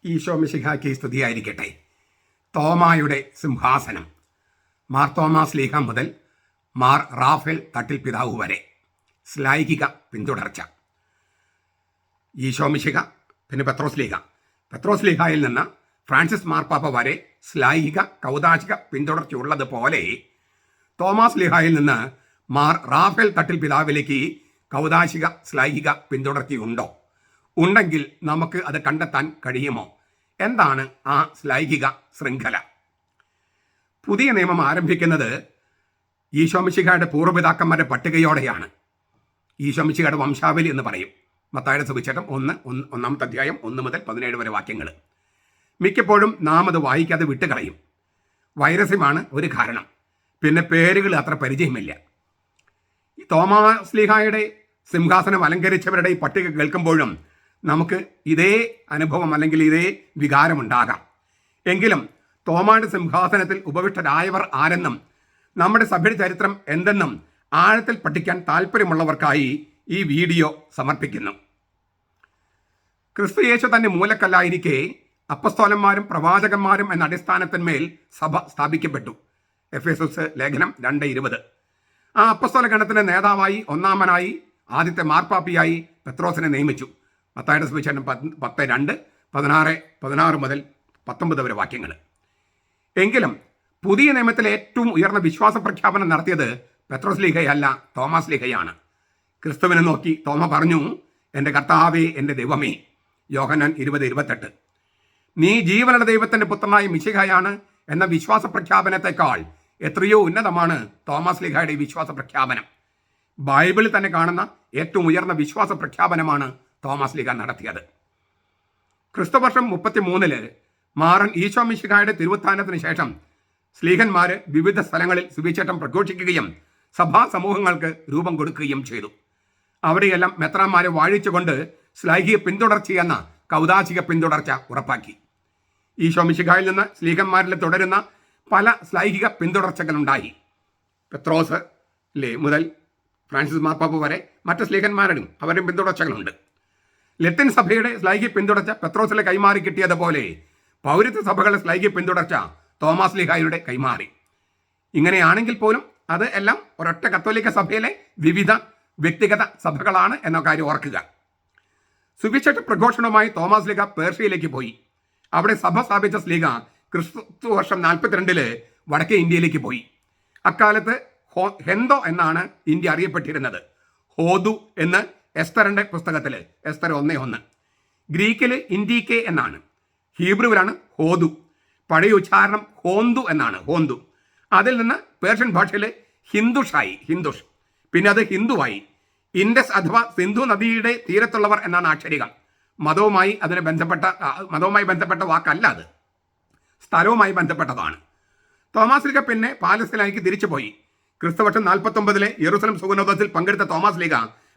ഈശോ മിശിഹായ്ക്ക് സ്തുതിയായിരിക്കട്ടെ. തോമായുടെ സിംഹാസനം. മാർ തോമാസ് ലീഹ മുതൽ മാർ റാഫേൽ തട്ടിൽ പിതാവ് വരെ ശ്ലൈഹിക പിന്തുടർച്ച. ഈശോ മിശിഹ, പിന്നെ പത്രോസ് ലീഹായിൽ നിന്ന് ഫ്രാൻസിസ് മാർപ്പാപ്പ വരെ ശ്ലൈഹിക കൗദാശിക പിന്തുടർച്ചയുള്ളതുപോലെ തോമാസ് ലീഹായിൽ നിന്ന് മാർ റാഫേൽ തട്ടിൽ പിതാവിലേക്ക് കൗദാശിക ശ്ലൈഹിക പിന്തുടർച്ചയുണ്ടോ? ഉണ്ടെങ്കിൽ നമുക്ക് അത് കണ്ടെത്താൻ കഴിയുമോ? എന്താണ് ആ ശ്ലൈഹിക ശൃംഖല? പുതിയ നിയമം ആരംഭിക്കുന്നത് ഈശോമിശിഹായുടെ പൂർവ്വപിതാക്കന്മാരുടെ പട്ടികയോടെയാണ്. ഈശോമിശിഹായുടെ വംശാവലി എന്ന് പറയും. മത്തായിയുടെ സുവിശേഷം 1-1 അധ്യായം 1 മുതൽ 17 വരെ വാക്യങ്ങൾ. മിക്കപ്പോഴും നാം അത് വായിക്കാതെ വിട്ടുകളയും. വൈരസ്യമാണ് ഒരു കാരണം. പിന്നെ പേരുകൾ അത്ര പരിചയമില്ല. ഈ തോമാസ് ലീഹായുടെ സിംഹാസനം അലങ്കരിച്ചവരുടെ ഈ പട്ടിക കേൾക്കുമ്പോഴും നമുക്ക് ഇതേ അനുഭവം അല്ലെങ്കിൽ ഇതേ വികാരമുണ്ടാകാം. എങ്കിലും തോമായുടെ സിംഹാസനത്തിൽ ഉപവിഷ്ടരായവർ ആരെന്നും നമ്മുടെ സഭയുടെ ചരിത്രം എന്തെന്നും ആഴത്തിൽ പഠിക്കാൻ താല്പര്യമുള്ളവർക്കായി ഈ വീഡിയോ സമർപ്പിക്കുന്നു. ക്രിസ്തു യേശു തന്നെ മൂലക്കല്ലായിരിക്കെ അപ്പസ്തോലന്മാരും പ്രവാചകന്മാരും എന്ന അടിസ്ഥാനത്തിന്മേൽ സഭ സ്ഥാപിക്കപ്പെട്ടു. എഫേസസ് ലേഖനം 2:20. ആ അപ്പസ്തോല ഗണത്തിന്റെ നേതാവായി ഒന്നാമനായി ആദ്യത്തെ മാർപ്പാപ്പിയായി പെത്രോസിനെ നിയമിച്ചു. മത്തായിയുടെ സുവിശേഷം 10:2, 16 മുതൽ 19 വരെ വാക്യങ്ങൾ. എങ്കിലും പുതിയ നിയമത്തിലെ ഏറ്റവും ഉയർന്ന വിശ്വാസ പ്രഖ്യാപനം നടത്തിയത് പെത്രോസ് ലീഹയല്ല, തോമാസ് ലീഹയാണ്. ക്രിസ്തുവിനെ നോക്കി തോമ പറഞ്ഞു, എൻ്റെ കർത്താവേ, എൻ്റെ ദൈവമേ. യോഹന്നാൻ 20:28. നീ ജീവനുള്ള ദൈവത്തിൻ്റെ പുത്രനായ മിശിഹായാണ് എന്ന വിശ്വാസ പ്രഖ്യാപനത്തെക്കാൾ എത്രയോ ഉന്നതമാണ് തോമാസ് ലീഹയുടെ വിശ്വാസ പ്രഖ്യാപനം. ബൈബിളിൽ തന്നെ കാണുന്ന ഏറ്റവും ഉയർന്ന വിശ്വാസ പ്രഖ്യാപനമാണ് തോമാസ് ലീഹ നടത്തിയത്. ക്രിസ്തുവർഷം 33 മാറൻ ഈശോ മിശിഹായുടെ തിരുവുത്ഥാനത്തിന് ശേഷം സ്ലീഹന്മാർ വിവിധ സ്ഥലങ്ങളിൽ സുവിശേഷം പ്രഘോഷിക്കുകയും സഭാ സമൂഹങ്ങൾക്ക് രൂപം കൊടുക്കുകയും ചെയ്തു. അവിടെയെല്ലാം മെത്രാന്മാരെ വാഴിച്ചുകൊണ്ട് ശ്ലൈഹിക പിന്തുടർച്ചയെന്ന കൗദാശിക പിന്തുടർച്ച ഉറപ്പാക്കി. ഈശോ മിശിഹായിൽ നിന്ന് സ്ലീഹന്മാരിൽ തുടരുന്ന പല ശ്ലൈഹിക പിന്തുടർച്ചകളുണ്ടായി. പെത്രോസ് മുതൽ ഫ്രാൻസിസ് മാർപ്പാപ്പ വരെ മറ്റ് സ്ലീഹന്മാരും അവരും പിന്തുടർച്ചകളുണ്ട്. ലത്തീൻ സഭയുടെ ശ്ലൈഹിക പിന്തുടർച്ച പെത്രോസിലെ കൈമാറി കിട്ടിയതുപോലെ പൗരത്വ സഭകളുടെ ശ്ലൈഹിക പിന്തുടർച്ച തോമാസ് ലീഹായുടെ കൈമാറി. ഇങ്ങനെയാണെങ്കിൽ പോലും അത് എല്ലാം ഒരൊറ്റ കത്തോലിക്ക സഭയിലെ വിവിധ വ്യക്തിഗത സഭകളാണ് എന്ന കാര്യം ഓർക്കുക. സുവിശേഷ പ്രഘോഷണവുമായി തോമാസ് ലീഹ പേർഷ്യയിലേക്ക് പോയി. അവിടെ സഭ സ്ഥാപിച്ച സ്ലീഹ ക്രിസ്തു വർഷം 42 വടക്കേ ഇന്ത്യയിലേക്ക് പോയി. അക്കാലത്ത് ഹെന്തോ എന്നാണ് ഇന്ത്യ അറിയപ്പെട്ടിരുന്നത്. ഹോദു എന്ന് എസ്തറിന്റെ പുസ്തകത്തിൽ എസ്തർ 1:1. ഗ്രീക്കിൽ ഇൻഡീക്കെ എന്നാണ്. ഹീബ്രുവിലാണ് ഹോദു. പഴയ ഉച്ചാരണം ഹോന്തു എന്നാണ്, ഹോന്തു. അതിൽ നിന്ന് പേർഷ്യൻ ഭാഷയിൽ ഹിന്ദുഷ്, പിന്നെ അത് ഹിന്ദുവായി. ഇൻഡസ് അഥവാ സിന്ധു നദിയുടെ തീരത്തുള്ളവർ എന്നാണ് ആക്ഷരികം. മതവുമായി ബന്ധപ്പെട്ട വാക്കല്ല, അത് സ്ഥലവുമായി ബന്ധപ്പെട്ടതാണ്. തോമാസ് ലീഹ പിന്നെ പാലസ്തീനിലേക്ക് തിരിച്ചുപോയി. ക്രിസ്തുവർഷം 49 യെറൂസലം സുഗനോദത്തിൽ പങ്കെടുത്ത തോമാസ് ലീഹ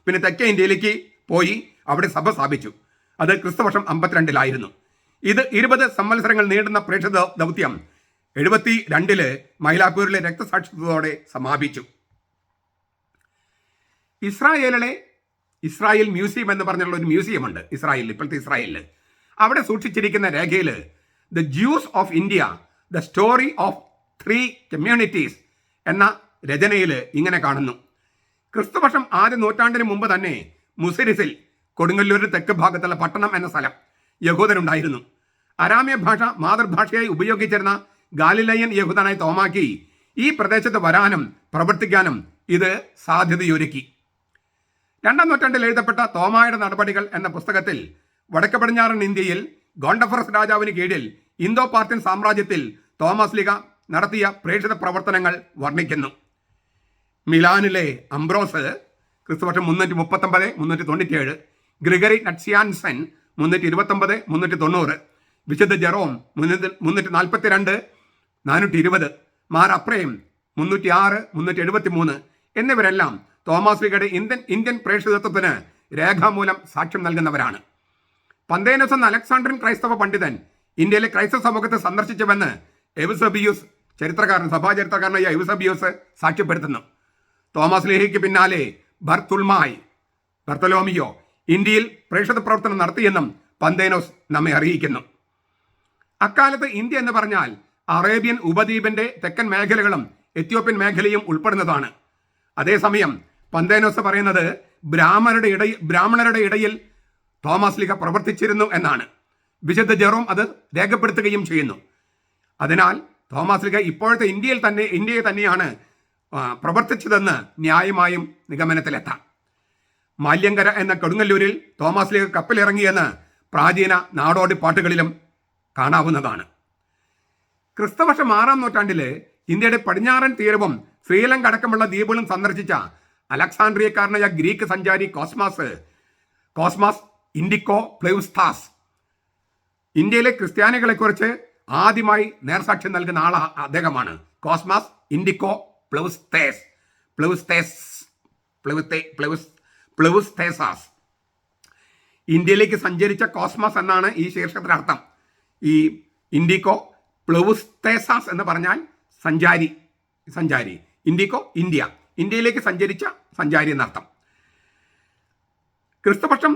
പിന്നെ തെക്കേ ഇന്ത്യയിലേക്ക് പോയി അവിടെ സഭ സ്ഥാപിച്ചു. അത് ക്രിസ്തുവർഷം 52 ഇത് 20 സംവത്സരങ്ങൾ നീണ്ടുന്ന പ്രേക്ഷിത ദൗത്യം 72 മൈലാപ്പൂരിലെ രക്തസാക്ഷിത്വത്തോടെ സമാപിച്ചു. ഇസ്രായേൽ മ്യൂസിയം എന്ന് പറഞ്ഞുള്ള ഒരു മ്യൂസിയമുണ്ട് ഇസ്രായേലിൽ, ഇപ്പോഴത്തെ ഇസ്രായേലിൽ. അവിടെ സൂക്ഷിച്ചിരിക്കുന്ന രേഖയിൽ the juice of India, the story of 3 communities എന്ന രചനയിൽ ഇങ്ങനെ കാണുന്നു. ക്രിസ്തുവർഷം 1 നൂറ്റാണ്ടിന് മുമ്പ് തന്നെ മുസിരിസിൽ, കൊടുങ്ങല്ലൂരിന് തെക്ക് ഭാഗത്തുള്ള പട്ടണം എന്ന സ്ഥലം, യഹൂദനുണ്ടായിരുന്നു. അരാമ്യ ഭാഷ മാതൃഭാഷയായി ഉപയോഗിച്ചിരുന്ന ഗാലിലയൻ യഹൂദനായ തോമാക്കി ഈ പ്രദേശത്ത് വരാനും പ്രവർത്തിക്കാനും ഇത് സാധ്യതയൊരുക്കി. 2-ാം നൂറ്റാണ്ടിൽ എഴുതപ്പെട്ട തോമായുടെ നടപടികൾ എന്ന പുസ്തകത്തിൽ വടക്ക് പടിഞ്ഞാറൻ ഇന്ത്യയിൽ ഗോണ്ടഫറസ് രാജാവിന് കീഴിൽ ഇന്തോ പാർത്യൻ സാമ്രാജ്യത്തിൽ തോമാസ് ലീഹ നടത്തിയ പ്രേക്ഷിത പ്രവർത്തനങ്ങൾ വർണ്ണിക്കുന്നു. മിലാനിലെ അംബ്രോസ് ക്രിസ്തുവർഷം 339-397, ഗ്രിഗറി നട്സിയാൻസൻ 329, 390, വിശുദ്ധ ജെറോം 342-420, മാർ അപ്രേം 306, 373 എന്നിവരെല്ലാം തോമാസ് ലീഹയുടെ ഇന്ത്യൻ പ്രേക്ഷിതത്വത്തിന് രേഖാമൂലം സാക്ഷ്യം നൽകുന്നവരാണ്. പന്തേനസ് എന്ന അലക്സാണ്ട്രിയൻ ക്രൈസ്തവ പണ്ഡിതൻ ഇന്ത്യയിലെ ക്രൈസ്തവ സമൂഹത്തെ സന്ദർശിച്ചുവെന്ന് എവ്സബിയൂസ് സഭാചരിത്രകാരനായ എവ്സബിയൂസ് സാക്ഷ്യപ്പെടുത്തുന്നു. തോമാസ് ലീഹയ്ക്ക് പിന്നാലെ ബർത്തലോമിയോ ഇന്ത്യയിൽ പ്രേക്ഷിത പ്രവർത്തനം നടത്തിയെന്നും പന്തേനോസ് നമ്മെ അറിയിക്കുന്നു. അക്കാലത്ത് ഇന്ത്യ എന്ന് പറഞ്ഞാൽ അറേബ്യൻ ഉപദ്വീപിന്റെ തെക്കൻ മേഖലകളും എത്യോപ്യൻ മേഖലയും ഉൾപ്പെടുന്നതാണ്. അതേസമയം പന്തേനോസ് പറയുന്നത് ബ്രാഹ്മണരുടെ ഇടയിൽ തോമസ് ലീഗ പ്രവർത്തിച്ചിരുന്നു എന്നാണ്. വിശുദ്ധ ജെറോം അത് രേഖപ്പെടുത്തുകയും ചെയ്യുന്നു. അതിനാൽ തോമസ് ലീഗ ഇപ്പോഴത്തെ ഇന്ത്യയെ തന്നെയാണ് പ്രവർത്തിച്ചതെന്ന് ന്യായമായും നിഗമനത്തിലെത്താം. മാല്യങ്കര എന്ന കൊടുങ്ങല്ലൂരിൽ തോമസ് ലീഗ കപ്പലിറങ്ങിയെന്ന് പ്രാചീന നാടോടി പാട്ടുകളിലും കാണാവുന്നതാണ്. ക്രിസ്തുവർഷം 6-ാം നൂറ്റാണ്ടില് ഇന്ത്യയുടെ പടിഞ്ഞാറൻ തീരവും ശ്രീലങ്ക അടക്കമുള്ള ദ്വീപുകളും സന്ദർശിച്ച അലക്സാണ്ട്രിയക്കാരനായ ഗ്രീക്ക് സഞ്ചാരി കോസ്മാസ് ഇൻഡിക്കോ പ്ലെവുസ്താസ് ഇന്ത്യയിലെ ക്രിസ്ത്യാനികളെക്കുറിച്ച് ആദ്യമായി നേർസാക്ഷ്യം നൽകുന്ന ആൾ അദ്ദേഹമാണ്. Kosmas indigo പ്ലെവുസ്തേസാസ്. ഇന്ത്യയിലേക്ക് സഞ്ചരിച്ച കോസ്മസ് എന്നാണ് ഈ ശീർഷകത്തിന്റെ അർത്ഥം. ഈ ഇൻഡിക്കോ പ്ലെവുസ്തേസാസ് എന്ന് പറഞ്ഞാൽ സഞ്ചാരി. ഇൻഡിക്കോ ഇന്ത്യയിലേക്ക് സഞ്ചരിച്ച സഞ്ചാരി എന്നർത്ഥം. ക്രിസ്തുവർഷം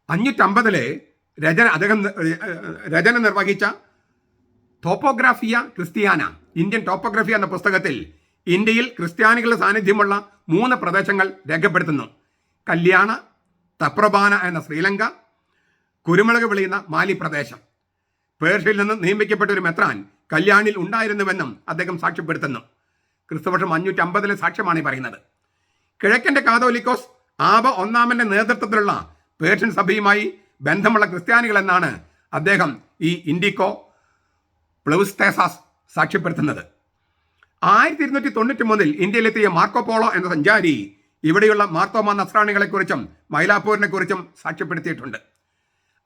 550 രചന നിർവഹിച്ച ടോപ്പോഗ്രാഫിയ ക്രിസ്ത്യാന, ഇന്ത്യൻ ടോപ്പോഗ്രഫി എന്ന പുസ്തകത്തിൽ ഇന്ത്യയിൽ ക്രിസ്ത്യാനികളുടെ സാന്നിധ്യമുള്ള 3 പ്രദേശങ്ങൾ രേഖപ്പെടുത്തുന്നു. കല്യാണ, തപ്രബാന എന്ന ശ്രീലങ്ക, കുരുമുളക് വിളയുന്ന മാലി പ്രദേശം. പേർഷ്യയിൽ നിന്ന് നിയമിക്കപ്പെട്ട ഒരു മെത്രാൻ കല്യാണിൽ ഉണ്ടായിരുന്നുവെന്നും അദ്ദേഹം സാക്ഷ്യപ്പെടുത്തുന്നു. ക്രിസ്തുവർഷം 550 സാക്ഷ്യമാണ് ഈ പറയുന്നത്. കിഴക്കൻ്റെ കാതോലിക്കോസ് ആബ ഒന്നാമന്റെ നേതൃത്വത്തിലുള്ള പേർഷ്യൻ സഭയുമായി ബന്ധമുള്ള ക്രിസ്ത്യാനികൾ എന്നാണ് അദ്ദേഹം ഈ ഇൻഡിക്കോ പ്ലെവുസ്തേസാസ് സാക്ഷ്യപ്പെടുത്തുന്നത്. 1293 ഇന്ത്യയിലെത്തിയ മാർക്കോപോളോ എന്ന സഞ്ചാരി ഇവിടെയുള്ള മാർത്തോമ നസ്രാണികളെക്കുറിച്ചും മൈലാപ്പൂരിനെ കുറിച്ചും സാക്ഷ്യപ്പെടുത്തിയിട്ടുണ്ട്.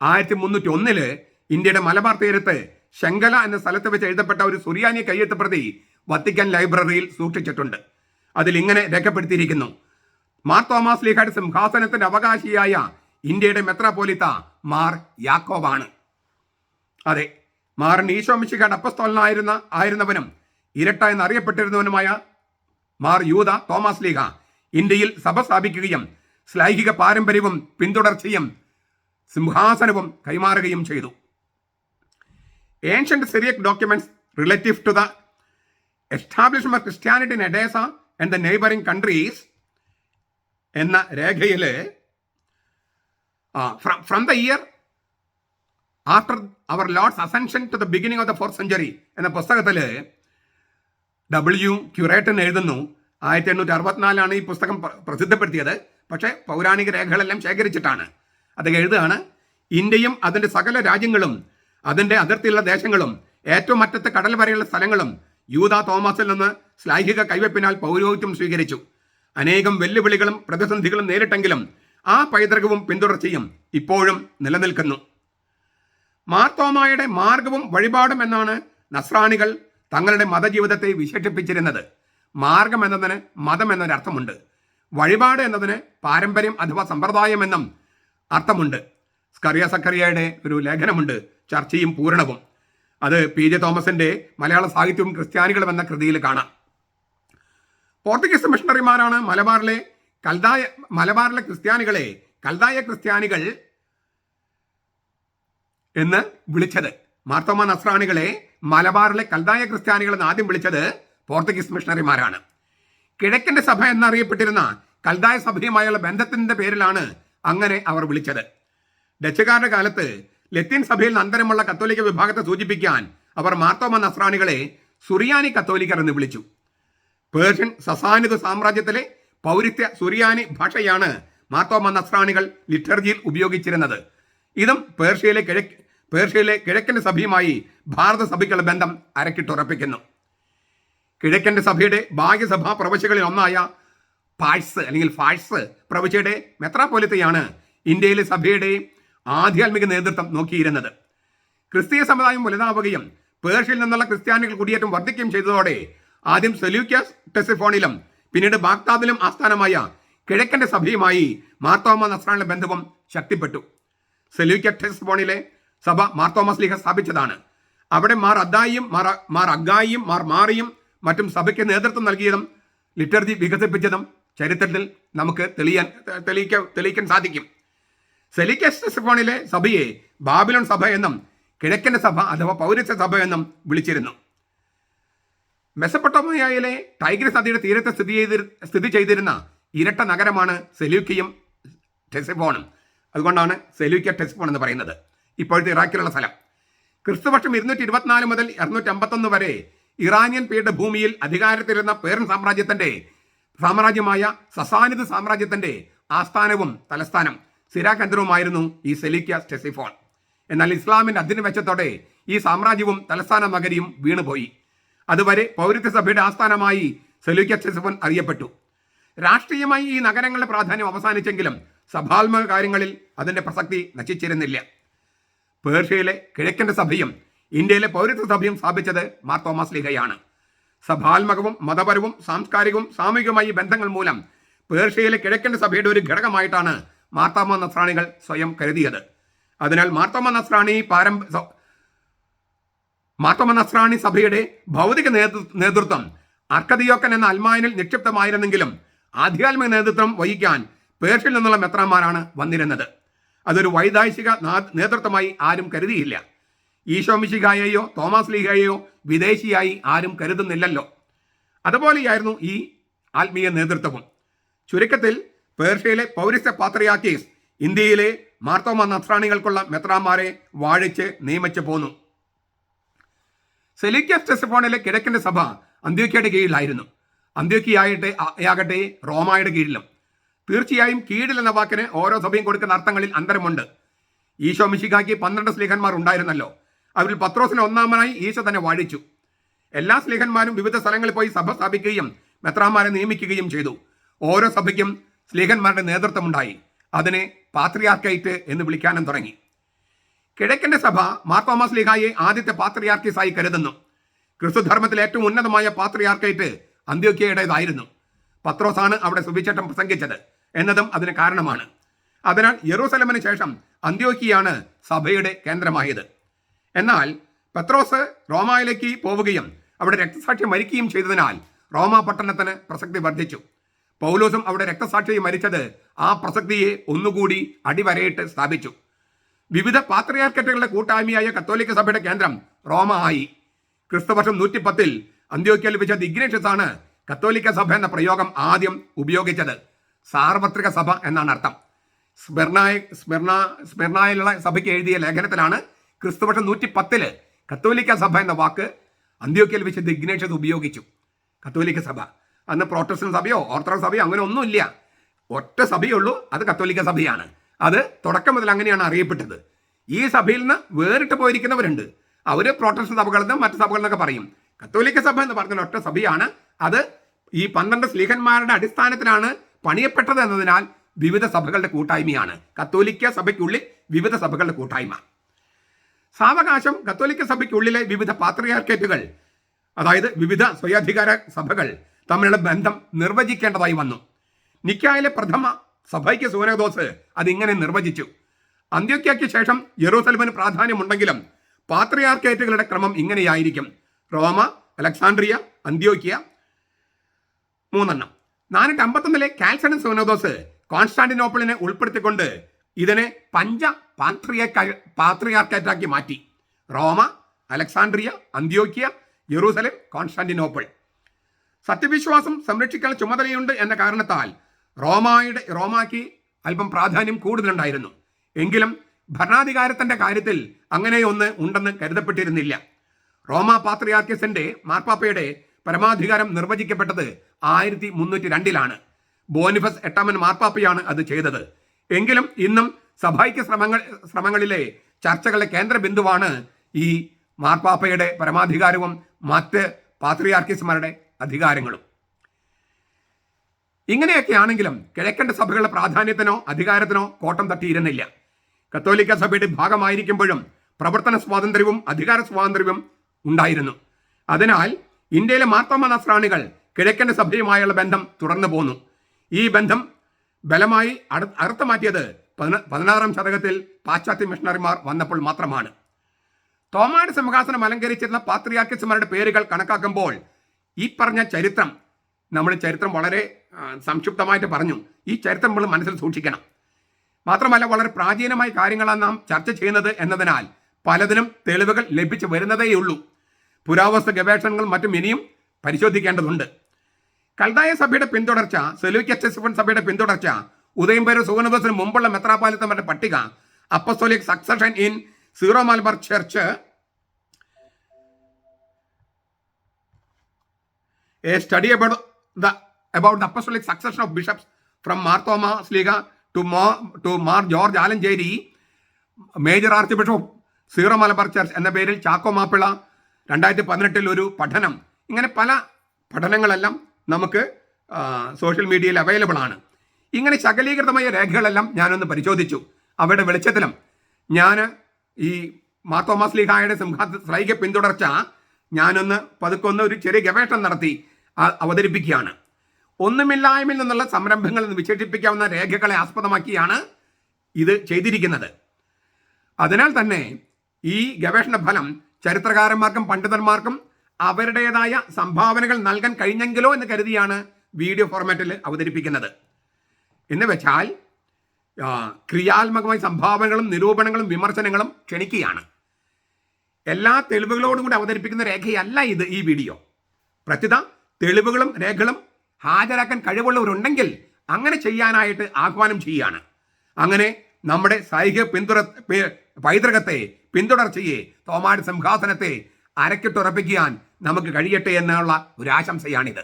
1301 ഇന്ത്യയുടെ മലബാർ തീരത്ത് ശങ്കല എന്ന സ്ഥലത്ത് വെച്ച് എഴുതപ്പെട്ട ഒരു സുറിയാനി കയ്യെഴുത്ത് പ്രതി വത്തിക്കാൻ ലൈബ്രറിയിൽ സൂക്ഷിച്ചിട്ടുണ്ട്. അതിൽ ഇങ്ങനെ രേഖപ്പെടുത്തിയിരിക്കുന്നു: മാർത്തോമാ ശ്ലീഹയുടെ സിംഹാസനത്തിന്റെ അവകാശിയായ ഇന്ത്യയുടെ മെത്രാപോലിത്ത മാർ യാക്കോബാണ്. അതെ, മാറിന് ഈശോമിശിഹായുടെ അപ്പസ്തോലനായിരുന്നവനും ഇരട്ട എന്നറിയപ്പെട്ടിരുന്നവനുമായ മാർ യൂദ തോമസ് ലീഗ ഇന്ത്യയിൽ സഭ സ്ഥാപിക്കുകയും ശ്ലൈഹിക പാരമ്പര്യവും പിന്തുടർച്ചയും സിംഹാസനവും കൈമാറുകയും ചെയ്തു. Ancient Syriac documents relative to the establishment of Christianity in Edessa and the neighbouring countries എന്ന രേഖയിൽ from the year after our lord's ascension to the beginning of the 4th century എന്ന പുസ്തകത്തിൽ W. ക്യുറേറ്റൻ എഴുതുന്നു. 1864 ഈ പുസ്തകം പ്രസിദ്ധപ്പെടുത്തിയത്. പക്ഷേ പൗരാണിക രേഖകളെല്ലാം ശേഖരിച്ചിട്ടാണ്. അദ്ദേഹം എഴുതുകയാണ്: ഇന്ത്യയും അതിൻ്റെ സകല രാജ്യങ്ങളും അതിൻ്റെ അതിർത്തിയുള്ള ദേശങ്ങളും ഏറ്റവും അറ്റത്ത് കടൽ വരെയുള്ള സ്ഥലങ്ങളും യൂദ തോമസിൽ നിന്ന് ശ്ലൈഹിക കൈവെപ്പിനാൽ പൗരോഹിത്യം സ്വീകരിച്ചു. അനേകം വെല്ലുവിളികളും പ്രതിസന്ധികളും നേരിട്ടെങ്കിലും ആ പൈതൃകവും പിന്തുടർച്ചയും ഇപ്പോഴും നിലനിൽക്കുന്നു. മാർത്തോമായുടെ മാർഗവും വഴിപാടും എന്നാണ് നസ്രാണികൾ തങ്ങളുടെ മതജീവിതത്തെ വിശേഷിപ്പിച്ചിരുന്നത്. മാർഗം എന്നതിന് മതം എന്നൊരർത്ഥമുണ്ട്. വഴിപാട് എന്നതിന് പാരമ്പര്യം അഥവാ സമ്പ്രദായം എന്നും അർത്ഥമുണ്ട്. സ്കറിയ സക്കറിയയുടെ ഒരു ലേഖനമുണ്ട്, ചർച്ചയും പൂരണവും. അത് P.J. തോമസിന്റെ മലയാള സാഹിത്യവും ക്രിസ്ത്യാനികളും എന്ന കൃതിയിൽ കാണാം. പോർച്ചുഗീസ് മിഷണറിമാരാണ് മലബാറിലെ ക്രിസ്ത്യാനികളെ കൽദായ ക്രിസ്ത്യാനികൾ എന്ന് വിളിച്ചത്. മാർത്തോമ നസ്രാണികളെ മലബാറിലെ കൽദായ ക്രിസ്ത്യാനികൾ എന്ന് ആദ്യം വിളിച്ചത് പോർച്ചുഗീസ് മിഷണറിമാരാണ്. കിഴക്കൻ്റെ സഭ എന്നറിയപ്പെട്ടിരുന്ന കൽദായ സഭയുമായുള്ള ബന്ധത്തിന്റെ പേരിലാണ് അങ്ങനെ അവർ വിളിച്ചത്. ഡച്ചുകാരുടെ കാലത്ത് ലത്തീൻ സഭയിൽ അന്തരമുള്ള കത്തോലിക്ക വിഭാഗത്തെ സൂചിപ്പിക്കാൻ അവർ മാർത്തോമ നസ്രാണികളെ സുറിയാനി കത്തോലിക്കർ എന്ന് വിളിച്ചു. പേർഷ്യൻ സസാനിദ് സാമ്രാജ്യത്തിലെ പൗരസ്ത്യ സുറിയാനി ഭാഷയാണ് മാർത്തോമ നസ്രാണികൾ ലിറ്റർജിയിൽ ഉപയോഗിച്ചിരുന്നത്. ഇതും പേർഷ്യയിലെ കിഴക്കൻ്റെ സഭയുമായി ഭാരത സഭയ്ക്കുള്ള ബന്ധം അരക്കിട്ടുറപ്പിക്കുന്നു. കിഴക്കൻ്റെ സഭയുടെ ഭാഗ്യസഭാ പ്രവിശ്യകളിൽ ഒന്നായ ഫാഴ്സ് പ്രവിശ്യയുടെ മെത്രാപ്പൊലിത്തയാണ് ഇന്ത്യയിലെ സഭയുടെ ആധ്യാത്മിക നേതൃത്വം നോക്കിയിരുന്നത്. ക്രിസ്തീയ സമുദായം വലുതാവുകയും പേർഷ്യയിൽ നിന്നുള്ള ക്രിസ്ത്യാനികൾ കുടിയേറ്റം വർദ്ധിക്കുകയും ചെയ്തതോടെ ആദ്യം സെലൂക്യസ് ടെസിഫോണിലും പിന്നീട് ബാഗ്ദാദിലും ആസ്ഥാനമായ കിഴക്കൻ്റെ സഭയുമായി മാർത്തോമ നസ്രാണികളുടെ ബന്ധവും ശക്തിപ്പെട്ടു. സെലൂക്യ ടെസിഫോണിലെ സഭ മാർത്തോമ ശ്ലീഹ സ്ഥാപിച്ചതാണ്. അവിടെ മാർ അഗായിയും മാർ മാറിയും മറ്റും സഭയ്ക്ക് നേതൃത്വം നൽകിയതും ലിറ്റർജി വികസിപ്പിച്ചതും ചരിത്രത്തിൽ നമുക്ക് തെളിയിക്കാൻ സാധിക്കും. സെലൂക്യ ടെസിഫോണിലെ സഭയെ ബാബിലോൺ സഭ എന്നും കിഴക്കൻ്റെ സഭ അഥവാ പൗരസ്ത്യ സഭ എന്നും വിളിച്ചിരുന്നു. മെസപ്പൊട്ടോമിയയിലെ ടൈഗ്രിസ് നദിയുടെ തീരത്ത് സ്ഥിതി ചെയ്തിരുന്ന ഇരട്ട നഗരമാണ് സെലൂക്കിയും ടെസിഫോണും. അതുകൊണ്ടാണ് സെലൂക്കിയ ടെസിഫോൺ എന്ന് പറയുന്നത്. ഇപ്പോഴത്തെ ഇറാഖിലുള്ള സ്ഥലം. ക്രിസ്തുവർഷം 224 മുതൽ 251 വരെ ഇറാനിയൻ പീഠഭൂമിയിൽ അധികാരത്തിലിരുന്ന പേർഷ്യൻ സാമ്രാജ്യമായ സസാനിദ് സാമ്രാജ്യത്തിന്റെ ആസ്ഥാനവും തലസ്ഥാനം സ്ഥിരാകേന്ദ്രവുമായിരുന്നു ഈ സെലൂക്കിയ ടെസിഫോൺ. എന്നാൽ ഇസ്ലാമിന്റെ അധിനിവേശത്തോടെ ഈ സാമ്രാജ്യവും തലസ്ഥാന നഗരിയും വീണുപോയി. അതുവരെ പൗരസ്ത്യ സഭയുടെ ആസ്ഥാനമായി സെലൂക്കിയ ടെസിഫോൺ അറിയപ്പെട്ടു. രാഷ്ട്രീയമായി ഈ നഗരങ്ങളുടെ പ്രാധാന്യം അവസാനിച്ചെങ്കിലും സഭാത്മക കാര്യങ്ങളിൽ അതിന്റെ പ്രസക്തി നശിച്ചിരുന്നില്ല. പേർഷ്യയിലെ കിഴക്കൻ്റെ സഭയും ഇന്ത്യയിലെ പൗരസ്ത്യ സഭയും സ്ഥാപിച്ചത് മാർ തോമസ് ലീഹയാണ്. സഭാത്മകവും മതപരവും സാംസ്കാരികവും സാമൂഹികവുമായ ബന്ധങ്ങൾ മൂലം പേർഷ്യയിലെ കിഴക്കൻ്റെ സഭയുടെ ഒരു ഘടകമായിട്ടാണ് മാർത്തോമാ നസ്രാണികൾ സ്വയം കരുതിയത്. അതിനാൽ മാർത്തോമാ നസ്രാണി സഭയുടെ ഭൗതിക നേതൃത്വം അർക്കദിയോക്കൻ എന്ന അൽമായനിൽ നിക്ഷിപ്തമായിരുന്നെങ്കിലും ആധ്യാത്മിക നേതൃത്വം വഹിക്കാൻ പേർഷ്യയിൽ നിന്നുള്ള മെത്രാന്മാരാണ് വന്നിരുന്നത്. അതൊരു വൈദേശിക നേതൃത്വമായി ആരും കരുതിയില്ല. ഈശോ മിശിഹായെയോ തോമസ് ലീഹയെയോ വിദേശിയായി ആരും കരുതുന്നില്ലല്ലോ. അതുപോലെയായിരുന്നു ഈ ആത്മീയ നേതൃത്വവും. ചുരുക്കത്തിൽ പേർഷ്യയിലെ പൗരസ്ത്യ പാത്രിയാർക്കീസ് ഇന്ത്യയിലെ മാർത്തോമാ നസ്രാണികൾക്കുള്ള മെത്രാന്മാരെ വാഴിച്ച് നിയമിച്ചു പോന്നു. സെലൂക്കിയ ടെസിഫോണിലെ കിഴക്കൻ്റെ സഭ അന്ത്യോക്യയുടെ കീഴിലായിരുന്നു. അന്ത്യോക്യയാകട്ടെ റോമായുടെ കീഴിലും. തീർച്ചയായും കീഴിൽ എന്ന വാക്കിന് ഓരോ സഭയും കൊടുക്കുന്ന അർത്ഥങ്ങളിൽ അന്തരമുണ്ട്. ഈശോ മിശിഹായ്ക്ക് 12 സ്ലീഹന്മാർ ഉണ്ടായിരുന്നല്ലോ. അവരിൽ പത്രോസിനെ ഒന്നാമനായി ഈശോ തന്നെ വാഴിച്ചു. എല്ലാ സ്ലീഹന്മാരും വിവിധ സ്ഥലങ്ങളിൽ പോയി സഭ സ്ഥാപിക്കുകയും മെത്രാന്മാരെ നിയമിക്കുകയും ചെയ്തു. ഓരോ സഭയ്ക്കും സ്ലീഹന്മാരുടെ നേതൃത്വമുണ്ടായി. അതിനെ പാത്രിയാർക്കൈറ്റ് എന്ന് വിളിക്കാനും തുടങ്ങി. കിഴക്കൻ്റെ സഭ മാർ തോമസ് ലീഹായെ ആദ്യത്തെ പാത്രിയാർക്കീസായി കരുതുന്നു. ക്രിസ്തുധർമ്മത്തിലെ ഏറ്റവും ഉന്നതമായ പാത്രിയാർക്കൈറ്റ് അന്ത്യോക്യയുടേതായിരുന്നു. പത്രോസാണ് അവിടെ സുവിശേഷം പ്രസംഗിച്ചത് എന്നതും അതിന് കാരണമാണ്. അതിനാൽ യെറൂസലമിന് ശേഷം അന്ത്യോക്യയാണ് സഭയുടെ കേന്ദ്രമായത്. എന്നാൽ പത്രോസ് റോമയിലേക്ക് പോവുകയും അവിടെ രക്തസാക്ഷ്യം മരിക്കുകയും ചെയ്തതിനാൽ റോമ പട്ടണത്തിന് പ്രസക്തി വർദ്ധിച്ചു. പൗലോസും അവിടെ രക്തസാക്ഷിയായി മരിച്ചത് ആ പ്രസക്തിയെ ഒന്നുകൂടി അടിവരയിട്ട് സ്ഥാപിച്ചു. വിവിധ പാത്രിയാർക്കറ്റുകളുടെ കൂട്ടായ്മയായ കത്തോലിക്ക സഭയുടെ കേന്ദ്രം റോമ ആയി. ക്രിസ്തുവർഷം 110 അന്ത്യോക്യയിൽ വെച്ച ഇഗ്നേഷ്യസ് ആണ് കത്തോലിക്ക സഭ എന്ന പ്രയോഗം ആദ്യം ഉപയോഗിച്ചത്. സാർവത്രിക സഭ എന്നാണ് അർത്ഥം. സ്മിർനായിലുള്ള സഭയ്ക്ക് എഴുതിയ ലേഖനത്തിലാണ് ക്രിസ്തുവർഷം 110 കത്തോലിക്ക സഭ എന്ന വാക്ക് അന്ത്യോക്യയിൽ വെച്ച് ഇഗ്നേഷ്യസ് ഉപയോഗിച്ചു. കത്തോലിക്ക സഭ അന്ന് പ്രോട്ടസ്റ്റന്റ് സഭയോ ഓർത്തഡോക്സ് സഭയോ അങ്ങനെ ഒന്നുമില്ല. ഒറ്റ സഭയുള്ളൂ, അത് കത്തോലിക്ക സഭയാണ്. അത് തുടക്കം മുതൽ അങ്ങനെയാണ് അറിയപ്പെട്ടത്. ഈ സഭയിൽ നിന്ന് വേറിട്ട് പോയിരിക്കുന്നവരുണ്ട്. അവർ പ്രോട്ടസ്റ്റന്റ് സഭകളെന്ന് മറ്റു സഭകളെന്നൊക്കെ പറയും. കത്തോലിക്ക സഭ എന്ന് പറഞ്ഞ ഒറ്റ സഭയാണ്. അത് ഈ 12 സ്ലീഹന്മാരുടെ അടിസ്ഥാനത്തിലാണ് പണിയപ്പെട്ടത് എന്നതിനാൽ വിവിധ സഭകളുടെ കൂട്ടായ്മയാണ്. കത്തോലിക്ക സഭയ്ക്കുള്ളിൽ വിവിധ സഭകളുടെ കൂട്ടായ്മ. സാവകാശം കത്തോലിക്ക സഭയ്ക്കുള്ളിലെ വിവിധ പാത്രിയാർക്കേറ്റുകൾ, അതായത് വിവിധ സ്വയാധികാര സഭകൾ തമ്മിലുള്ള ബന്ധം നിർവചിക്കേണ്ടതായി വന്നു. നിക്കായിലെ പ്രഥമ സഭയ്ക്ക് സൂനോദോസ് അതിങ്ങനെ നിർവചിച്ചു. അന്ത്യോക്യയ്ക്ക് ശേഷം യെറൂസലമിന് പ്രാധാന്യമുണ്ടെങ്കിലും പാത്രിയാർക്കേറ്റുകളുടെ ക്രമം ഇങ്ങനെയായിരിക്കും: റോമ, അലക്സാണ്ട്രിയ, അന്ത്യോക്യ, 3. 451 കാൽസൺ സൂനോദോസ് കോൺസ്റ്റാന്റിനോപ്പിളിനെ ഉൾപ്പെടുത്തിക്കൊണ്ട് ഇതിനെ പാത്രിയാർക്കേറ്റാക്കി മാറ്റി. റോമ, അലക്സാണ്ട്രിയ, അന്ത്യോക്യ, യെറൂസലേം, കോൺസ്റ്റാന്റിനോപ്പിൾ. സത്യവിശ്വാസം സംരക്ഷിക്കാൻ ചുമതലയുണ്ട് എന്ന കാരണത്താൽ റോമാക്ക് അല്പം പ്രാധാന്യം കൂടുതലുണ്ടായിരുന്നു. എങ്കിലും ഭരണാധികാരത്തിന്റെ കാര്യത്തിൽ അങ്ങനെയൊന്ന് ഉണ്ടെന്ന് കരുതപ്പെട്ടിരുന്നില്ല. റോമ പാത്രിയാർക്കീസിന്റെ മാർപ്പാപ്പയുടെ പരമാധികാരം നിർവചിക്കപ്പെട്ടത് 1302 ബോനിഫസ് 8 മാർപ്പാപ്പയാണ് അത് ചെയ്തത്. എങ്കിലും ഇന്നും സഭൈക്യ ശ്രമങ്ങളിലെ ചർച്ചകളുടെ കേന്ദ്ര ബിന്ദുവാണ് ഈ മാർപ്പാപ്പയുടെ പരമാധികാരവും മറ്റ് പാത്രിയാർക്കീസുമാരുടെ അധികാരങ്ങളും. ഇങ്ങനെയൊക്കെയാണെങ്കിലും കിഴക്കൻ്റെ സഭകളുടെ പ്രാധാന്യത്തിനോ അധികാരത്തിനോ കോട്ടം തട്ടിയിരുന്നില്ല. കത്തോലിക്ക സഭയുടെ ഭാഗമായിരിക്കുമ്പോഴും പ്രവർത്തന സ്വാതന്ത്ര്യവും അധികാര സ്വാതന്ത്ര്യവും ഉണ്ടായിരുന്നു. അതിനാൽ ഇന്ത്യയിലെ മാർത്തോമാ നസ്രാണികൾ കിഴക്കൻ്റെ സഭയുമായുള്ള ബന്ധം തുടർന്നു പോന്നു. ഈ ബന്ധം ബലമായി അറുത്തുമാറ്റിയത് 16ാം ശതകത്തിൽ പാശ്ചാത്യ മിഷണറിമാർ വന്നപ്പോൾ മാത്രമാണ്. തോമായുടെ സിംഹാസനം അലങ്കരിച്ചിരുന്ന പാത്രിയാർക്കീസുമാരുടെ പേരുകൾ കണക്കാക്കുമ്പോൾ ഈ പറഞ്ഞ ചരിത്രം, നമ്മൾ ചരിത്രം വളരെ സംക്ഷിപ്തമായിട്ട് പറഞ്ഞു, ഈ ചരിത്രം നമ്മൾ മനസ്സിൽ സൂക്ഷിക്കണം. മാത്രമല്ല വളരെ പ്രാചീനമായ കാര്യങ്ങളാണ് നാം ചർച്ച ചെയ്യുന്നത് എന്നതിനാൽ പലതിനും തെളിവുകൾ ലഭിച്ചു വരുന്നതേയുള്ളൂ. പുരാവസ്തു ഗവേഷണങ്ങളും മറ്റും ഇനിയും പരിശോധിക്കേണ്ടതുണ്ട്. കൽദായ സഭയുടെ പിന്തുടർച്ച, സെലൂക്യസ് സഭയുടെ പിന്തുടർച്ച, ഉദയംപേരൂർ സുഗുണദോസിന് മുമ്പുള്ള മെത്രാപ്പോലിത്തമാരുടെ പട്ടിക, apostolic succession in zero Malabar church, a study about the apostolic succession of bishops from Mar Thomas Liga to Mar George Alanjeri, major arch bishop zero Malabar church എന്ന പേരിൽ ചാക്കോ മാപ്പിള 2018 ഒരു പഠനം. ഇങ്ങനെ പല പഠനങ്ങളെല്ലാം നമുക്ക് സോഷ്യൽ മീഡിയയിൽ അവൈലബിൾ ആണ്. ഇങ്ങനെ ശകലീകൃതമായ രേഖകളെല്ലാം ഞാനൊന്ന് പരിശോധിച്ചു. അവയുടെ വെളിച്ചത്തിലും ഞാൻ ഈ മാർ തോമസ് ലീഹായുടെ സിംഹാസന പിന്തുടർച്ച ഞാനൊന്ന് പതുക്കൊന്ന് ഒരു ചെറിയ ഗവേഷണം നടത്തി അവതരിപ്പിക്കുകയാണ്. ഒന്നുമില്ലായ്മയിൽ നിന്നുള്ള സംരംഭങ്ങൾ എന്ന് വിശേഷിപ്പിക്കാവുന്ന രേഖകളെ ആസ്പദമാക്കിയാണ് ഇത് ചെയ്തിരിക്കുന്നത്. അതിനാൽ തന്നെ ഈ ഗവേഷണ ഫലം ചരിത്രകാരന്മാർക്കും പണ്ഡിതന്മാർക്കും അവരുടേതായ സംഭാവനകൾ നൽകാൻ കഴിഞ്ഞെങ്കിലോ എന്ന് കരുതിയാണ് വീഡിയോ ഫോർമാറ്റിൽ അവതരിപ്പിക്കുന്നത്. എന്ന് വെച്ചാൽ ക്രിയാത്മകമായ സംഭാവനകളും നിരൂപണങ്ങളും വിമർശനങ്ങളും ക്ഷണിക്കുകയാണ്. എല്ലാ തെളിവുകളോടും കൂടി അവതരിപ്പിക്കുന്ന രേഖയല്ല ഇത്. ഈ വീഡിയോ പ്രത്യുത തെളിവുകളും രേഖകളും ഹാജരാക്കാൻ കഴിവുള്ളവരുണ്ടെങ്കിൽ അങ്ങനെ ചെയ്യാനായിട്ട് ആഹ്വാനം ചെയ്യുകയാണ്. അങ്ങനെ നമ്മുടെ സാഹിത്യ പൈതൃകത്തെ, പിന്തുടർച്ചയെ, തോമാട് സിംഹാസനത്തെ അരക്കിട്ടുറപ്പിക്കാൻ നമുക്ക് കഴിയട്ടെ എന്നുള്ള ഒരു ആശംസയാണിത്.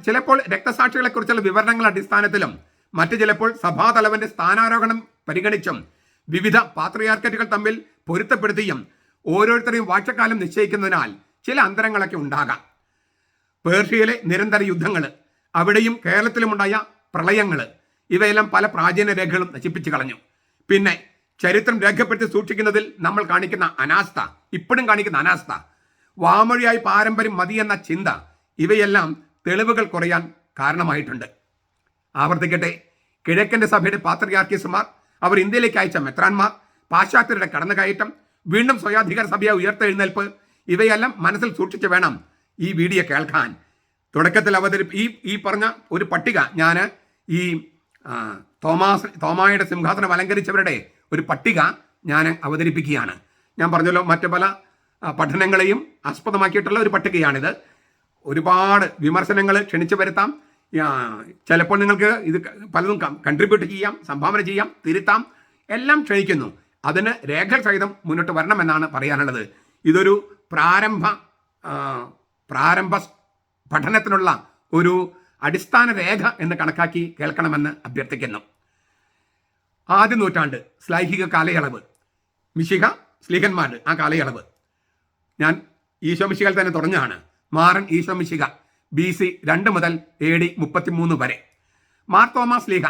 ചിലപ്പോൾ രക്തസാക്ഷികളെക്കുറിച്ചുള്ള വിവരണങ്ങളുടെ അടിസ്ഥാനത്തിലും മറ്റു ചിലപ്പോൾ സഭാതലവന്റെ സ്ഥാനാരോഹണം പരിഗണിച്ചും വിവിധ പാത്രിയാർക്കറ്റുകൾ തമ്മിൽ പൊരുത്തപ്പെടുത്തിയും ഓരോരുത്തരെയും വാഴ്ചക്കാലം നിശ്ചയിക്കുന്നതിനാൽ ചില അന്തരങ്ങളൊക്കെ ഉണ്ടാകാം. പേർഷ്യയിലെ നിരന്തര യുദ്ധങ്ങൾ, അവിടെയും കേരളത്തിലുമുണ്ടായ പ്രളയങ്ങൾ, ഇവയെല്ലാം പല പ്രാചീന രേഖകളും നശിപ്പിച്ചു കളഞ്ഞു. പിന്നെ ചരിത്രം രേഖപ്പെടുത്തി സൂക്ഷിക്കുന്നതിൽ നമ്മൾ കാണിക്കുന്ന അനാസ്ഥ, ഇപ്പോഴും കാണിക്കുന്ന അനാസ്ഥ, വാമൊഴിയായി പാരമ്പര്യം മതി എന്ന ചിന്ത, ഇവയെല്ലാം തെളിവുകൾ കുറയാൻ കാരണമായിട്ടുണ്ട്. ആവർത്തിക്കട്ടെ, കിഴക്കൻ്റെ സഭയുടെ പാത്രിയാർക്കീസുമാർ, അവർ ഇന്ത്യയിലേക്ക് അയച്ച മെത്രാന്മാർ, പാശ്ചാത്യരുടെ കടന്നുകയറ്റം, വീണ്ടും സ്വയാധികാര സഭയെ ഉയർത്തെഴുന്നേൽപ്പ്, ഇവയെല്ലാം മനസ്സിൽ സൂക്ഷിച്ച് വേണം ഈ വീഡിയോ കേൾക്കാൻ. തുടക്കത്തിൽ ഈ പറഞ്ഞ ഒരു പട്ടിക ഞാൻ ഈ തോമായുടെ സിംഹാസനം അലങ്കരിച്ചവരുടെ ഒരു പട്ടിക ഞാൻ അവതരിപ്പിക്കുകയാണ്. ഞാൻ പറഞ്ഞല്ലോ, മറ്റു പല പഠനങ്ങളെയും ആസ്പദമാക്കിയിട്ടുള്ള ഒരു പട്ടികയാണിത്. ഒരുപാട് വിമർശനങ്ങൾ ക്ഷണിച്ചു വരുത്താം. ചിലപ്പോൾ നിങ്ങൾക്ക് ഇത് പലതും കൺട്രിബ്യൂട്ട് ചെയ്യാം, സംഭാവന ചെയ്യാം, തിരുത്താം, എല്ലാം ക്ഷണിക്കുന്നു. അതിന് രേഖ സഹിതം മുന്നോട്ട് വരണമെന്നാണ് പറയാനുള്ളത്. ഇതൊരു പ്രാരംഭ പഠനത്തിനുള്ള ഒരു അടിസ്ഥാന രേഖ എന്ന് കണക്കാക്കി കേൾക്കണമെന്ന് അഭ്യർത്ഥിക്കുന്നു. ആദ്യ നൂറ്റാണ്ട് ശ്ലൈഹിക കാലയളവ്, മിശിഹ സ്ലീഹന്മാർ, ആ കാലയളവ് ഞാൻ ഈശോ മിശിഹയിൽ തന്നെ തുടങ്ങുകയാണ്. മാറൻ ഈശോ മിശിഹ BC 2 മുതൽ AD 33 വരെ. മാർ തോമാസ് ലീഹ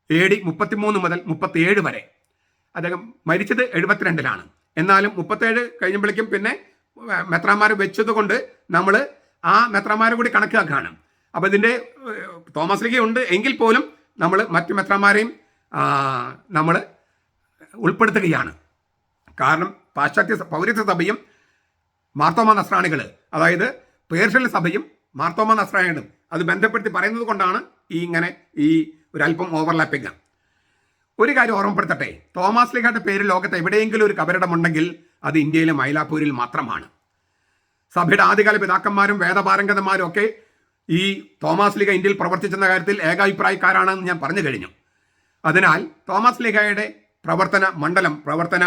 AD 33 മുതൽ 37 വരെ. അദ്ദേഹം മരിച്ചത് 72-ലാണ്. എന്നാലും 37 കഴിഞ്ഞപ്പോഴേക്കും പിന്നെ മെത്രാന്മാർ വെച്ചതുകൊണ്ട് നമ്മൾ ആ മെത്രാന്മാരെ കൂടി കണക്കാക്കുകയാണ്. അപ്പോൾ ഇതിൻ്റെ തോമസ് ലീഹ ഉണ്ട് എങ്കിൽ പോലും നമ്മൾ മറ്റു മെത്രാന്മാരെയും നമ്മൾ ഉൾപ്പെടുത്തുകയാണ്. കാരണം പാശ്ചാത്യ പൗരസ്ത്യ സഭയും മാർത്തോമാ നസ്രാണികൾ, അതായത് പേർഷ്യൻ സഭയും മാർത്തോമാ നസ്രാണികളും അത് ബന്ധപ്പെടുത്തി പറയുന്നത് കൊണ്ടാണ് ഈ ഒരല്പം ഓവർലാപ്പിംഗ്. ഒരു കാര്യം ഓർമ്മപ്പെടുത്തട്ടെ, തോമസ് ലീഹയുടെ പേരിൽ ലോകത്ത് എവിടെയെങ്കിലും ഒരു കബറിടമുണ്ടെങ്കിൽ അത് ഇന്ത്യയിലെ മൈലാപ്പൂരിൽ മാത്രമാണ്. സഭയുടെ ആദ്യകാല പിതാക്കന്മാരും വേദപാരംഗതന്മാരും ഒക്കെ ഈ തോമസ് ലീഹ ഇന്ത്യയിൽ പ്രവർത്തിച്ചെന്ന കാര്യത്തിൽ ഏകാഭിപ്രായക്കാരാണെന്ന് ഞാൻ പറഞ്ഞു കഴിഞ്ഞു. അതിനാൽ തോമസ് ലീഹയുടെ പ്രവർത്തന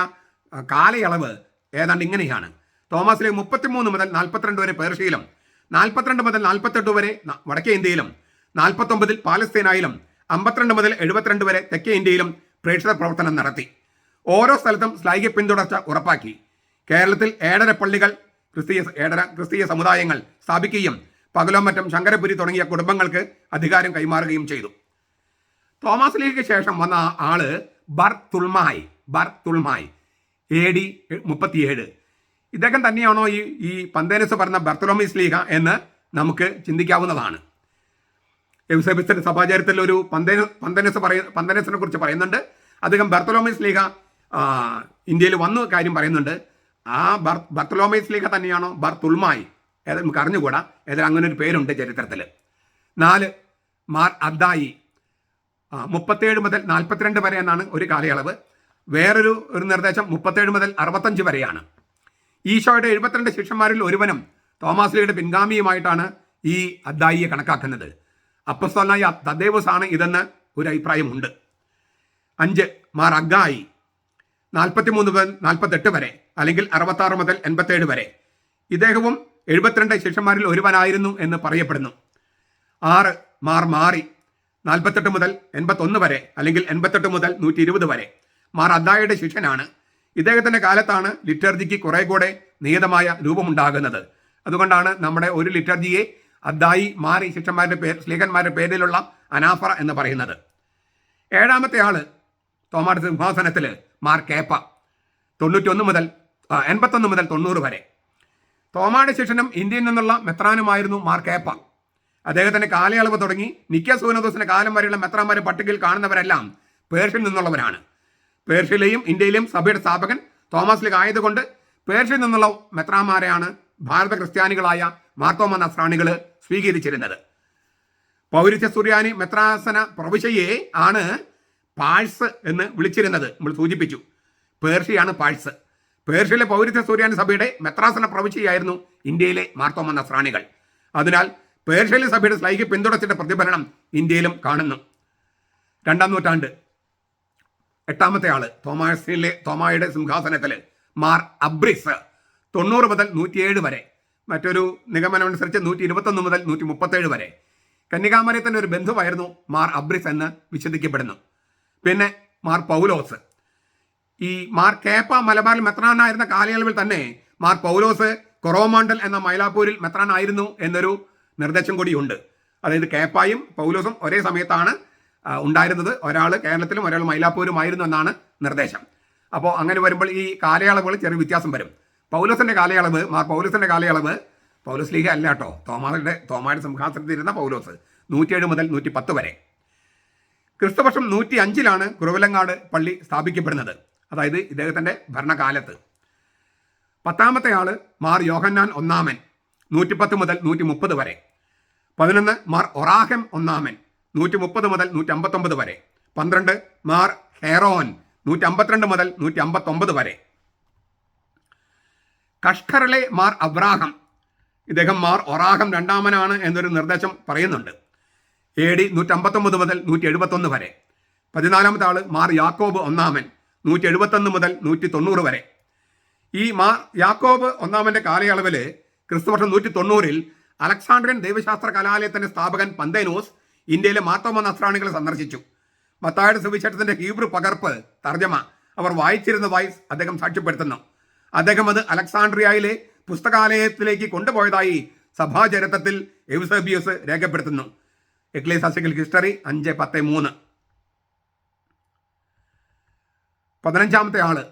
കാലയളവ് ഏതാണ്ട് ഇങ്ങനെയാണ്. തോമസ് ലീഹ 33 മുതൽ 42 വരെ പേർഷ്യയിലും, 42 മുതൽ 48 വരെ വടക്കേ ഇന്ത്യയിലും, 49 പാലസ്തീനായാലും, 52 മുതൽ 72 വരെ തെക്കേ ഇന്ത്യയിലും പ്രേക്ഷിത പ്രവർത്തനം നടത്തി. ഓരോ സ്ഥലത്തും ശ്ലൈഹിക പിന്തുടർച്ച ഉറപ്പാക്കി. കേരളത്തിൽ ഏഴര പള്ളികൾ, ക്രിസ്തീയ സമുദായങ്ങൾ സ്ഥാപിക്കുകയും പകലോമറ്റം, ശങ്കരപുരി തുടങ്ങിയ കുടുംബങ്ങൾക്ക് അധികാരം കൈമാറുകയും ചെയ്തു. തോമസ് ലീഹയ്ക്ക് ശേഷം വന്ന ആള് ബർത്തുൾമായി AD 37. ഇദ്ദേഹം തന്നെയാണോ ഈ പന്തേനസ് പറഞ്ഞ ബർത്തലോമീസ് ലീഹ എന്ന് നമുക്ക് ചിന്തിക്കാവുന്നതാണ്. എഫെസോസിന്റെ സഭാചാരത്തിൽ ഒരു പന്തേനസിനെ കുറിച്ച് പറയുന്നുണ്ട്. അദ്ദേഹം ബർത്തലോമീസ് ലീഹ ഇന്ത്യയിൽ വന്ന കാര്യം പറയുന്നുണ്ട്. ആ ബർത്തലോമീസ് ലീഹ തന്നെയാണോ ബർത്തുൾമായി നമുക്ക് അറിഞ്ഞുകൂടാ. ഏതായാലും അങ്ങനെ ഒരു പേരുണ്ട് ചരിത്രത്തിൽ. 4 മാർ അദ്ദായി 37 മുതൽ 42 വരെ എന്നാണ് ഒരു കാലയളവ്. വേറൊരു നിർദ്ദേശം 37 മുതൽ 65 വരെയാണ്. ഈശോയുടെ 72 ശിഷ്യന്മാരിൽ ഒരുവനും തോമാസ് ലീയുടെ പിൻഗാമിയുമായിട്ടാണ് ഈ അദ്ദായിയെ കണക്കാക്കുന്നത്. അപ്പസ്തോലനായ തദ്ദേവൂസ് ആണ് ഇതെന്ന് ഒരു അഭിപ്രായമുണ്ട്. 5 മാർ അഗ്ഗായി 43 മുതൽ 48 വരെ, അല്ലെങ്കിൽ 66 മുതൽ 87 വരെ. ഇദ്ദേഹവും 72 ശിഷ്യന്മാരിൽ ഒരുവനായിരുന്നു എന്ന് പറയപ്പെടുന്നു. 6 മാർ മാറി 48 മുതൽ 81 വരെ, അല്ലെങ്കിൽ 88 മുതൽ 120 വരെ. മാർ അദ്ദായിയുടെ ശിഷ്യനാണ്. ഇദ്ദേഹത്തിന്റെ കാലത്താണ് ലിറ്റർജിക്ക് കുറെ കൂടെ നിയതമായ രൂപമുണ്ടാകുന്നത്. അതുകൊണ്ടാണ് നമ്മുടെ ഒരു ലിറ്റർജിയെ അദ്ദായി, മാറി സ്ലീഹന്മാരുടെ പേരിലുള്ള അനാഫറ എന്ന് പറയുന്നത്. 7-ാമത്തെ ആള് തോമായുടെ സിംഹാസനത്തിൽ മാർ കേപ്പ 91 മുതൽ 90 വരെ. തോമായുടെ ശിഷ്യനും ഇന്ത്യയിൽ നിന്നുള്ള മെത്രാനുമായിരുന്നു മാർ കേപ്പ. അദ്ദേഹത്തിന്റെ കാലയളവ് തുടങ്ങി നിക്യ സൂനോദോസിന്റെ കാലം വരെയുള്ള മെത്രാന്മാരെ പട്ടികയിൽ കാണുന്നവരെല്ലാം പേർഷ്യയിൽ നിന്നുള്ളവരാണ്. പേർഷ്യയിലെയും ഇന്ത്യയിലെയും സഭയുടെ സ്ഥാപകൻ തോമസ് ലീഗ് ആയതുകൊണ്ട് പേർഷ്യയിൽ നിന്നുള്ള മെത്രാന്മാരെയാണ് ഭാരത ക്രിസ്ത്യാനികളായ മാർത്തോമ നസ്രാണികൾ സ്വീകരിച്ചിരുന്നത്. പൗരസ്ത്യ സുറിയാനി മെത്രാസന പ്രവിശ്യയെ ആണ് പാഴ്സ് എന്ന് വിളിച്ചിരുന്നത്. നമ്മൾ സൂചിപ്പിച്ചു, പേർഷ്യയാണ് പാഴ്സ്. പേർഷ്യയിലെ പൗരസ്ത്യ സുറിയാനി സഭയുടെ മെത്രാസന പ്രവിശ്യയായിരുന്നു ഇന്ത്യയിലെ മാർത്തോമ നസ്രാണികൾ. അതിനാൽ പേർഷ്യയിലെ സഭയുടെ സ്ലൈഹി പിന്തുടച്ചിട്ട് പ്രതിഫലനം ഇന്ത്യയിലും കാണുന്നു. 2-ാം നൂറ്റാണ്ട് 8-ാമത്തെ ആള് തോമായുടെ സിംഹാസനത്തിൽ മാർ അബ്രിസ് 90 മുതൽ 107 വരെ. മറ്റൊരു നിഗമനം അനുസരിച്ച് 121 മുതൽ 137 വരെ. കന്യകാമറിയത്തിന്റെ ഒരു ബന്ധുവായിരുന്നു മാർ അബ്രിസ് എന്ന് വിശദിക്കപ്പെടുന്നു. പിന്നെ മാർ പൗലോസ്. ഈ മാർ കേപ്പ മലബാറിൽ മെത്രാനായിരുന്ന കാലയളവിൽ തന്നെ മാർ പൗലോസ് കൊറോമാണ്ടൽ എന്ന മൈലാപ്പൂരിൽ മെത്രാനായിരുന്നു എന്നൊരു നിർദ്ദേശം കൂടിയുണ്ട്. അതായത് കേപ്പായും പൗലോസും ഒരേ സമയത്താണ് ഉണ്ടായിരുന്നത്. ഒരാൾ കേരളത്തിലും ഒരാൾ മൈലാപ്പൂരുമായിരുന്നു എന്നാണ് നിർദ്ദേശം. അപ്പോൾ അങ്ങനെ വരുമ്പോൾ ഈ കാലയളവുകൾ ചെറിയ വ്യത്യാസം വരും. മാർ പൗലോസിന്റെ കാലയളവ് പൗലോസ് ലീഗ അല്ല കേട്ടോ, തോമായുടെ സിംഹാസനത്തിൽ ഇരുന്ന പൗലോസ് 107 മുതൽ 110 വരെ. ക്രിസ്തുവർഷം 105 കുറുവിലങ്ങാട് പള്ളി സ്ഥാപിക്കപ്പെടുന്നത്, അതായത് ഇദ്ദേഹത്തിന്റെ ഭരണകാലത്ത്. 10-ാമത്തെ ആള് മാർ യോഹന്നാൻ ഒന്നാമൻ 110 മുതൽ 130 വരെ. 11 മാർ ഒറാഹം ഒന്നാമൻ 130 മുതൽ 159 വരെ. 12 മാർ ഹെറോൻ 152 മുതൽ 159 വരെ. കഷ്കറിലെ മാർ അബ്രാഹം, ഇദ്ദേഹം മാർ ഒറാഹം രണ്ടാമനാണ് എന്നൊരു നിർദ്ദേശം പറയുന്നുണ്ട്. AD 159 മുതൽ 171 വരെ. 14-ാമത്തെ ആള് മാർ യാക്കോബ് ഒന്നാമൻ 171 മുതൽ 190 വരെ. ഈ മാർ യാക്കോബ് ഒന്നാമന്റെ കാലയളവിൽ ക്രിസ്തുവർഷം 190 അലക്സാണ്ട്രിയൻ ദൈവശാസ്ത്ര കലാലയത്തിന്റെ സ്ഥാപകൻ പന്തേനോസ് ഇന്ത്യയിലെ മാർത്തോമ നസ്രാണികളെ സന്ദർശിച്ചു. മത്തായിയുടെ സുവിശേഷത്തിന്റെ ഹീബ്രു പകർപ്പ് തർജ്ജമ അവർ വായിച്ചിരുന്നതായി അദ്ദേഹം സാക്ഷ്യപ്പെടുത്തുന്നു. അദ്ദേഹം അത് അലക്സാണ്ട്രിയയിലെ പുസ്തകാലയത്തിലേക്ക് കൊണ്ടുപോയതായി സഭാചരിത്രത്തിൽ എവ്സേബിയസ് രേഖപ്പെടുത്തുന്നു. Ecclesiastical history 5:10-3. 15-ാമത്തെ ആള്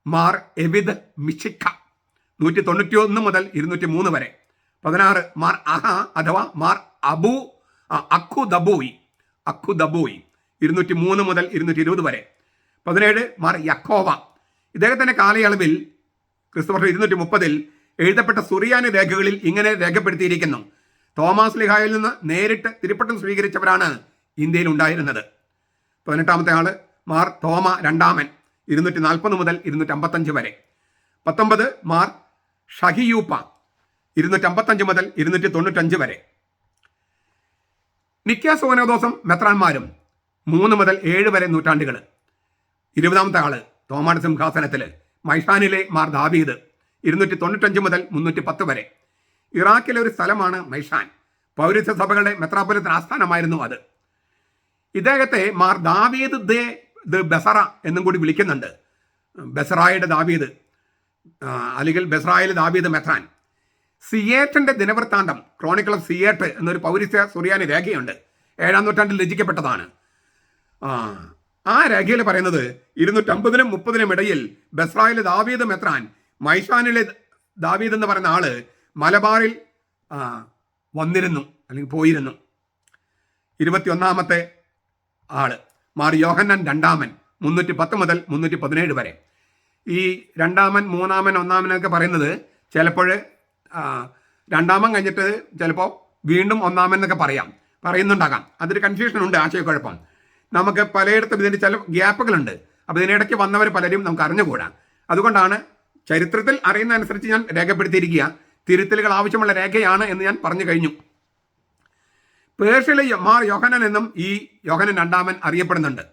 മാർ എവിദ് മിഷിക്ക 191 മുതൽ 203 വരെ. 16 മാർ അഹ അഥവാ മാർ അഖുദബോയി 203 മുതൽ 220 വരെ. 17 മാർ യക്കോവ. ഇദ്ദേഹത്തിന്റെ കാലയളവിൽ ക്രിസ്തുവർഷം 230 എഴുതപ്പെട്ട സുറിയാനി രേഖകളിൽ ഇങ്ങനെ രേഖപ്പെടുത്തിയിരിക്കുന്നു: തോമാസ് ലീഹായിൽ നിന്ന് നേരിട്ട് തിരുപ്പട്ടം സ്വീകരിച്ചവരാണ് ഇന്ത്യയിൽ ഉണ്ടായിരുന്നത്. 18-ാമത്തെ ആള് മാർ തോമ രണ്ടാമൻ 240 മുതൽ 255 വരെ. 19 മാർ ഷഹിയൂപ്പ 255 മുതൽ 295 വരെ. നിക്യ സൂനോദോസും മെത്രാന്മാരും 3 മുതൽ 7 വരെ നൂറ്റാണ്ടുകൾ. 20-ാമത്തെ ആള് തോമായുടെ സിംഹാസനത്തിൽ മൈഷാനിലെ മാർ ദാവീദ് 295 മുതൽ 310 വരെ. ഇറാഖിലെ ഒരു സ്ഥലമാണ് മൈഷാൻ. പൗരസ്ത്യ സഭകളുടെ മെത്രാപ്പൊലിത്തൻ ആസ്ഥാനമായിരുന്നു അത്. ഇദ്ദേഹത്തെ മാർ ദാവീദ് ദ ബസറ എന്നും കൂടി വിളിക്കുന്നുണ്ട്. ബസറായുടെ ദാവീദ് അല്ലെങ്കിൽ ബസറായിലെ ദാവീദ് മെത്രാൻ. സിയേറ്റിന്റെ ദിനവൃത്താന്തം, ക്രോണിക്കിൾ ഓഫ് സിയേറ്റ് എന്നൊരു പൗരസ്ത്യ സുറിയാനി രേഖയുണ്ട്. 7-ാം നൂറ്റാണ്ടിൽ രചിക്കപ്പെട്ടതാണ്. ആ രേഖയിൽ പറയുന്നത് 250-നും 30-നും ഇടയിൽ ബസ്രായിലെ ദാവീദ് മെത്രാൻ മൈഷാനിലെ ദാവീദ് എന്ന് പറയുന്ന ആള് മലബാറിൽ വന്നിരുന്നു അല്ലെങ്കിൽ പോയിരുന്നു. 21-ാമത്തെ ആള് മാർ യോഹന്നാൻ രണ്ടാമൻ 310 മുതൽ 317 വരെ. ഈ രണ്ടാമൻ, മൂന്നാമൻ, ഒന്നാമനൊക്കെ പറയുന്നത് ചിലപ്പോൾ രണ്ടാമൻ കഴിഞ്ഞിട്ട് ചിലപ്പോൾ വീണ്ടും ഒന്നാമൻ എന്നൊക്കെ പറയുന്നുണ്ടാകാം. അതൊരു കൺഫ്യൂഷൻ ഉണ്ട്, ആശയക്കുഴപ്പം. നമുക്ക് പലയിടത്തും ഇതിൻ്റെ ചില ഗ്യാപ്പുകളുണ്ട്. അപ്പോൾ ഇതിനിടയ്ക്ക് വന്നവർ പലരും നമുക്ക് അറിഞ്ഞുകൂടാ. അതുകൊണ്ടാണ് ചരിത്രത്തിൽ അറിയുന്നതനുസരിച്ച് ഞാൻ രേഖപ്പെടുത്തിയിരിക്കുക. തിരുത്തലുകൾ ആവശ്യമുള്ള രേഖയാണ് എന്ന് ഞാൻ പറഞ്ഞു കഴിഞ്ഞു. പേർഷ്യയിലെ മാർ യോഹന്നാൻ എന്നും ഈ യോഹന്നാൻ രണ്ടാമൻ അറിയപ്പെടുന്നുണ്ട്.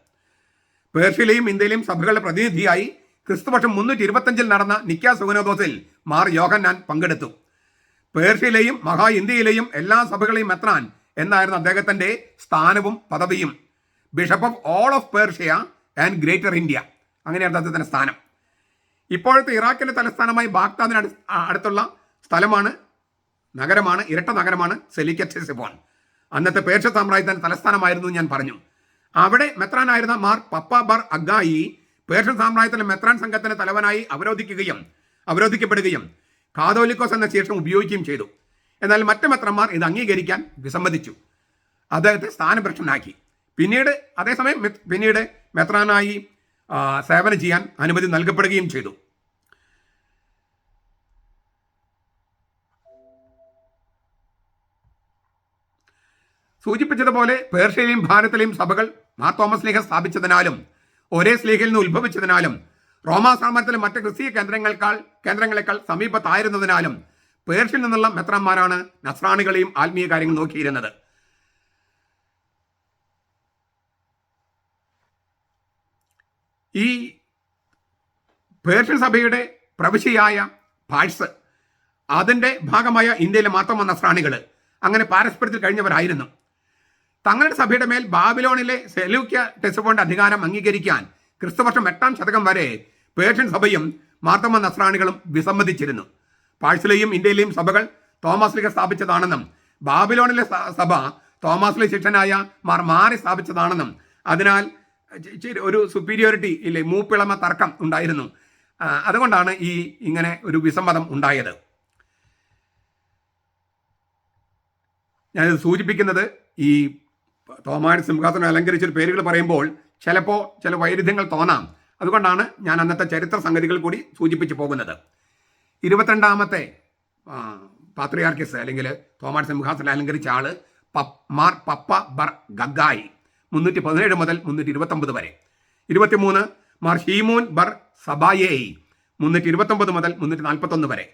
പേർഷ്യയിലെയും ഇന്ത്യയിലെയും സഭകളുടെ പ്രതിനിധിയായി ക്രിസ്തുവർഷം 325 നടന്ന നിക്കാ സുഗനോദോസിൽ മാർ യോഹന്നാൻ പങ്കെടുത്തു. പേർഷ്യയിലെയും മഹാ ഇന്ത്യയിലെയും എല്ലാ സഭകളെയും മെത്രാൻ എന്നായിരുന്നു അദ്ദേഹത്തിന്റെ സ്ഥാനവും പദവിയും. Bishop of all of Persia and greater India, അങ്ങനെയാണ് അദ്ദേഹത്തിന്റെ സ്ഥാനം. ഇപ്പോഴത്തെ ഇറാഖിന്റെ തലസ്ഥാനമായി ബാഗ്ദാദിന് അടുത്തുള്ള നഗരമാണ് ഇരട്ട നഗരമാണ് സെലിക്കറ്റെസിഫോൺ. അന്നത്തെ പേർഷ്യ സാമ്രാജ്യത്തിന്റെ തലസ്ഥാനമായിരുന്നു ഞാൻ പറഞ്ഞു. അവിടെ മെത്രാനായിരുന്ന മാർ പപ്പ ബർ അഗായി പേർഷ്യൻ സാമ്രാജ്യത്തിലെ മെത്രാൻ സംഘത്തിന്റെ തലവനായി അവരോധിക്കപ്പെടുകയും കാതോലിക്കോസ് എന്ന ശീർഷം ഉപയോഗിക്കുകയും ചെയ്തു. എന്നാൽ മറ്റ് മെത്രന്മാർ ഇത് അംഗീകരിക്കാൻ വിസമ്മതിച്ചു. അദ്ദേഹത്തെ സ്ഥാനഭ്രഷ്ടനാക്കി. പിന്നീട് മെത്രാനായി സേവനം ചെയ്യാൻ അനുമതി നൽകപ്പെടുകയും ചെയ്തു. സൂചിപ്പിച്ചതുപോലെ പേർഷ്യയിലെയും ഭാരതത്തിലെയും സഭകൾ മാർ തോമസ് ലീഹ സ്ഥാപിച്ചതിനാലും ഒരേ സ്ലീഹയിൽ നിന്ന് ഉത്ഭവിച്ചതിനാലും റോമാ സാമ്രാജ്യത്തിലെ മറ്റ് ക്രിസ്തീയ കേന്ദ്രങ്ങളെക്കാൾ സമീപത്തായിരുന്നതിനാലും പേർഷ്യയിൽ നിന്നുള്ള മെത്രാന്മാരാണ് നസ്രാണികളെയും ആത്മീയ കാര്യങ്ങൾ നോക്കിയിരുന്നത്. ഈ പേർഷ്യൻ സഭയുടെ പ്രവിശ്യയായ പാഴ്സ്, അതിൻ്റെ ഭാഗമായ ഇന്ത്യയിലെ മാർത്തോമ നസ്രാണികൾ അങ്ങനെ പാരസ്പര്യത്തിൽ കഴിഞ്ഞവരായിരുന്നു. തങ്ങളുടെ സഭയുടെ മേൽ ബാബിലോണിലെ സെലൂക്യ ടെസിഫോണിന്റെ അധികാരം അംഗീകരിക്കാൻ ക്രിസ്തുവർഷം 8-ാം ശതകം വരെ പേർഷ്യൻ സഭയും മാർത്തോമ നസ്രാണികളും വിസമ്മതിച്ചിരുന്നു. പാഴ്സിലെയും ഇന്ത്യയിലെയും സഭകൾ തോമസ് ലീഹ സ്ഥാപിച്ചതാണെന്നും ബാബിലോണിലെ സഭ തോമസ് ലീഹ ശിഷ്യനായ മാറി സ്ഥാപിച്ചതാണെന്നും അതിനാൽ ഒരു സുപ്പീരിയോറിറ്റി മൂപ്പിളമ തർക്കം ഉണ്ടായിരുന്നു. അതുകൊണ്ടാണ് ഇങ്ങനെ ഒരു വിസമ്മതം ഉണ്ടായത്. ഞാനിത് സൂചിപ്പിക്കുന്നത് ഈ തോമായുടെ സിംഹാസനം അലങ്കരിച്ചൊരു പേരുകൾ പറയുമ്പോൾ ചിലപ്പോൾ ചില വൈരുദ്ധ്യങ്ങൾ തോന്നാം. അതുകൊണ്ടാണ് ഞാൻ അന്നത്തെ ചരിത്ര സംഗതികൾ കൂടി സൂചിപ്പിച്ച് പോകുന്നത്. 22ാമത്തെ പാത്രിയാർക്കിസ് അല്ലെങ്കിൽ തോമായുടെ സിംഹാസനം അലങ്കരിച്ച ആള് മാർ പപ്പ ബർ ഗഗായി 317 മുതൽ 329 വരെ. 23 മാർ ഷീമോൻ ബർ സബായേയി 329 മുതൽ 341 വരെ.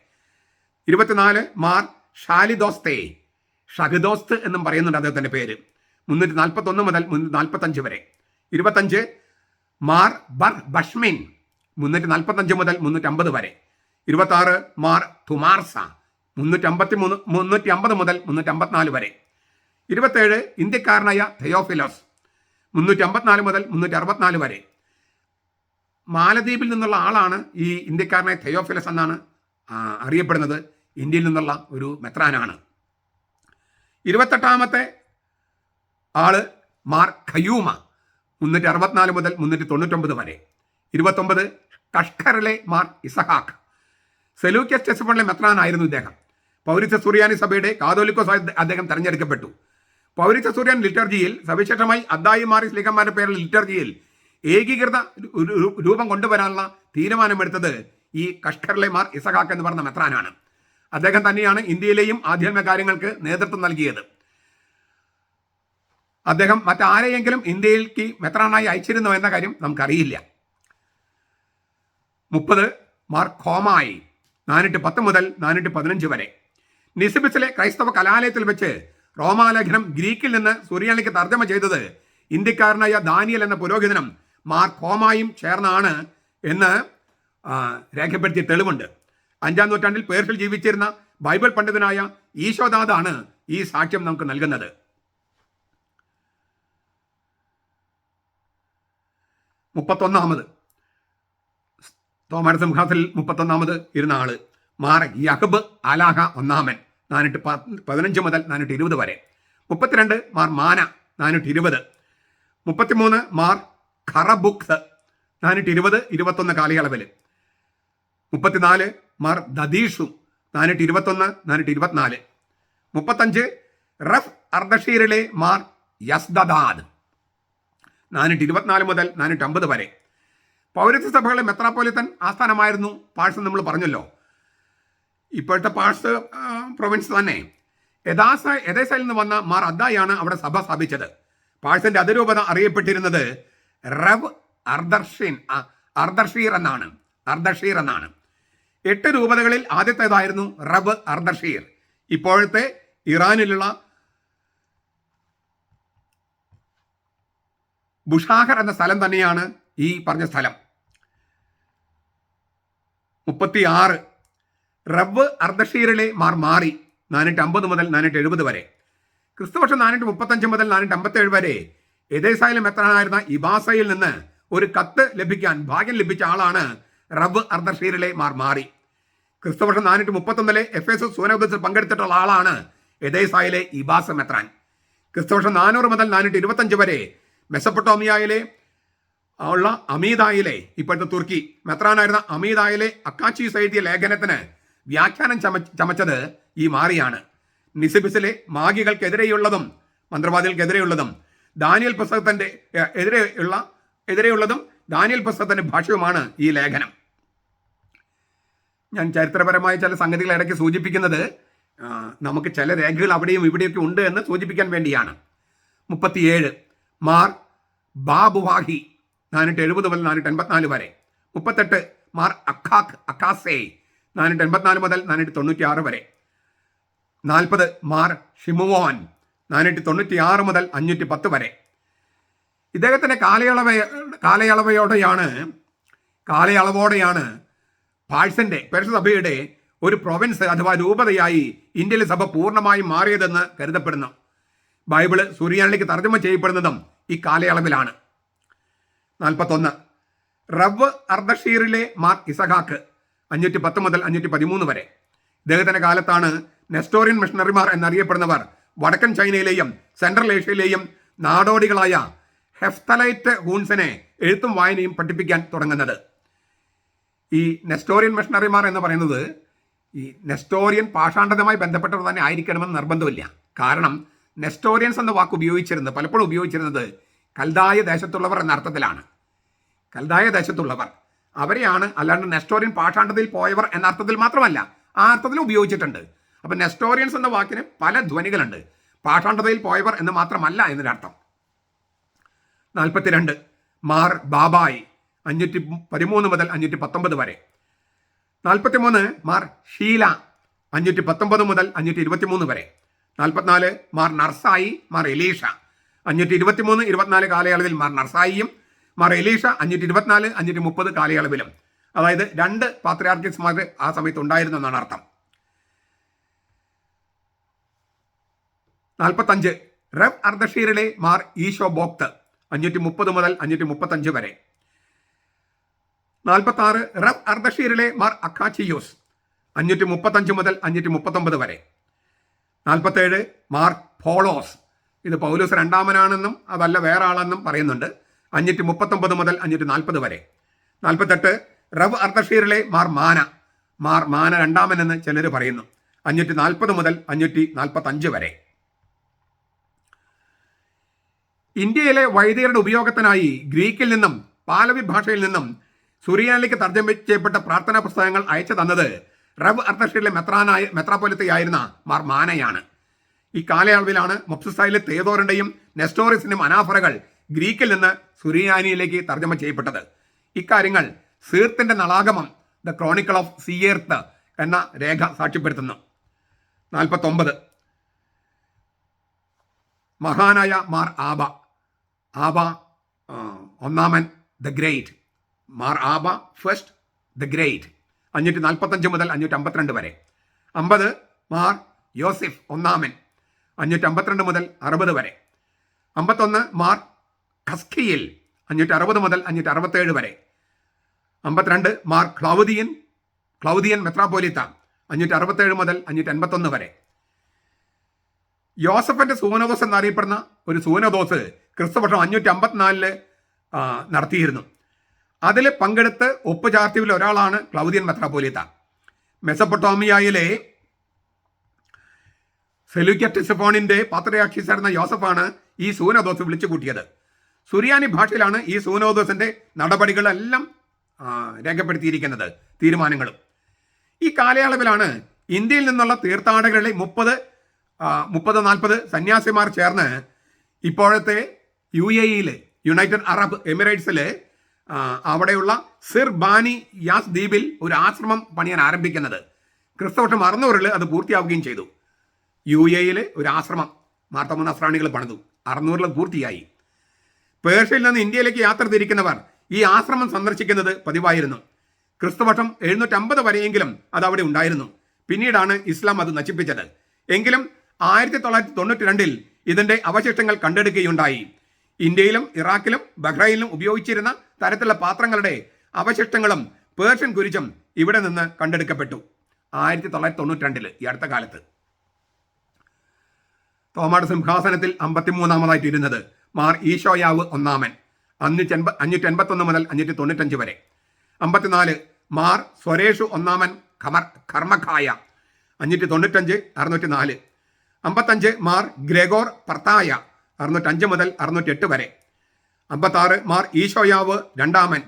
24 മാർ ഷഹദോസ്ത് എന്നും പറയുന്നുണ്ട് അദ്ദേഹത്തിന്റെ പേര്, 341 മുതൽ 345 വരെ. 25 മാർ ബർ ബഷ്മിൻ 345 മുതൽ 350 വരെ. 26 മാർ തുമാർസ 350 മുതൽ 354 വരെ. 27 ഇന്ത്യക്കാരനായ തെയോഫിലോസ് 354 മുതൽ 364 വരെ. മാലദ്വീപിൽ നിന്നുള്ള ആളാണ് ഈ ഇന്ത്യക്കാരനായ തെയോഫിലസ് എന്നാണ് അറിയപ്പെടുന്നത്. ഇന്ത്യയിൽ നിന്നുള്ള ഒരു മെത്രാനാണ്. 28ാമത്തെ ആള് മാർ ഖയൂമ 364 മുതൽ 399 വരെ. 29 കഷ്കറിലെ മാർ ഇസഹാക്ക്. സെലൂക്യസ് ടെസിഫോണിലെ മെത്രാനായിരുന്നു ഇദ്ദേഹം. പൗരസ്ത്യ സുറിയാനി സഭയുടെ കാതോലിക്കോസ് അദ്ദേഹം തെരഞ്ഞെടുക്കപ്പെട്ടു. പൗരസ്ത്യ സുറിയാനി ലിറ്റർജിയിൽ സവിശേഷമായി അദ്ദായി മാറിസ് ലീഗന്മാരുടെ പേരുള്ള ലിറ്റർജിയിൽ ഏകീകൃത രൂപം കൊണ്ടുവരാനുള്ള തീരുമാനമെടുത്തത് ഈ കഷ്കറിലെ മാർ ഇസഹാക്ക് എന്ന് പറഞ്ഞ മെത്രാനാണ്. അദ്ദേഹം തന്നെയാണ് ഇന്ത്യയിലെയും ആധ്യാത്മിക കാര്യങ്ങൾക്ക് നേതൃത്വം നൽകിയത്. അദ്ദേഹം മറ്റാരെയെങ്കിലും ഇന്ത്യയിലേക്ക് മെത്രാനായി അയച്ചിരുന്നു എന്ന കാര്യം നമുക്കറിയില്ല. 30 മാർ ഖോമായി 410 മുതൽ 415 വരെ. നിസിബിസിലെ ക്രൈസ്തവ കലാലയത്തിൽ വെച്ച് റോമാലേഖനം ഗ്രീക്കിൽ നിന്ന് സുറിയാനിലേക്ക് തർജ്ജമ ചെയ്തത് ഇന്ത്യക്കാരനായ ദാനിയൽ എന്ന പുരോഹിതനും മാർ ഖോമായും ചേർന്നാണ് എന്ന് രേഖപ്പെടുത്തിയ തെളിവുണ്ട്. 5-ാം നൂറ്റാണ്ടിൽ പേർഷ്യയിൽ ജീവിച്ചിരുന്ന ബൈബിൾ പണ്ഡിതനായ ഈശോദാദാണ് ഈ സാക്ഷ്യം നമുക്ക് നൽകുന്നത്. 31 തോമായുടെ സിംഹാസനത്തിൽ 31 ഇരുന്ന ആള് മാർ യഹബ് അലാഹ 1 415 മുതൽ 420 വരെ. 32 മാർ മാന 420. 33 മാർ ഖറബുക്സ് 420-21 കാലയളവിൽ. 34 മാർ ദദീഷു 421 424. 35 റഫ് അർദഷീറിലെ മാർ യസ്ദദാദ് 424 മുതൽ 450 വരെ. പൗരസ്ത്യ സഭകളെ മെത്രാപ്പോലിത്തൻ ആസ്ഥാനമായിരുന്നു പാഴ്സ്. നമ്മൾ പറഞ്ഞല്ലോ, ഇപ്പോഴത്തെ പാഴ്സ് പ്രൊവിൻസ് തന്നെ. എദേസയിൽ നിന്ന് വന്ന മാർ അദ്ദായാണ് അവിടെ സഭ സ്ഥാപിച്ചത്. പാഴ്സിന്റെ അതിരൂപത അറിയപ്പെട്ടിരുന്നത് റവ് അർദർഷീർ എന്നാണ്. 8 രൂപതകളിൽ ആദ്യത്തേതായിരുന്നു റബ് അർദർഷീർ. ഇപ്പോഴത്തെ ഇറാനിലുള്ള ബുഷാഹർ എന്ന സ്ഥലം തന്നെയാണ് ഈ പറഞ്ഞ സ്ഥലം. 36 റബ്ബ് അർദഷീറിലെ മാറി 450 മുതൽ 470 വരെ. ക്രിസ്തുവർഷം 435 മുതൽ 457 വരെ എദേസായിലെ മെത്രാനായിരുന്ന ഇബാസയിൽ നിന്ന് ഒരു കത്ത് ലഭിക്കാൻ ഭാഗ്യം ലഭിച്ച ആളാണ് റബ്ബ് അർദഷീറിലെ മാറി. ക്രിസ്തുവർഷം 431 എഫേസസ് സൂനോദസിൽ പങ്കെടുത്തിട്ടുള്ള ആളാണ് എദേസായിലെ ഇബാസ മെത്രാൻ. ക്രിസ്തുവർഷം 400 മുതൽ 425 വരെ മെസപ്പൊട്ടോമിയയിലെ ഉള്ള അമീദായിലെ, ഇപ്പോഴത്തെ തുർക്കി മെത്രാനായിരുന്ന അമീദായിലെ അക്കാച്ചീസ് എഴുതിയ ലേഖനത്തിന് വ്യാഖ്യാനം ചമച്ചത് ഈ മാറിയാണ്. നിസിബിസിലെ മാഗികൾക്കെതിരെയുള്ളതും മന്ത്രവാദികൾക്കെതിരെയുള്ളതും ദാനിയൽ പുസ്തകത്തിന്റെ എതിരെയുള്ളതും ദാനിയൽ പുസ്തകത്തിന്റെ ഭാഷ്യവുമാണ് ഈ ലേഖനം. ഞാൻ ചരിത്രപരമായ ചില സംഗതികൾ ഇടയ്ക്ക് സൂചിപ്പിക്കുന്നത് നമുക്ക് ചില രേഖകൾ അവിടെയും ഇവിടെയൊക്കെ ഉണ്ട് എന്ന് സൂചിപ്പിക്കാൻ വേണ്ടിയാണ്. 37 മാർ ബാബുവാഹി 470 മുതൽ 484 വരെ. 38 മാർ അക്കാസേ 484 മുതൽ 496 വരെ. 40 മാർ ഷിമുവോൻ 496 മുതൽ 510 വരെ. ഇദ്ദേഹത്തിന്റെ കാലയളവോടെയാണ് പേർഷ്യ സഭയുടെ ഒരു പ്രൊവിൻസ് അഥവാ രൂപതയായി ഇന്ത്യയിലെ സഭ പൂർണ്ണമായും മാറിയതെന്ന് കരുതപ്പെടുന്നു. ബൈബിള് സുറിയാനിലേക്ക് തർജ്ജമ ചെയ്യപ്പെടുന്നതും ഈ കാലയളവിലാണ്. 41 റബ്ബ് അർദഷീറിലെ മാർ ഇസഹാക്ക് 510 മുതൽ 513 വരെ. ഇദ്ദേഹത്തിന്റെ കാലത്താണ് നെസ്റ്റോറിയൻ മിഷണറിമാർ എന്നറിയപ്പെടുന്നവർ വടക്കൻ ചൈനയിലെയും സെൻട്രൽ ഏഷ്യയിലെയും നാടോടികളായ ഹെഫ്തലൈറ്റ് ഹൂൺസിനെ എഴുത്തും വായനയും പഠിപ്പിക്കാൻ തുടങ്ങുന്നത്. ഈ നെസ്റ്റോറിയൻ മിഷണറിമാർ എന്ന് പറയുന്നത് ഈ നെസ്റ്റോറിയൻ പാഷാണ്ഡതമായി ബന്ധപ്പെട്ടവർ തന്നെ ആയിരിക്കണമെന്ന് നിർബന്ധമില്ല. കാരണം നെസ്റ്റോറിയൻസ് എന്ന വാക്ക് പലപ്പോഴും ഉപയോഗിച്ചിരുന്നത് കൽദായ ദേശത്തുള്ളവർ എന്ന അർത്ഥത്തിലാണ്. കൽദായ ദേശത്തുള്ളവർ അവരെയാണ്, അല്ലാണ്ട് നെസ്റ്റോറിയൻ പാഷാണ്ഡതയിൽ പോയവർ എന്ന അർത്ഥത്തിൽ മാത്രമല്ല, ആ അർത്ഥത്തിൽ ഉപയോഗിച്ചിട്ടുണ്ട്. അപ്പം നെസ്റ്റോറിയൻസ് എന്ന വാക്കിന് പല ധ്വനികളുണ്ട്. പാഷാണ്ഡതയിൽ പോയവർ എന്ന് മാത്രമല്ല എന്നൊരർത്ഥം. 42 മാർ ബാബായ് 513 മുതൽ 519 വരെ. 43 മാർ ഷീല 519 മുതൽ 523 വരെ. 44 മാർ നർസായി മാർ എലീഷ 523-24 കാലയളവിൽ മാർ നർസായിയും മാർ എലീഷ 524 530 കാലയളവിലും. അതായത് 2 പാത്രിയാർക്കീസ്മാർ ആ സമയത്ത് ഉണ്ടായിരുന്നു എന്നാണ് അർത്ഥം. 45 റബ് അർദഷീറിലെ മാർ ഈശോ ബോക്ത് 530 മുതൽ 535 വരെ. 46 റബ് അർദഷീറിലെ മാർ അക്കാച്ചിയോസ് 535 മുതൽ 539 വരെ. 47 മാർ പോളോസ്, ഇത് പൗലോസ് രണ്ടാമനാണെന്നും അതല്ല വേറെ ആളെന്നും പറയുന്നുണ്ട്, 539 മുതൽ 540 വരെ. 48 റബ് അർദഷീറിലെ മാർ മാന രണ്ടാമനെന്ന് ചിലർ പറയുന്നു, 540 മുതൽ 545 വരെ. ഇന്ത്യയിലെ വൈദികരുടെ ഉപയോഗത്തിനായി ഗ്രീക്കിൽ നിന്നും പാലവി ഭാഷയിൽ നിന്നും സുറിയാനിലേക്ക് തർജ്ജമ ചെയ്യപ്പെട്ട പ്രാർത്ഥനാ പുസ്തകങ്ങൾ അയച്ചു തന്നത് റബ് അർദഷീറിലെ മെത്രാപ്പൊലിത്തയായിരുന്ന മാർ മാനയാണ്. ഈ കാലയളവിലാണ് മൊപ്സിസായിലെ തേദോറിന്റെയും നെസ്റ്റോറിസിന്റെയും അനാഫറകൾ ഗ്രീക്കിൽ നിന്ന് സുറിയാനിയിലേക്ക് തർജ്ജമ ചെയ്യപ്പെട്ടത്. ഇക്കാര്യങ്ങൾ സീർത്തിന്റെ നളാഗമം ദ ക്രോണിക്കിൾ ഓഫ് സിയേർത്ത് എന്ന രേഖ സാക്ഷ്യപ്പെടുത്തുന്നു. 49 മഹാനായ മാർ ആബ ഒന്നാമൻ the great, Mar Aba first the great 545 മുതൽ 552 വരെ. 50 മാർ യോസിഫ് ഒന്നാമൻ 552 മുതൽ 60 വരെ. 51 മാർ ഖസ്കിയിൽ 560 മുതൽ 567 വരെ. 52 മാർ ക്ലൗദിയൻ മെത്രാപ്പോലിത്ത 567 മുതൽ 581 വരെ. യോസഫിന്റെ സൂനോദോസ് എന്നറിയപ്പെടുന്ന ഒരു സൂനോദോസ് ക്രിസ്തുവർഷം 554 നടത്തിയിരുന്നു. അതിൽ പങ്കെടുത്ത് ഒപ്പുചാർത്തിയതിൽ ഒരാളാണ് ക്ലൗദിയൻ മെത്രാപ്പോലിത്ത. മെസപ്പൊട്ടോമിയയിലെ സെലൂക്യ ടെസിഫോണിന്റെ പാത്രിയാർക്കീസായിരുന്ന യോസഫാണ് ഈ സൂനോദോസ് വിളിച്ചു കൂട്ടിയത്. സുറിയാനി ഭാഷയിലാണ് ഈ സൂനോദോസിന്റെ നടപടികളെല്ലാം രേഖപ്പെടുത്തിയിരിക്കുന്നത്, തീരുമാനങ്ങളും. ഈ കാലയളവിലാണ് ഇന്ത്യയിൽ നിന്നുള്ള തീർത്ഥാടകരിലെ 30-40 സന്യാസിമാർ ചേർന്ന് ഇപ്പോഴത്തെ UAE യുണൈറ്റഡ് അറബ് എമിറേറ്റ്സിൽ അവിടെയുള്ള സിർ ബാനി യാസ് ദ്വീപിൽ ഒരു ആശ്രമം പണിയാൻ ആരംഭിക്കുന്നത്. ക്രിസ്തുവർഷം 600 അത് പൂർത്തിയാവുകയും ചെയ്തു. UAE ഒരു ആശ്രമം മാർത്തോമാ നസ്രാണികൾ പണിതു. 600 പൂർത്തിയായി. പേർഷ്യയിൽ നിന്ന് ഇന്ത്യയിലേക്ക് യാത്ര തിരിക്കുന്നവർ ഈ ആശ്രമം സന്ദർശിക്കുന്നത് പതിവായിരുന്നു. ക്രിസ്തുവർഷം 750 വരെയെങ്കിലും അത് അവിടെ ഉണ്ടായിരുന്നു. പിന്നീടാണ് ഇസ്ലാം അത് നശിപ്പിച്ചത്. എങ്കിലും 1992 ഇതിന്റെ അവശിഷ്ടങ്ങൾ കണ്ടെടുക്കുകയുണ്ടായി. ഇന്ത്യയിലും ഇറാഖിലും ബഹ്റൈനിലും ഉപയോഗിച്ചിരുന്ന തരത്തിലുള്ള പാത്രങ്ങളുടെ അവശിഷ്ടങ്ങളും പേർഷ്യൻ കുരിശും ഇവിടെ നിന്ന് കണ്ടെടുക്കപ്പെട്ടു 1992 ഈ അടുത്ത കാലത്ത്. തോമായുടെ സിംഹാസനത്തിൽ 53-ാമതായിട്ട് ഇരുന്നത് മാർ ഈശോയാവ് ഒന്നാമൻ 581 മുതൽ 595 വരെ. 54 മാർ സ്വരേഷു ഒന്നാമൻ കർമ്മഖായ 595 604. 55 മാർ ഗ്രെഗോർ പർത്തായ 605 മുതൽ 608 വരെ. 56 മാർ ഈശോയാവ് രണ്ടാമൻ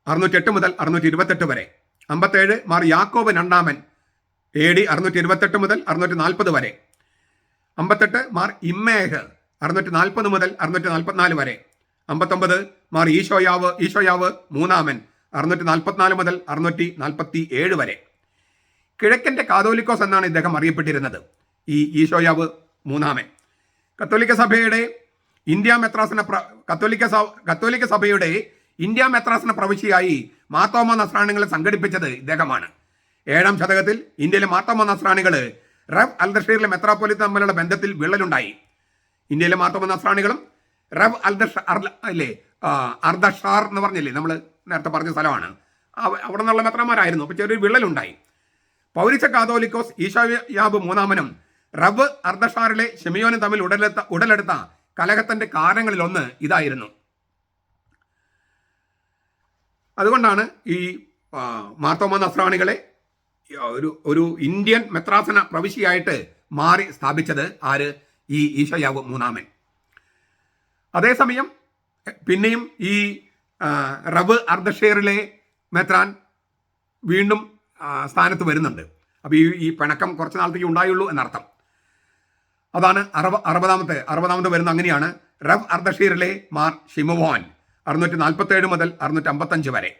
608 മുതൽ 628 വരെ. 57 മാർ യാക്കോബ് രണ്ടാമൻ AD 628 മുതൽ 640 വരെ. 58 മാർ ഇമ്മേഹ് 640 മുതൽ 644 വരെ. 59 മാർ ഈശോയാവ് മൂന്നാമൻ 644 മുതൽ 647 വരെ. കിഴക്കൻ്റെ കാതോലിക്കോസ് എന്നാണ് ഇദ്ദേഹം അറിയപ്പെട്ടിരുന്നത്, ഈ ഈശോയാവ് മൂന്നാമൻ. കത്തോലിക്ക സഭയുടെ ഇന്ത്യ മെത്രാസന പ്രവിശ്യയായി മാർത്തോമാ നസ്രാണികളെ സംഘടിപ്പിച്ചത് ഇദ്ദേഹമാണ്. 7-ാം ശതകത്തിൽ ഇന്ത്യയിലെ മാർത്തോമാ നസ്രാണികൾ റവ് അൽദഷീറിലെ മെത്രാപ്പൊലിത്ത തമ്മിലുള്ള ബന്ധത്തിൽ വിള്ളലുണ്ടായി. ഇന്ത്യയിലെ മാർത്തോമാ നസ്രാണികളും റവ് അർദഷാർ എന്ന് പറഞ്ഞില്ലേ, നമ്മൾ നേരത്തെ പറഞ്ഞ സ്ഥലമാണ്, അവിടെ നിന്നുള്ള മെത്രാന്മാരായിരുന്നു. അപ്പോൾ ചെറിയൊരു വിള്ളലുണ്ടായി. പൗരിച്ച കാതോലിക്കോസ് ഈശോയാവ് മൂന്നാമനും റവ് അർദഷാറിലെ ഷിമിയോനും തമ്മിൽ ഉടലെടുത്ത കലഹത്തിന്റെ കാരണങ്ങളിലൊന്ന് ഇതായിരുന്നു. അതുകൊണ്ടാണ് ഈ മാർത്തോമാ നസ്രാണികളെ ഒരു ഇന്ത്യൻ മെത്രാസന പ്രവിശ്യയായിട്ട് മാറി സ്ഥാപിച്ചത് ആര്? ഈ ഈശോയാവ് മൂന്നാമൻ. അതേസമയം പിന്നെയും ഈ റവ് അർദഷേറിലെ മെത്രാൻ വീണ്ടും സ്ഥാനത്ത് വരുന്നുണ്ട്. അപ്പോൾ ഈ പിണക്കം കുറച്ച് നാളത്തേക്ക് ഉണ്ടായുള്ളൂ എന്നർത്ഥം. അതാണ് 60-ാമത് വരുന്ന അങ്ങനെയാണ് റവ് അർദഷീറിലെ മാർ ഷിമുവോൻ 647 മുതൽ 655 വരെ.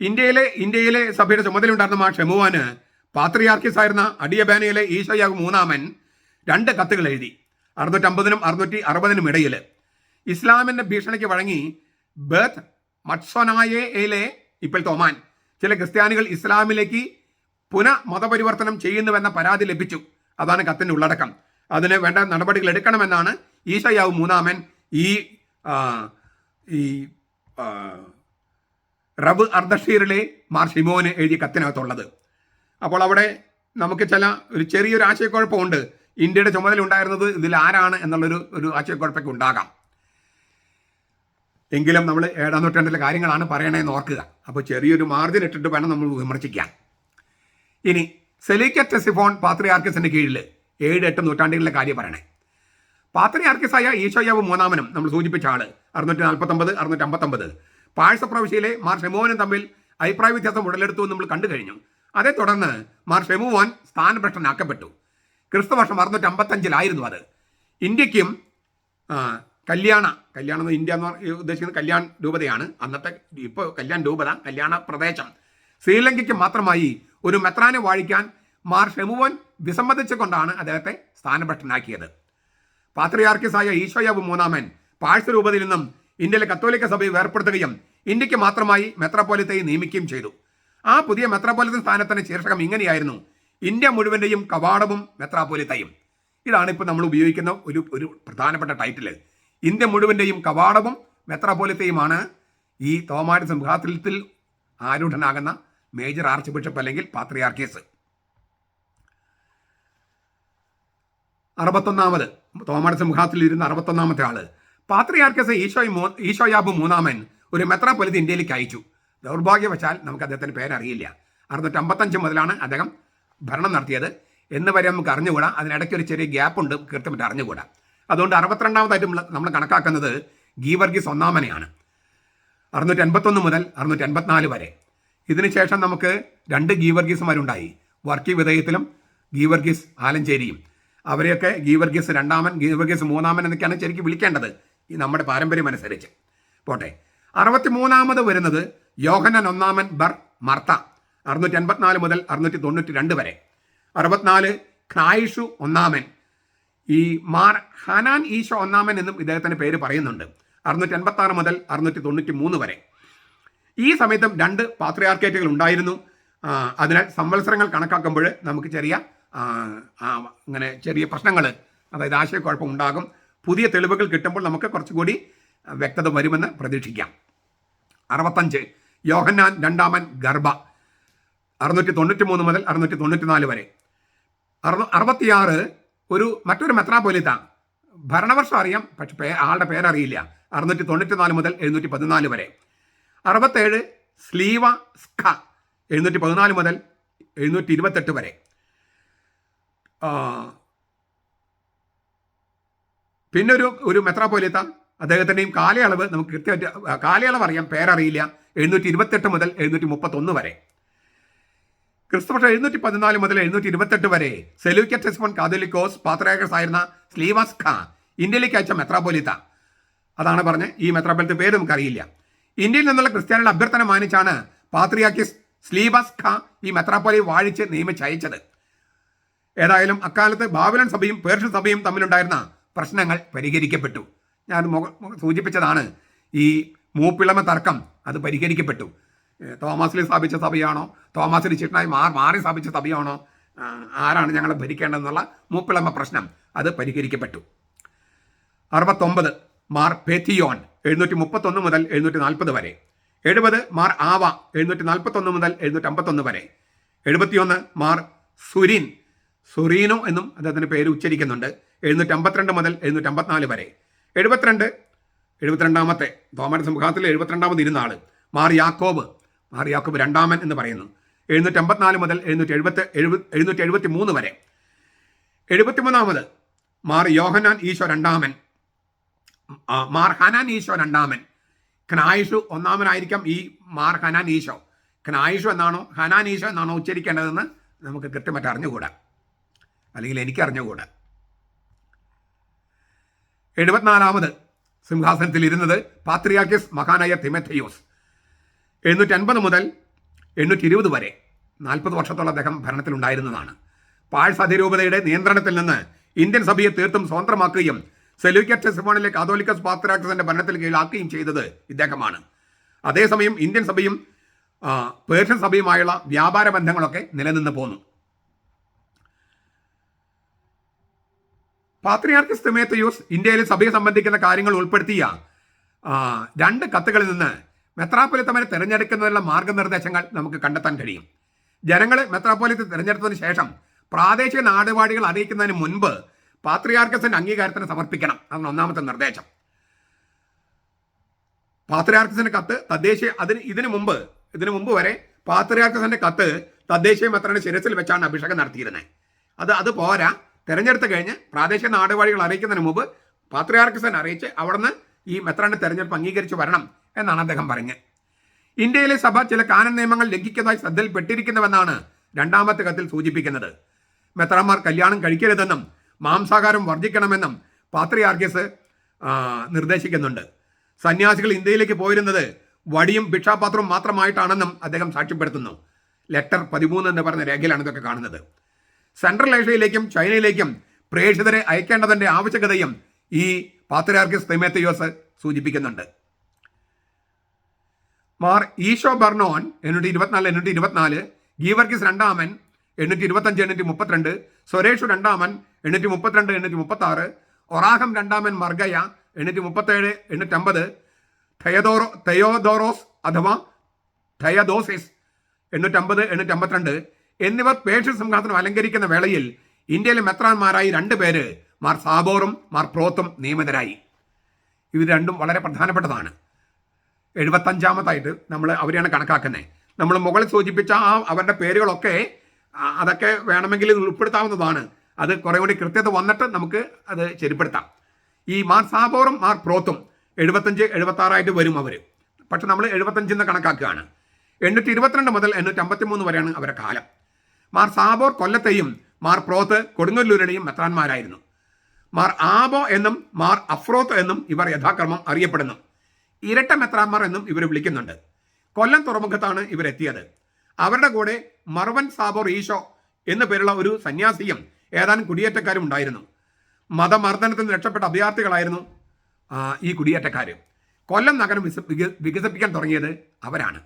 ഇന്ത്യയിലെ സഭയുടെ ചുമതലയുണ്ടായിരുന്ന മാർ ഷെമുവാന് പാത്രിയാർക്കീസ് ആയിരുന്ന അഡിയബാനയിലെ ഈശോയാവ് മൂന്നാമൻ 2 കത്തുകൾ എഴുതി 650-നും 660-നും ഇടയിൽ. ഇസ്ലാമിന്റെ ഭീഷണിക്ക് വഴങ്ങി ബേത്ത് മട്സോനായയിലെ ഇപ്പോഴത്തെ ഒമാൻ ചില ക്രിസ്ത്യാനികൾ ഇസ്ലാമിലേക്ക് മതപരിവർത്തനം ചെയ്യുന്നുവെന്ന പരാതി ലഭിച്ചു. അതാണ് കത്തിൻ്റെ ഉള്ളടക്കം. അതിന് വേണ്ട നടപടികൾ എടുക്കണമെന്നാണ് ഈശോയാവ് മൂന്നാമൻ ഈ റവ് അർദഷീറിലെ മാർ ഷിമോന് എഴുതിയ കത്തിനകത്തുള്ളത്. അപ്പോൾ അവിടെ നമുക്ക് ഒരു ചെറിയൊരു ആശയക്കുഴപ്പമുണ്ട്. ഇന്ത്യയുടെ ചുമതല ഉണ്ടായിരുന്നത് ഇതിൽ ആരാണ് എന്നുള്ളൊരു ആശയക്കുഴപ്പമൊക്കെ ഉണ്ടാകാം. എങ്കിലും നമ്മൾ 7-ാം നൂറ്റാണ്ടിലെ കാര്യങ്ങളാണ് പറയണതെന്ന് ഓർക്കുക. അപ്പോൾ ചെറിയൊരു മാർജിൻ ഇട്ടിട്ട് വേണം നമ്മൾ വിമർശിക്കാൻ. ഇനി സെലീക്കറ്റെസിഫോൺ പാത്രിയാർക്കീസിന്റെ കീഴിൽ 7-8 നൂറ്റാണ്ടുകളിലെ കാര്യം പറയണേ. പാത്രിയാർക്കീസായ ഈശോയാവ് മൂന്നാമനും നമ്മൾ സൂചിപ്പിച്ച ആള് 649 659 പാഴ്സ പ്രവിശ്യയിലെ മാർ ഷെമുവാനും തമ്മിൽ അഭിപ്രായ വ്യത്യാസം ഉടലെടുത്തു നമ്മൾ കണ്ടു കഴിഞ്ഞു. അതേ തുടർന്ന് മാർ ഷെമുവാൻ സ്ഥാനഭ്രഷ്ടനാക്കപ്പെട്ടു. ക്രിസ്തുവർഷം 655 അത്. ഇന്ത്യക്കും കല്യാണം ഇന്ത്യ എന്ന് ഉദ്ദേശിക്കുന്നത് കല്യാൺ രൂപതയാണ്. അന്നത്തെ ഇപ്പോൾ കല്യാൺ രൂപത കല്യാണ പ്രദേശം. ശ്രീലങ്കയ്ക്ക് മാത്രമായി ഒരു മെത്രാനെ വാഴിക്കാൻ മാർ ഷെമുവൻ വിസമ്മതിച്ചുകൊണ്ടാണ് അദ്ദേഹത്തെ സ്ഥാനഭ്രഷ്ടനാക്കിയത്. പാത്രിയാർക്കീസായ ഈശോയാവ് മൂന്നാമൻ പാഴ്സ രൂപതയിൽ നിന്നും ഇന്ത്യയിലെ കത്തോലിക്ക സഭയെ വേർപ്പെടുത്തുകയും ഇന്ത്യക്ക് മാത്രമായി മെത്രാപ്പൊലിത്തയെ നിയമിക്കുകയും ചെയ്തു. ആ പുതിയ മെത്രാപ്പൊലിത്തൻ സ്ഥാനത്തിന് ശീർഷകം ഇങ്ങനെയായിരുന്നു: ഇന്ത്യ മുഴുവൻ്റെയും കവാടവും മെത്രാപ്പൊലിത്തയും. ഇതാണ് ഇപ്പോൾ നമ്മൾ ഉപയോഗിക്കുന്ന ഒരു പ്രധാനപ്പെട്ട ടൈറ്റിൽ. ഇന്ത്യ മുഴുവൻ്റെയും കവാടവും മെത്രാപ്പൊലിത്തയുമാണ് ഈ തോമായുടെ സിംഹാസനത്തിൽ ആരൂഢനാകുന്ന മേജർ ആർച്ച് ബിഷപ്പ് അല്ലെങ്കിൽ പാത്രിയാർക്കീസ്. 61-ാമത് തോമായുടെ സിംഹാസനത്തിൽ ഇരുന്ന 61-ാമത്തെ ആള് പാത്രിയാർക്കീസ് ഈശോയാബ് മൂന്നാമൻ ഒരു മെത്രാപ്പൊലിത്ത ഇന്ത്യയിലേക്ക് അയച്ചു. ദൗർഭാഗ്യവശാൽ നമുക്ക് അദ്ദേഹത്തിൻ്റെ പേരറിയില്ല. 655 മുതലാണ് അദ്ദേഹം ഭരണം നടത്തിയത് എന്ന് വരെ നമുക്ക് അറിഞ്ഞുകൂടാ. അതിനിടയ്ക്ക് ഒരു ചെറിയ ഗ്യാപ്പുണ്ട്, കൃത്യമായിട്ട് അറിഞ്ഞുകൂടാ. അതുകൊണ്ട് 62-ാമതായിട്ട് നമ്മൾ കണക്കാക്കുന്നത് ഗീവർഗീസ് ഒന്നാമനെയാണ്, 681 മുതൽ 684 വരെ. ഇതിനുശേഷം നമുക്ക് 2 ഗീവർഗീസുമാരുണ്ടായി, വർക്കി വിധേയത്തിലും ഗീവർഗീസ് ആലഞ്ചേരിയും. അവരെയൊക്കെ ഗീവർഗീസ് രണ്ടാമൻ, ഗീവർഗീസ് മൂന്നാമൻ എന്നൊക്കെയാണ് ശരിക്കും വിളിക്കേണ്ടത്. ഈ നമ്മുടെ പാരമ്പര്യം അനുസരിച്ച്. പോട്ടെ. 63 വരുന്നത് യോഹന്നാൻ ഒന്നാമൻ ബർ മർത്ത 654 മുതൽ 692 വരെ. 64 ഖ്നായിഷു ഒന്നാമൻ, ഈ മാർ ഹനാൻ ഈശോ ഒന്നാമൻ എന്നും ഇദ്ദേഹത്തിൻ്റെ പേര് പറയുന്നുണ്ട്, 686 മുതൽ 693 വരെ. ഈ സമയത്തും 2 പാത്രിയാർക്കേറ്റുകൾ ഉണ്ടായിരുന്നു. അതിനാൽ സംവത്സരങ്ങൾ കണക്കാക്കുമ്പോൾ നമുക്ക് ചെറിയ പ്രശ്നങ്ങൾ, അതായത് ആശയക്കുഴപ്പം ഉണ്ടാകും. പുതിയ തെളിവുകൾ കിട്ടുമ്പോൾ നമുക്ക് കുറച്ചുകൂടി വ്യക്തത വരുമെന്ന് പ്രതീക്ഷിക്കാം. 65 യോഹന്നാൻ രണ്ടാമൻ ഗർഭ 693 മുതൽ 694 വരെ. 66 മറ്റൊരു മെത്രാപ്പൊലീത്ത, ഭരണവർഷം അറിയാം പക്ഷെ ആളുടെ പേരറിയില്ല, 694 മുതൽ 714 വരെ. 67 സ്ലീവ സ്ഖ 714 മുതൽ 728 വരെ. പിന്നെ ഒരു മെത്രാപ്പൊലീത്ത, അദ്ദേഹത്തിൻ്റെയും കാലയളവ് നമുക്ക് കൃത്യമായിട്ട് കാലയളവ് അറിയാം, പേരറിയില്ല, 728 മുതൽ 731 വരെ. ക്രിസ്തുവർഷം 714 മുതൽ 728 വരെ സെലൂക്യറ്റെസ്മോൻ കാതോലിക്കോസ് പാത്രിയാർക്കീസ് ആയിരുന്ന സ്ലീവാസ് ഖാ ഇന്ത്യയിലേക്ക് അയച്ച മെത്രാപ്പൊലീത്ത. അതാണ് പറഞ്ഞ് ഈ മെത്രാപ്പൊലീത്ത പേര് നമുക്കറിയില്ല. ഇന്ത്യയിൽ നിന്നുള്ള ക്രിസ്ത്യാനികളുടെ അഭ്യർത്ഥന മാനിച്ചാണ് പാത്രിയാർക്കീസ് സ്ലീവാസ് ഖാ ഈ മെത്രാപ്പൊലി വാഴിച്ച് നിയമിച്ചയച്ചത്. ഏതായാലും അക്കാലത്ത് ബാബിലോൺ സഭയും പേർഷ്യൻ സഭയും തമ്മിലുണ്ടായിരുന്ന പ്രശ്നങ്ങൾ പരിഹരിക്കപ്പെട്ടു. ഞാൻ സൂചിപ്പിച്ചതാണ് ഈ മൂപ്പിളമ തർക്കം, അത് പരിഹരിക്കപ്പെട്ടു. തോമാസിൽ സ്ഥാപിച്ച സഭയാണോ, തോമാസിന് ചിട്ടനായി മാറി സ്ഥാപിച്ച സഭയാണോ, ആരാണ് ഞങ്ങളെ ഭരിക്കേണ്ടതെന്നുള്ള മൂപ്പിളമ പ്രശ്നം, അത് പരിഹരിക്കപ്പെട്ടു. 69 മാർ പേത്തിയോൻ 731 മുതൽ 740 വരെ. 70 മാർ ആവ 741 മുതൽ 751 വരെ. 71 മാർ സുറീനോ എന്നും അദ്ദേഹത്തിൻ്റെ പേര് ഉച്ചരിക്കുന്നുണ്ട്, 752 മുതൽ 754 വരെ. 72 തോമയുടെ സിംഹാസനത്തിൽ 72 ഇരുന്നാൾ മാർ യാക്കോബ് രണ്ടാമൻ എന്ന് പറയുന്നു, 754 മുതൽ 773 വരെ. 73 മാർ യോഹന്നാൻ ഈശോ രണ്ടാമൻ, മാർ ഹനാൻ ഈശോ രണ്ടാമൻ. ഖ്നായിഷു ഒന്നാമനായിരിക്കാം ഈ മാർ ഹനാൻ ഈശോ. ഖ്നായിഷു എന്നാണോ ഹനാൻ ഈശോ എന്നാണോ ഉച്ചരിക്കേണ്ടതെന്ന് നമുക്ക് കൃത്യമായിട്ട് അറിഞ്ഞുകൂടാ, അല്ലെങ്കിൽ എനിക്ക് അറിഞ്ഞുകൂടാ. 74 സിംഹാസനത്തിൽ ഇരുന്നത് പാത്രിയാർക്കീസ് മഹാനായ തിമോഥെയോസ് 750 മുതൽ 820 വരെ. 40 വർഷത്തോളം അദ്ദേഹം ഭരണത്തിലുണ്ടായിരുന്നതാണ്. പാഴ്സ് അതിരൂപതയുടെ നിയന്ത്രണത്തിൽ നിന്ന് ഇന്ത്യൻ സഭയെ തീർത്തും സ്വതന്ത്രമാക്കുകയും സെലൂക്യറ്റെസ്മോണിലെ കാതോലിക്കസ് പാത്രിയാർക്കീസിന്റെ ഭരണത്തിൽ കീഴിലാക്കുകയും ചെയ്തത് ഇദ്ദേഹമാണ്. അതേസമയം ഇന്ത്യൻ സഭയും പേർഷ്യൻ സഭയുമായുള്ള വ്യാപാര ബന്ധങ്ങളൊക്കെ നിലനിന്ന് പോന്നു. പാത്രിയാർക്കീസ് തിമോഥെയോസ് ഇന്ത്യയിലെ സഭയെ സംബന്ധിക്കുന്ന കാര്യങ്ങൾ ഉൾപ്പെടുത്തിയ 2 കത്തുകളിൽ നിന്ന് മെത്രാപ്പൊലീത്തമാരെ തിരഞ്ഞെടുക്കുന്നതിനുള്ള മാർഗനിർദ്ദേശങ്ങൾ നമുക്ക് കണ്ടെത്താൻ കഴിയും. ജനങ്ങളെ മെത്രാപ്പൊലീത്ത തിരഞ്ഞെടുത്തതിന് ശേഷം പ്രാദേശിക നാടുവാഴികൾ അറിയിക്കുന്നതിന് മുൻപ് പാത്രിയാർക്കീസിന്റെ അംഗീകാരത്തിന് സമർപ്പിക്കണം. അതാണ് 1ാമത്തെ നിർദ്ദേശം. പാത്രിയാർക്കീസിന്റെ കത്ത് ഇതിനു മുമ്പ് വരെ പാത്രിയാർക്കീസിന്റെ കത്ത് തദ്ദേശീയ മെത്രാന്റെ ശിരസിൽ വെച്ചാണ് അഭിഷേകം നടത്തിയിരുന്നത്. അത് പോരാ, തെരഞ്ഞെടുത്ത് കഴിഞ്ഞ് പ്രാദേശിക നാടുവാഴികൾ അറിയിക്കുന്നതിന് മുമ്പ് പാത്രിയാർക്കീസിനെ അറിയിച്ച് അവിടുന്ന് ഈ മെത്രാന്റെ തെരഞ്ഞെടുപ്പ് അംഗീകരിച്ച് വരണം എന്നാണ് അദ്ദേഹം പറഞ്ഞത്. ഇന്ത്യയിലെ സഭ ചില കാനൻ നിയമങ്ങൾ ലംഘിക്കുന്നതായി ശ്രദ്ധയിൽപ്പെട്ടിരിക്കുന്നുവെന്നാണ് 2ാമത്തെ കത്തിൽ സൂചിപ്പിക്കുന്നത്. മെത്രാന്മാർ കല്യാണം കഴിക്കരുതെന്നും മാംസാഹാരം വർജിക്കണമെന്നും പാത്രിയാർക്കീസ് നിർദ്ദേശിക്കുന്നുണ്ട്. സന്യാസികൾ ഇന്ത്യയിലേക്ക് പോയിരുന്നത് വടിയും ഭിക്ഷാപാത്രവും മാത്രമായിട്ടാണെന്നും അദ്ദേഹം സാക്ഷ്യപ്പെടുത്തുന്നു. ലെറ്റർ 13 എന്ന് പറഞ്ഞ രേഖയിലാണ് ഇതൊക്കെ കാണുന്നത്. സെൻട്രൽ ഏഷ്യയിലേക്കും ചൈനയിലേക്കും പ്രേക്ഷിതരെ അയക്കേണ്ടതിൻ്റെ ആവശ്യകതയും ഈ പാത്രിയാർക്കീസ് തിമോഥെയോസ് സൂചിപ്പിക്കുന്നുണ്ട്. മാർ ഈശോ ബർണോൻ 824 ഗീവർഗീസ് രണ്ടാമൻ 825 832, സ്വരേഷു രണ്ടാമൻ 832 836, ഒറാഹം രണ്ടാമൻ മർഗയ 837 850, തെയോദോറോസ് അഥവാ തെയദോസിസ് 850 852 എന്നിവർ പേർഷ്യൻ സിംഹാസനം അലങ്കരിക്കുന്ന വേളയിൽ ഇന്ത്യയിലെ മെത്രാന്മാരായി 2 പേര് മാർ സാബോറും മാർ പ്രോത്തും നിയമിതരായി. ഇവർ രണ്ടും വളരെ പ്രധാനപ്പെട്ടതാണ്. 75ാമതായിട്ട് നമ്മൾ അവരെയാണ് കണക്കാക്കുന്നത്. നമ്മൾ മുകളിൽ സൂചിപ്പിച്ച അവരുടെ പേരുകളൊക്കെ അതൊക്കെ വേണമെങ്കിൽ ഉൾപ്പെടുത്താവുന്നതാണ്. അത് കുറെ കൂടി കൃത്യത വന്നിട്ട് നമുക്ക് അത് ശരിപ്പെടുത്താം. ഈ മാർ സാബോറും മാർ പ്രോത്തും 75 76 വരും അവർ. പക്ഷെ നമ്മൾ 75 കണക്കാക്കുകയാണ്. 822 മുതൽ 853 വരെയാണ് അവരുടെ കാലം. മാർ സാബോർ കൊല്ലത്തെയും മാർ പ്രോത്ത് കൊടുങ്ങല്ലൂരുടെയും മെത്രാന്മാരായിരുന്നു. മാർ ആബോ എന്നും മാർ അഫ്രോത്ത് എന്നും ഇവർ യഥാക്രമം അറിയപ്പെടുന്നു. ഇരട്ട മെത്രാന്മാർ എന്നും ഇവർ വിളിക്കുന്നുണ്ട്. കൊല്ലം തുറമുഖത്താണ് ഇവരെത്തിയത്. അവരുടെ കൂടെ മർവൻ സാബോർ ഈശോ എന്നു പേരുള്ള ഒരു സന്യാസിയും ഏതാനും കുടിയേറ്റക്കാരും ഉണ്ടായിരുന്നു. മതമർദ്ദനത്തിൽ നിന്ന് രക്ഷപ്പെട്ട അഭയാർത്ഥികളായിരുന്നു ഈ കുടിയേറ്റക്കാർ. കൊല്ലം നഗരം വികസിപ്പിക്കാൻ തുടങ്ങിയത് അവരാണ്.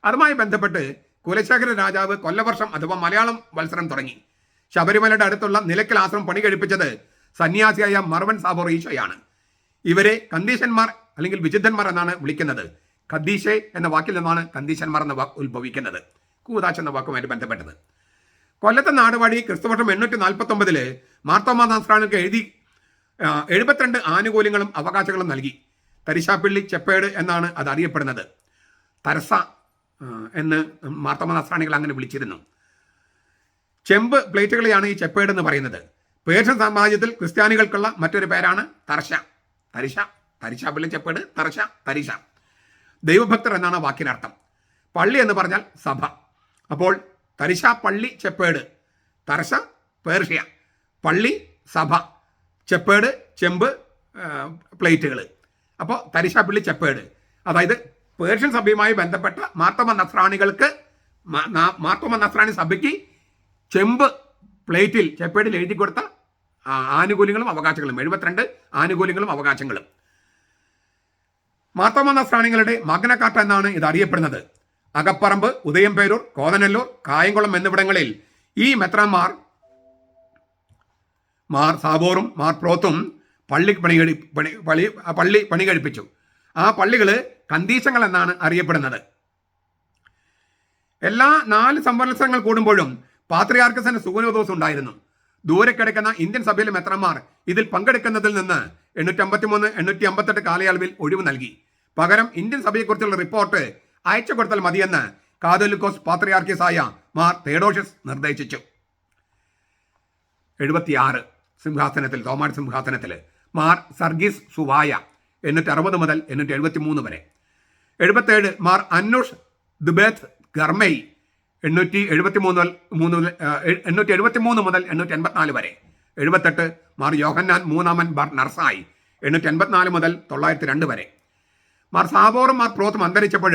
അതുമായി ബന്ധപ്പെട്ട് കുലശേഖര രാജാവ് കൊല്ലവർഷം അഥവാ മലയാളം വത്സരം തുടങ്ങി. ശബരിമലയുടെ അടുത്തുള്ള നിലയ്ക്കൽ ആശ്രമം പണി കഴിപ്പിച്ചത് സന്യാസിയായ മർവൻ സാബോർ ഈശോയാണ്. ഇവരെ കന്ദീശന്മാർ അല്ലെങ്കിൽ വിശുദ്ധന്മാർ എന്നാണ് വിളിക്കുന്നത്. ഖദ്ദീഷെ എന്ന വാക്കിൽ നിന്നാണ് കന്ദീശന്മാർ എന്ന വാക്ക് ഉത്ഭവിക്കുന്നത്, കൂദാശ് എന്ന വാക്കുമായിട്ട് ബന്ധപ്പെട്ടത്. കൊല്ലത്തെ നാടുവാഴി ക്രിസ്തുവർഷം 849 മാർത്തോമാ നസ്രാണികൾക്ക് 72 ആനുകൂല്യങ്ങളും അവകാശങ്ങളും നൽകി. തരിശാപ്പള്ളി ചെപ്പേട് എന്നാണ് അത് അറിയപ്പെടുന്നത്. തരസ എന്ന് മാർത്തോമാ നസ്രാണികൾ അങ്ങനെ വിളിച്ചിരുന്നു. ചെമ്പ് പ്ലേറ്റുകളെയാണ് ഈ ചെപ്പേട് എന്ന് പറയുന്നത്. പേർഷ്യൻ സാമ്രാജ്യത്തിൽ ക്രിസ്ത്യാനികൾക്കുള്ള മറ്റൊരു പേരാണ് തർശ. തരിശാപ്പള്ളി ചെപ്പേട്, തർശ, തരിശ. ദൈവഭക്തർ എന്നാണ് വാക്കിനർത്ഥം. പള്ളി എന്ന് പറഞ്ഞാൽ സഭ. അപ്പോൾ തരിശാപ്പള്ളി ചെപ്പേട്, തർശ പേർഷ്യ, പള്ളി സഭ, ചെപ്പേട് ചെമ്പ് പ്ലേറ്റുകൾ. അപ്പോൾ തരിശാപ്പള്ളി ചെപ്പേട്, അതായത് പേർഷ്യൻ സഭയുമായി ബന്ധപ്പെട്ട മാർത്തോമ നസ്രാണികൾക്ക്, മാർത്തോമ നസ്രാണി സഭയ്ക്ക് ചെമ്പ് പ്ലേറ്റിൽ ചെപ്പേടിൽ എഴുതി കൊടുത്ത ആനുകൂല്യങ്ങളും അവകാശങ്ങളും, 72 ആനുകൂല്യങ്ങളും അവകാശങ്ങളും. മാർത്തോമ നസ്രാണികളുടെ മഗ്ന കാർട്ട എന്നാണ് ഇത് അറിയപ്പെടുന്നത്. അകപ്പറമ്പ്, ഉദയംപേരൂർ, കോതനല്ലൂർ, കായംകുളം എന്നിവിടങ്ങളിൽ ഈ മെത്രാന്മാർ മാർ സാബോറും മാർ പ്രോത്തും പള്ളി പണി കഴിപ്പിച്ചു. ആ പള്ളികൾ കന്ദീശങ്ങൾ എന്നാണ് അറിയപ്പെടുന്നത്. എല്ലാ 4 സംവത്സരങ്ങൾ കൂടുമ്പോഴും പാത്രിയാർക്കസിന് സുഗുനോദോസ് ഉണ്ടായിരുന്നു. ദൂരെ കിടക്കുന്ന ഇന്ത്യൻ സഭയിലെ മെത്രാന്മാർ ഇതിൽ പങ്കെടുക്കുന്നതിൽ നിന്ന് 853, 858 കാലയളവിൽ ഒഴിവ് നൽകി. പകരം ഇന്ത്യൻ സഭയെക്കുറിച്ചുള്ള റിപ്പോർട്ട് അയച്ചു കൊടുത്താൽ മതിയെന്ന് കാതോലിക്കോസ് പാത്രിയാർക്കീസായ മാർ തേഡോഷ്യസ് നിർദ്ദേശിച്ചു. 76 സിംഹാസനത്തിൽ, തോമാട് സിംഹാസനത്തിൽ മാർ സർഗീസ് സുവായ 860 മുതൽ 873 വരെ. 77 മാർ അന്നുഷ് ദുബേത്ത് ഗർമൈ 873 മുതൽ 884 വരെ. 78 മാർ യോഹന്നാൻ മൂന്നാമൻ ബാർ നർസായി 884 മുതൽ 902 വരെ. മാർ സാബോറും മാർ പ്രോത്തും അന്തരിച്ചപ്പോൾ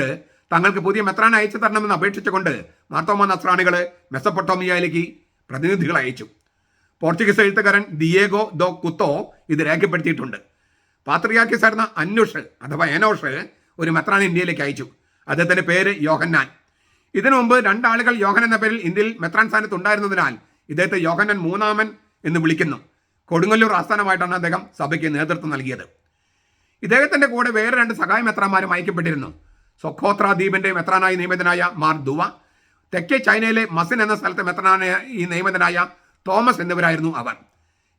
തങ്ങൾക്ക് പുതിയ മെത്രാനെ അയച്ചു തരണമെന്ന് അപേക്ഷിച്ചുകൊണ്ട് മാർത്തോമാ നസ്രാണികൾ മെസപ്പൊട്ടോമിയയിലേക്ക് പ്രതിനിധികൾ അയച്ചു. പോർച്ചുഗീസ് എഴുത്തുകാരൻ ദിയേഗോ ദോ കുത്തോ ഇത് രേഖപ്പെടുത്തിയിട്ടുണ്ട്. പാത്രിയാർക്കീസായിരുന്ന അന്നുഷ് അഥവാ എനോഷ് ഒരു മെത്രാനെ ഇന്ത്യയിലേക്ക് അയച്ചു. അദ്ദേഹത്തിൻ്റെ പേര് യോഹന്നാൻ. ഇതിനു മുമ്പ് 2 ആളുകൾ യോഹൻ എന്ന പേരിൽ ഇന്ത്യയിൽ മെത്രാൻ സ്ഥാനത്ത് ഉണ്ടായിരുന്നതിനാൽ ഇദ്ദേഹത്തെ യോഹന്നാൻ മൂന്നാമൻ എന്ന് വിളിക്കുന്നു. കൊടുങ്ങല്ലൂർ ആസ്ഥാനമായിട്ടാണ് അദ്ദേഹം സഭയ്ക്ക് നേതൃത്വം നൽകിയത്. ഇദ്ദേഹത്തിൻ്റെ കൂടെ വേറെ 2 സഹായ മെത്രാന്മാരും അയക്കപ്പെട്ടിരുന്നു. സൊഖോത്ര ദ്വീപിൻ്റെ മെത്രാനായി നിയമിതനായ മാർ ദുവ, തെക്കേ ചൈനയിലെ മസിൻ എന്ന സ്ഥലത്തെ മെത്രാനായ നിയമിതനായ തോമസ് എന്നിവരായിരുന്നു അവർ.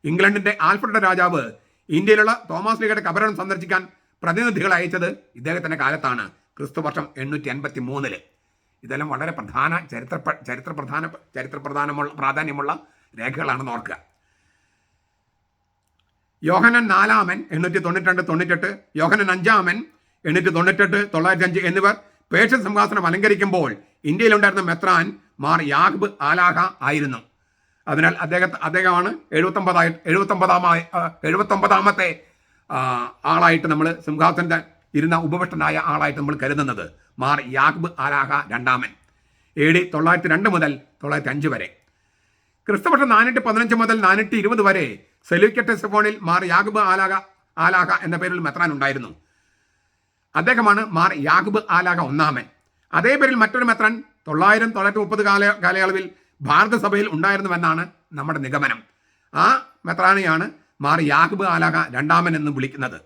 ഇംഗ്ലണ്ടിൻ്റെ ആൽഫ്രഡ് രാജാവ് ഇന്ത്യയിലുള്ള തോമസ് ലീഗയുടെ കബറിടം സന്ദർശിക്കാൻ പ്രതിനിധികൾ അയച്ചത് ഇദ്ദേഹത്തിൻ്റെ കാലത്താണ്, ക്രിസ്തുവർഷം 883. ഇതെല്ലാം വളരെ പ്രധാന പ്രാധാന്യമുള്ള രേഖകളാണെന്ന് ഓർക്കുക. യോഹനൻ 4-മൻ 892-98, യോഹനൻ 5-മൻ 898, 905 എന്നിവർ പേർഷ്യൻ സിംഹാസനം അലങ്കരിക്കുമ്പോൾ ഇന്ത്യയിലുണ്ടായിരുന്ന മെത്രാൻ മാർ യാഹ്ബ് ആലാഹ ആയിരുന്നു. അതിനാൽ അദ്ദേഹമാണ് 79-ാമത്തെ ആളായിട്ട് നമ്മൾ സിംഹാസനത്തിൽ ഇരുന്ന ഉപവിഷ്ടനായ ആളായിട്ട് നമ്മൾ കരുതുന്നത് മാർ യാഹ്ബ് ആലാഹ 2-മൻ. AD 902 മുതൽ 905 വരെ. ക്രിസ്തുവർഷം 415 മുതൽ 420 വരെ സെലൂക്യടെസിഫോണിൽ മാർ യാഹ്ബ് ആലാഹ എന്ന പേരിൽ മെത്രാൻ ഉണ്ടായിരുന്നു. അദ്ദേഹമാണ് മാർ യാഹ്ബ് ആലാഹ 1-മൻ. അതേ പേരിൽ മറ്റൊരു മെത്രാൻ 900-930 കാലയളവിൽ ഭാരതസഭയിൽ ഉണ്ടായിരുന്നുവെന്നാണ് നമ്മുടെ നിഗമനം. ആ മെത്രാനെയാണ് മാർ യാഹ്ബ് ആലാഹ 2-മൻ എന്ന് വിളിക്കുന്നത്.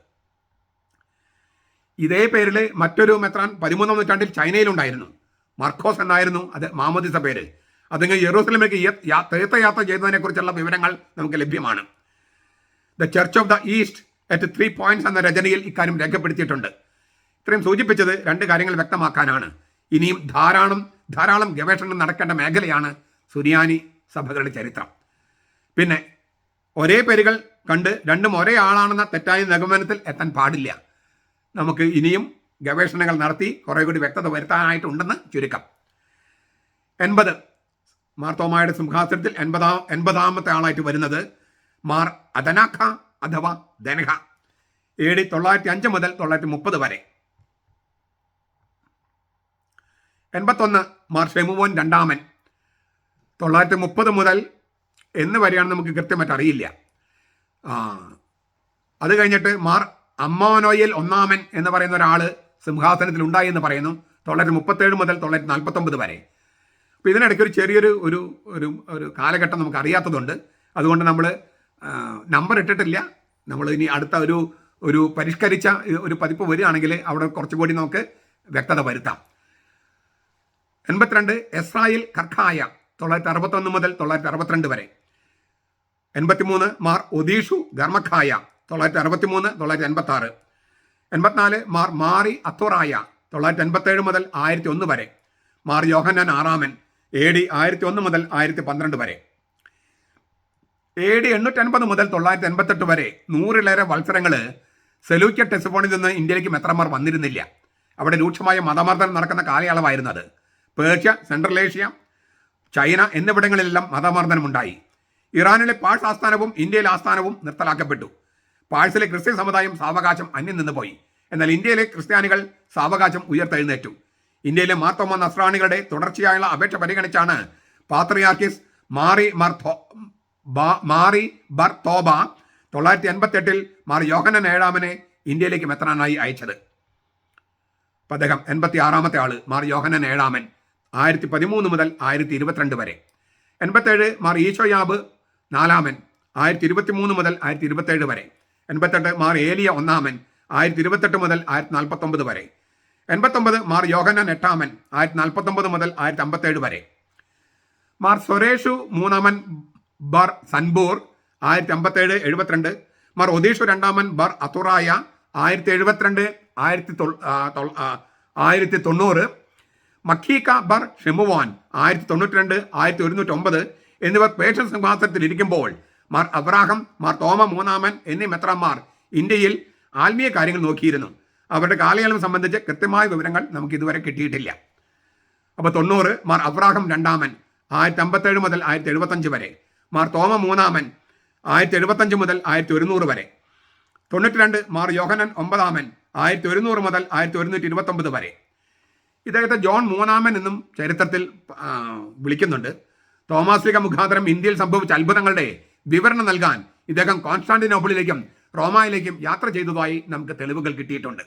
ഇതേ പേരിൽ മറ്റൊരു മെത്രാൻ 13-ാം നൂറ്റാണ്ടിൽ ചൈനയിലുണ്ടായിരുന്നു. മർക്കോസ് എന്നായിരുന്നു അത് മാമോദിസ പേര്. അദ്ദേഹം യെറൂസലേമിലേക്ക് തീർത്ഥയാത്ര ചെയ്തതിനെക്കുറിച്ചുള്ള വിവരങ്ങൾ നമുക്ക് ലഭ്യമാണ്. The church of the east at 3 points എന്ന രചനയിൽ ഇക്കാര്യം രേഖപ്പെടുത്തിയിട്ടുണ്ട്. ഇത്രയും സൂചിപ്പിച്ചത് 2 കാര്യങ്ങൾ വ്യക്തമാക്കാനാണ്. ഇനിയും ധാരാളം ഗവേഷണം നടക്കേണ്ട മേഖലയാണ് സുറിയാനി സഭകളുടെ ചരിത്രം. പിന്നെ ഒരേ പേരുകൾ കണ്ട് രണ്ടും ഒരേ ആളാണെന്ന തെറ്റായ നിഗമനത്തിൽ എത്താൻ പാടില്ല. നമുക്ക് ഇനിയും ഗവേഷണങ്ങൾ നടത്തി കുറെ കൂടി വ്യക്തത വരുത്താനായിട്ടുണ്ടെന്ന് ചുരുക്കം. 80 മാർത്തോമായുടെ സിംഹാസനത്തിൽ 80-ാമത്തെ ആളായിട്ട് വരുന്നത് മാർ അദനാഖ അഥവാ ദനഹ. AD 905 മുതൽ 930 വരെ. 81 മാർ ഷെമുവോൻ രണ്ടാമൻ. 930 മുതൽ എന്ന് വരെയാണ് നമുക്ക് കൃത്യമായിട്ട് അറിയില്ല. അത് കഴിഞ്ഞിട്ട് മാർ അമ്മോനോയേൽ ഒന്നാമൻ എന്ന് പറയുന്ന ഒരാൾ സിംഹാസനത്തിൽ ഉണ്ടായി എന്ന് പറയുന്നു. 937 മുതൽ 949 വരെ. അപ്പോൾ ഇതിനിടയ്ക്ക് ഒരു ചെറിയൊരു ഒരു ഒരു ഒരു കാലഘട്ടം നമുക്ക് അറിയാത്തതുണ്ട്. അതുകൊണ്ട് നമ്മൾ നമ്പർ ഇട്ടിട്ടില്ല. നമ്മൾ ഇനി അടുത്ത ഒരു പരിഷ്കരിച്ച ഒരു പതിപ്പ് വരികയാണെങ്കിൽ അവിടെ കുറച്ചുകൂടി നമുക്ക് വ്യക്തത വരുത്താം. 82 എസ്രായേൽ കർഖായ 961 മുതൽ 962 വരെ. 83 മാർ ഒദീഷു ധർമ്മഖായ 963 986. 84 മാർ മാറി അത്തോറായ 987 മുതൽ 1001 വരെ. മാർ യോഹന്നാൻ ആറാമൻ AD 1001 മുതൽ 1012 വരെ. AD 850 മുതൽ 988 വരെ 100-ലേറെ വത്സരങ്ങൾ സെലൂക്യ ടെസ്ഫോണിൽ നിന്ന് ഇന്ത്യയിലേക്ക് മെത്രാന്മാർ വന്നിരുന്നില്ല. അവിടെ രൂക്ഷമായ മതമർദ്ദനം നടക്കുന്ന കാലയളവായിരുന്നത്. പേർഷ്യ, സെൻട്രൽ ഏഷ്യ, ചൈന എന്നിവിടങ്ങളിലെല്ലാം മതമർദ്ദനമുണ്ടായി. ഇറാനിലെ പാഴ്സ് ആസ്ഥാനവും ഇന്ത്യയിലെ ആസ്ഥാനവും നിർത്തലാക്കപ്പെട്ടു. പാഴ്സിലെ ക്രിസ്ത്യൻ സമുദായം സാവകാശം അന്യം നിന്ന് പോയി. എന്നാൽ ഇന്ത്യയിലെ ക്രിസ്ത്യാനികൾ സാവകാശം ഉയർത്തെഴുന്നേറ്റു. ഇന്ത്യയിലെ മാർത്തോമ നസ്രാണികളുടെ തുടർച്ചയായുള്ള അപേക്ഷ പരിഗണിച്ചാണ് പാത്രിയാർക്കിസ് മാറി ബർ തോബ 988 മാർ യോഹന്നാൻ ഏഴാമനെ ഇന്ത്യയിലേക്ക് മെത്രാനായി അയച്ചത്. അദ്ദേഹം 86-ാമത്തെ ആള് മാർ യോഹന്നാൻ ഏഴാമൻ 1013 മുതൽ 1022 വരെ. 87 മാർ ഈശോയാബ് നാലാമൻ 1023 മുതൽ 1027 വരെ. 88 മാർ ഏലിയ ഒന്നാമൻ 1028 മുതൽ 1049 വരെ. 89 മാർ യോഹന്നാൻ എട്ടാമൻ 1049 മുതൽ 1057 വരെ. മാർ സൊരേഷു മൂന്നാമൻ ബർ സൻബൂർ 1057-72. മാർ ഒദീഷു രണ്ടാമൻ ബർ അത്തുറായ 1072 1090. മഖീക ബർ ഷെമുവാൻ 1092 1109 എന്നിവർ പേർഷ്യൻ സിംഹാസനത്തിൽ ഇരിക്കുമ്പോൾ മാർ അബ്രാഹം, മാർ തോമ മൂന്നാമൻ എന്നീ മെത്രാന്മാർ ഇന്ത്യയിൽ ആത്മീയ കാര്യങ്ങൾ നോക്കിയിരുന്നു. അവരുടെ കാലയളവ് സംബന്ധിച്ച് കൃത്യമായ വിവരങ്ങൾ നമുക്ക് ഇതുവരെ കിട്ടിയിട്ടില്ല. അപ്പോൾ 90 മാർ അബ്രാഹം രണ്ടാമൻ 1057 മുതൽ 1075 വരെ. മാർ തോമ മൂന്നാമൻ 1075 മുതൽ 1100 വരെ. 92 മാർ യോഹന്നാൻ ഒമ്പതാമൻ 1100 മുതൽ 1129 വരെ. ഇദ്ദേഹത്തെ ജോൺ മൂന്നാമൻ എന്നും ചരിത്രത്തിൽ വിളിക്കുന്നുണ്ട്. തോമാസ്ലിക മുഖാന്തരം ഇന്ത്യയിൽ സംഭവിച്ച അത്ഭുതങ്ങളുടെ വിവരണം നൽകാൻ ഇദ്ദേഹം കോൺസ്റ്റാന്റിനോപ്പിളിലേക്കും റോമായിലേക്കും യാത്ര ചെയ്തതായി നമുക്ക് തെളിവുകൾ കിട്ടിയിട്ടുണ്ട്.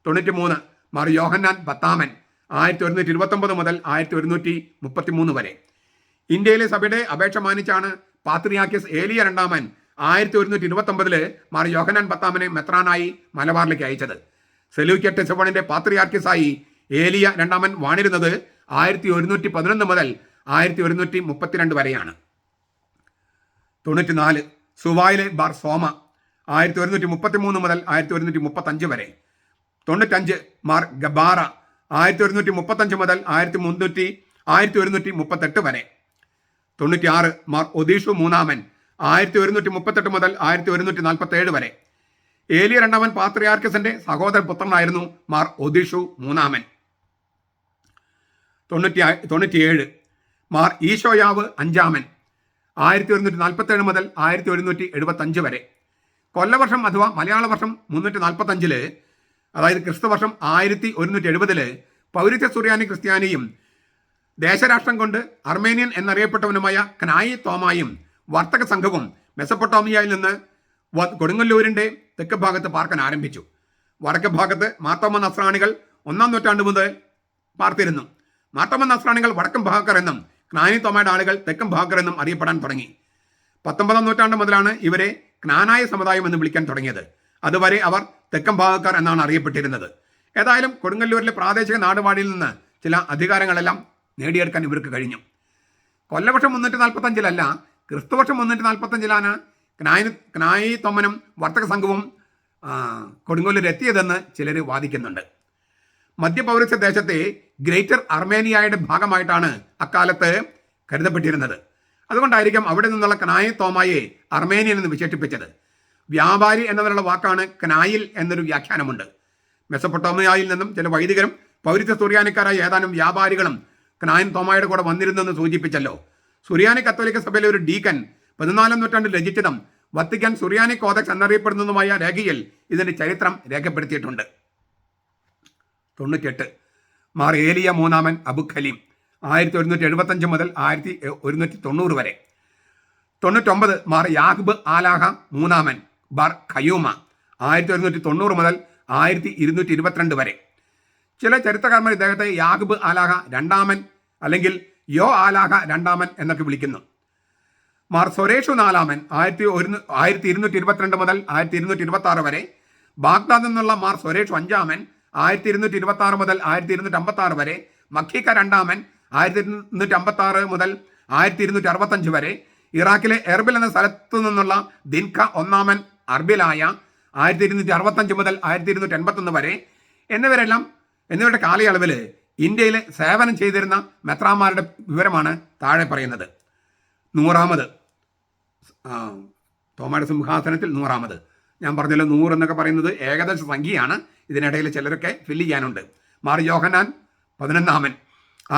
93 മാർ യോഹന്നാൻ പത്താമൻ 1129 മുതൽ 1133 വരെ. ഇന്ത്യയിലെ സഭയുടെ അപേക്ഷ മാനിച്ചാണ് പാത്രിയാർക്കിസ് ഏലിയ രണ്ടാമൻ 1129 മാർ യോഹന്നാൻ പത്താമനെ മെത്രാനായി മലബാറിലേക്ക് അയച്ചത്. സെലൂക്യ ടെസ്ഫോണിന്റെ പാത്രിയാർക്കിസായി ഏലിയ രണ്ടാമൻ വാണിരുന്നത് 1111 മുതൽ 1132 വരെയാണ്. 94 സുവായിലെ ബാർ സോമ 1133 മുതൽ 1135 വരെ. 95 മാർ ഗബാറ 1135 മുതൽ 1138 വരെ. 96 മാർ ഒദീഷു മൂന്നാമൻ 1138 മുതൽ 1147 വരെ. ഏലിയ രണ്ടാമൻ പാത്രിയാർക്കിസിന്റെ സഹോദര പുത്രനായിരുന്നു മാർ ഒദീഷു മൂന്നാമൻ. 97 മാർ ഈശോയാവ് അഞ്ചാമൻ 1147 മുതൽ 1175 വരെ. കൊല്ലവർഷം അഥവാ മലയാള വർഷം 345, അതായത് ക്രിസ്തുവർഷം 1170 പൗരസ്ത്യ സുറിയാനി ക്രിസ്ത്യാനിയും ദേശരാഷ്ട്രം കൊണ്ട് അർമേനിയൻ എന്നറിയപ്പെട്ടവനുമായ ക്നായി തോമായും വർത്തക സംഘവും മെസപ്പൊട്ടോമിയയിൽ നിന്ന് കൊടുങ്ങല്ലൂരിന്റെ തെക്ക് ഭാഗത്ത് പാർക്കാൻ ആരംഭിച്ചു. വടക്ക് ഭാഗത്ത് മാർത്തോമ നസ്രാണികൾ 1-ാം നൂറ്റാണ്ട് മുതൽ പാർത്തിരുന്നു. മാർത്തോമ നസ്രാണികൾ വടക്കും ഭാഗക്കാർ എന്നും ക്നാനി തോമയുടെ ആളുകൾ തെക്കും ഭാഗക്കാർ എന്നും അറിയപ്പെടാൻ തുടങ്ങി. 19-ാം നൂറ്റാണ്ട് മുതലാണ് ഇവരെ ക്നാനായ സമുദായം എന്ന് വിളിക്കാൻ തുടങ്ങിയത്. അതുവരെ അവർ തെക്കൻ ഭാഗക്കാർ എന്നാണ് അറിയപ്പെട്ടിരുന്നത്. ഏതായാലും കൊടുങ്ങല്ലൂരിലെ പ്രാദേശിക നാടുവാഴിയിൽ നിന്ന് ചില അധികാരങ്ങളെല്ലാം നേടിയെടുക്കാൻ ഇവർക്ക് കഴിഞ്ഞു. കൊല്ലവർഷം 345 ക്രിസ്തുവർഷം 345 ക്നായി തൊമ്മനും വർത്തക സംഘവും കൊടുങ്ങല്ലൂർ എത്തിയതെന്ന് ചിലർ വാദിക്കുന്നുണ്ട്. മധ്യപൗരസ്ത്യ ദേശത്തെ ഗ്രേറ്റർ അർമേനിയയുടെ ഭാഗമായിട്ടാണ് അക്കാലത്ത് കരുതപ്പെട്ടിരുന്നത്. അതുകൊണ്ടായിരിക്കും അവിടെ നിന്നുള്ള ക്നായി തോമായെ അർമേനിയൻ എന്ന് വിശേഷിപ്പിച്ചത്. വ്യാപാരി എന്നതിനുള്ള വാക്കാണ് ക്നായിൽ എന്നൊരു വ്യാഖ്യാനമുണ്ട്. മെസപ്പൊട്ടോമിയയിൽ നിന്നും ചില വൈദികരും പൗരസ്ത്യ സുറിയാനിക്കാരായ ഏതാനും വ്യാപാരികളും ക്നായൻ തോമായുടെ കൂടെ വന്നിരുന്നെന്ന് സൂചിപ്പിച്ചല്ലോ. സുറിയാനി കത്തോലിക്ക സഭയിലെ ഒരു ഡീക്കൻ 14-ാം നൂറ്റാണ്ടിൽ രചിച്ചതും വത്തിക്കാൻ സുറിയാനി കോദക്സ് എന്നറിയപ്പെടുന്നതുമായ രേഖയിൽ ഇതിന്റെ ചരിത്രം രേഖപ്പെടുത്തിയിട്ടുണ്ട്. 98 മാർ ഏലിയ മൂന്നാമൻ അബു ഖലീം 1175 മുതൽ 1190 വരെ. 99 മാർ യാഹ്ബ് ആലാഹ മൂന്നാമൻ ബാർ ഖയൂമ 1190 മുതൽ 1222 വരെ. ചില ചരിത്രകാരന്മാർ ഇദ്ദേഹത്തെ യാഹ്ബ് ആലാഹ രണ്ടാമൻ അല്ലെങ്കിൽ യോ ആലാഹ രണ്ടാമൻ എന്നൊക്കെ വിളിക്കുന്നു. മാർ സൊരേഷു നാലാമൻ 1222 മുതൽ 1226 വരെ. ബാഗ്ദാദിൽ നിന്നുള്ള മാർ സൊരേഷു അഞ്ചാമൻ 1226 മുതൽ 1256 വരെ. മഖീക്ക രണ്ടാമൻ 1256 മുതൽ 1265 വരെ. ഇറാഖിലെ എർബിൽ എന്ന സ്ഥലത്തു നിന്നുള്ള ദിൻഖ ഒന്നാമൻ അർബിലായ 1265 മുതൽ 1281 വരെ. എന്നിവരുടെ കാലയളവിൽ ഇന്ത്യയിൽ സേവനം ചെയ്തിരുന്ന മെത്രാന്മാരുടെ വിവരമാണ് താഴെ പറയുന്നത്. 100 തോമായുടെ സിംഹാസനത്തിൽ 100. ഞാൻ പറഞ്ഞല്ലോ 100 എന്നൊക്കെ പറയുന്നത് ഏകദേശ സംഖ്യയാണ്. ഇതിനിടയിൽ ചിലരൊക്കെ ഫില്ല് ചെയ്യാനുണ്ട്. മാർ യോഹന്നാൻ 11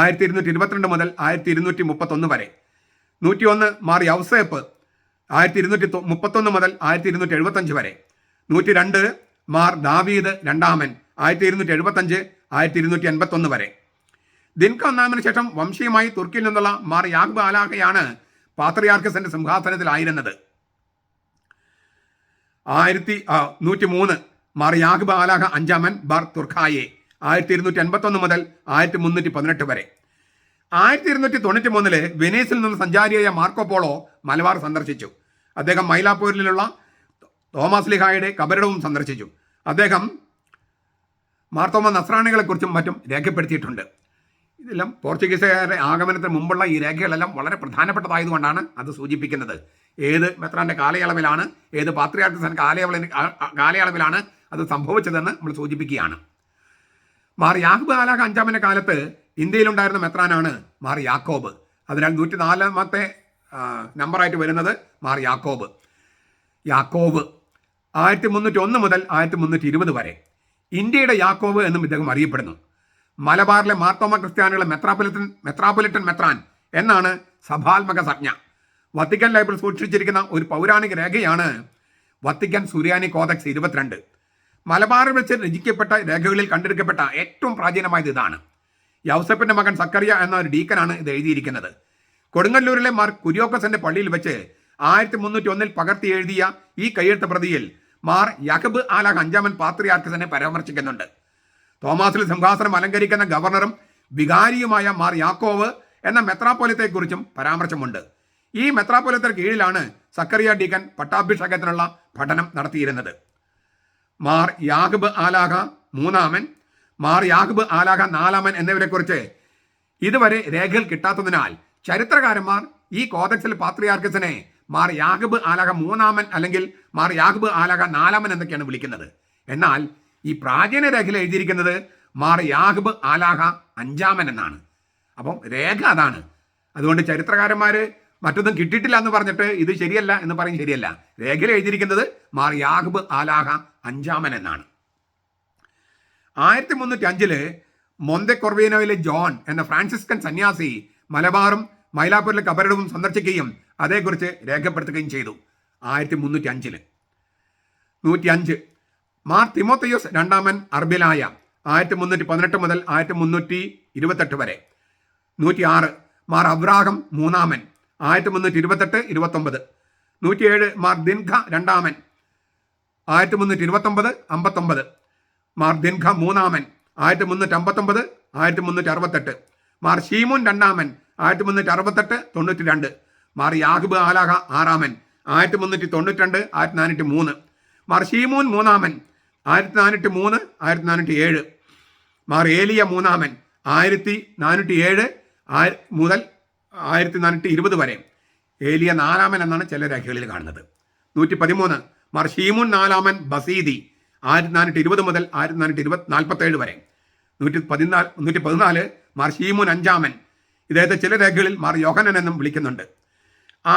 1222 മുതൽ 1231 വരെ. 101 മാർ യൗസേപ്പ് 1231 മുതൽ 1275 വരെ. 102 മാർ ദാവീദ് രണ്ടാമൻ 1275 1281 വരെ. ദിൻക ഒന്നാമന് ശേഷം വംശീയമായി തുർക്കിയിൽ നിന്നുള്ള മാർ യാഹ്ബ് ആലാഹയാണ് പാത്രിയാർക്കസിന്റെ സിംഹാസനത്തിലായിരുന്നത്. 103 മാർ യാഹ്ബ് ആലാഹ അഞ്ചാമൻ ബാർ തുർഖായെ 1281 മുതൽ 1318 വരെ. 1293 വെനീസിൽ നിന്ന് സഞ്ചാരിയായ മാർക്കോ പോളോ മലബാർ സന്ദർശിച്ചു. അദ്ദേഹം മൈലാപ്പൂരിലുള്ള തോമസ് ലിഹായുടെ കബറിടവും സന്ദർശിച്ചു. അദ്ദേഹം മാർത്തോമ നസ്രാണികളെ കുറിച്ചും മറ്റും രേഖപ്പെടുത്തിയിട്ടുണ്ട്. ഇതെല്ലാം പോർച്ചുഗീസുകാരുടെ ആഗമനത്തിന് മുമ്പുള്ള ഈ രേഖകളെല്ലാം വളരെ പ്രധാനപ്പെട്ടതായതുകൊണ്ടാണ് അത് സൂചിപ്പിക്കുന്നത്. ഏത് മെത്രാന്റെ കാലയളവിലാണ്, ഏത് പാത്രിയാർക്കസ് കാലയളവിലാണ് അത് സംഭവിച്ചതെന്ന് നമ്മൾ സൂചിപ്പിക്കുകയാണ്. മാർ യാഹ്ബ് ആലാഹ അഞ്ചാമന്റെ കാലത്ത് ഇന്ത്യയിലുണ്ടായിരുന്ന മെത്രാനാണ് മാർ യാക്കോബ്. അതിനാൽ 104 നമ്പറായിട്ട് വരുന്നത് മാർ യാക്കോബ്. 1301 മുതൽ 1320 വരെ. ഇന്ത്യയുടെ യാക്കോബ് എന്നും ഇദ്ദേഹം അറിയപ്പെടുന്നു. മലബാറിലെ മാർത്തോമ ക്രിസ്ത്യാനികളെ മെത്രാപ്പൊലിറ്റൻ മെത്രാൻ എന്നാണ് സഭാത്മക സംജ്ഞ. വത്തിക്കാൻ ലൈബ്രറിയിൽ സൂക്ഷിച്ചിരിക്കുന്ന ഒരു പൗരാണിക രേഖയാണ് വത്തിക്കാൻ സുറിയാനി കോദക്സ് 22. മലബാറിൽ വെച്ച് രചിക്കപ്പെട്ട രേഖകളിൽ കണ്ടെടുക്കപ്പെട്ട ഏറ്റവും പ്രാചീനമായത് ഇതാണ്. യൗസപ്പിന്റെ മകൻ സക്കറിയ എന്ന ഒരു ഡീക്കനാണ് ഇത് എഴുതിയിരിക്കുന്നത്. കൊടുങ്ങല്ലൂരിലെ മാർ കുര്യോക്കസിന്റെ പള്ളിയിൽ വെച്ച് 1301 പകർത്തി എഴുതിയ ഈ കയ്യെഴുത്ത പ്രതിയിൽ മാർ യാഹ്ബ് ആലാഹ അഞ്ചാമൻ പാത്രിയാർക്കസിനെ പരാമർശിക്കുന്നുണ്ട്. തോമാസിൽ സിംഹാസനം അലങ്കരിക്കുന്ന ഗവർണറും വികാരിയുമായ മാർ യാക്കോവ് എന്ന മെത്രാപ്പൊലിത്തെക്കുറിച്ചും പരാമർശമുണ്ട്. ഈ മെത്രാപ്പൊലിത്തിന് കീഴിലാണ് സക്കറിയ ഡീക്കൻ പട്ടാഭിഷേകത്തിനുള്ള പഠനം നടത്തിയിരുന്നത്. മാർ യാഹ്ബ് ആലാഹ മൂന്നാമൻ, മാർ യാഹ്ബ് ആലാഹ നാലാമൻ എന്നിവരെക്കുറിച്ച് ഇതുവരെ രേഖകൾ കിട്ടാത്തതിനാൽ ചരിത്രകാരന്മാർ ഈ കോദക്സിൽ പാത്രിയാർക്കസിനെ മാർ യാഹ്ബ് ആലാഹ മൂന്നാമൻ അല്ലെങ്കിൽ മാർ യാഹ്ബ് ആലാഹ നാലാമൻ എന്നൊക്കെയാണ് വിളിക്കുന്നത്. എന്നാൽ ഈ പ്രാചീന രേഖയിൽ എഴുതിയിരിക്കുന്നത് മാർ യാഹ്ബ് ആലാഹ അഞ്ചാമൻ എന്നാണ്. അപ്പം രേഖ അതാണ്. അതുകൊണ്ട് ചരിത്രകാരന്മാർ മറ്റൊന്നും കിട്ടിയിട്ടില്ല എന്ന് പറഞ്ഞിട്ട് ഇത് ശരിയല്ല എന്ന് പറയും ശരിയല്ല. രേഖയിൽ എഴുതിയിരിക്കുന്നത് മാർ യാഹ്ബ് ആലാഹ അഞ്ചാമൻ എന്നാണ്. 1305 മൊന്തെകൊർവിനോയിലെ ജോൺ എന്ന ഫ്രാൻസിസ്കൻ സന്യാസി മലബാറും മൈലാപ്പൂരിലെ കബറിടവും സന്ദർശിക്കുകയും അതേക്കുറിച്ച് രേഖപ്പെടുത്തുകയും ചെയ്തു. 1305 105 മാർ തിമോത്തയോസ് രണ്ടാമൻ അർബിലായ 1318 മുതൽ 1328 വരെ. 106 മാർ അബ്രാഹം മൂന്നാമൻ 1328-29. 107 മാർ ദിൻഖ രണ്ടാമൻ 1329-59. മാർ ദിൻഖ മൂന്നാമൻ 1359 1368. മാർ ഷീമോൻ രണ്ടാമൻ 1368-92. മാർ യാഹ്ബ് ആലാഹ ആറാമൻ 1392 1403. മാർ ഷീമോൻ മൂന്നാമൻ 1403 1407. മാർ ഏലിയ മൂന്നാമൻ 1407 മുതൽ 1420 വരെ. ഏലിയ നാലാമൻ എന്നാണ് ചില രേഖകളിൽ കാണുന്നത്. 113 മാർ ഷീമോൻ നാലാമൻ ബസീദി 1420 മുതൽ 1447 വരെ. 114 മാർ ഷീമോൻ അഞ്ചാമൻ. ഇദ്ദേഹത്തെ ചില രേഖകളിൽ മാർ യോഹനൻ എന്നും വിളിക്കുന്നുണ്ട്.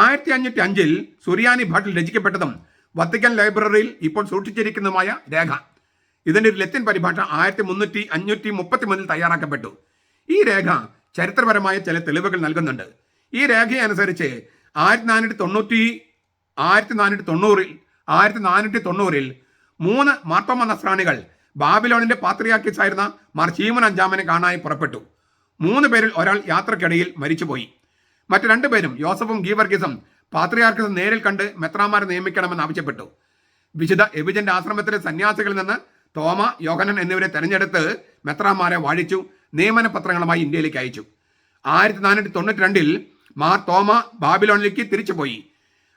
1505 സുറിയാനി ഭാഷയിൽ രചിക്കപ്പെട്ടതും വത്തിക്കാൻ ലൈബ്രറിയിൽ ഇപ്പോൾ സൂക്ഷിച്ചിരിക്കുന്നതുമായ രേഖ. ഇതിൻ്റെ ഒരു ലത്തീൻ പരിഭാഷ 1533 തയ്യാറാക്കപ്പെട്ടു. ഈ രേഖ ചരിത്രപരമായ ചില തെളിവുകൾ നൽകുന്നുണ്ട്. ഈ രേഖയനുസരിച്ച് 1490 1490 3 മാർത്തോമ നസ്രാണികൾ ബാബിലോണിന്റെ പാത്രിയാർക്കീസ് ആയിരുന്ന മാർ ശീമോൻ അഞ്ചാമനെ കാണാനായി പുറപ്പെട്ടു. 3 പേരിൽ ഒരാൾ യാത്രക്കിടയിൽ മരിച്ചുപോയി. മറ്റു 2 പേരും യോസഫും ഗീവർഗീസും പാത്രിയാർക്കീസ് നേരിൽ കണ്ട് മെത്രാന്മാരെ നിയമിക്കണമെന്ന് ആവശ്യപ്പെട്ടു. വിശുദ്ധ എബിജന്റെ ആശ്രമത്തിലെ സന്യാസികളിൽ നിന്ന് തോമ, യോഹനൻ എന്നിവരെ തെരഞ്ഞെടുത്ത് മെത്രാന്മാരെ വാഴിച്ചു നിയമന പത്രങ്ങളുമായി ഇന്ത്യയിലേക്ക് അയച്ചു. 1492 മാർ തോമ ബാബിലോണിലേക്ക് തിരിച്ചുപോയി.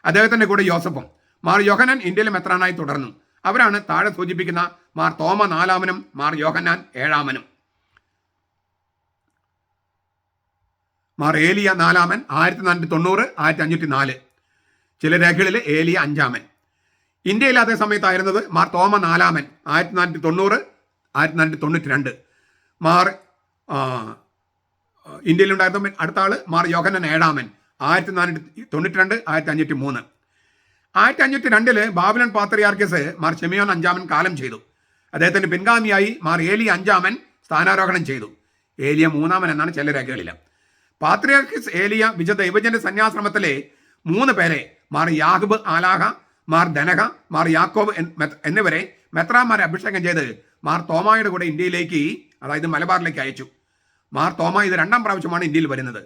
അദ്ദേഹത്തിന്റെ കൂടെ യോസഫും. മാർ യോഹനാൻ ഇന്ത്യയിലെ മെത്രാനായി തുടർന്നു. അവരാണ് താഴെ സൂചിപ്പിക്കുന്ന മാർ തോമ 4-മനും മാർ യോഹന്നാൻ 7-മനും. മാർ ഏലിയ 4-മൻ 1490 1504. ചില രേഖകളിൽ ഏലിയ 5-മൻ. ഇന്ത്യയിൽ അതേ സമയത്തായിരുന്നത് മാർ തോമ 4-മൻ 1490 1492. മാർ ഇന്ത്യയിലുണ്ടായിരുന്ന അടുത്ത ആള് മാർ യോഹന്നാൻ 7-മൻ 1492 1503. 1502 ബാബിലോൺ പാത്രിയാർക്കീസ് മാർ ശിമയോൻ 5-മൻ കാലം ചെയ്തു. അദ്ദേഹത്തിന്റെ പിൻഗാമിയായി മാർ ഏലിയ 5-മൻ സ്ഥാനാരോഹണം ചെയ്തു. ഏലിയ 3-മൻ എന്നാണ് ചില രേഖകളിൽ. പാത്രിയാർക്കീസ് ഏലിയ വിശുദ്ധ യുവജന്റെ സന്യാശ്രമത്തിലെ 3 പേരെ മാർ യാഹബ് ആലാഹ, മാർ ദനഹ, മാർ യാക്കോബ് എന്നിവരെ മെത്രാന്മാരെ അഭിഷേകം ചെയ്ത് മാർ തോമായുടെ കൂടെ ഇന്ത്യയിലേക്ക്, അതായത് മലബാറിലേക്ക് അയച്ചു. മാർ തോമ ഇത് 2-ാം പ്രാവശ്യമാണ് ഇന്ത്യയിൽ വരുന്നത്.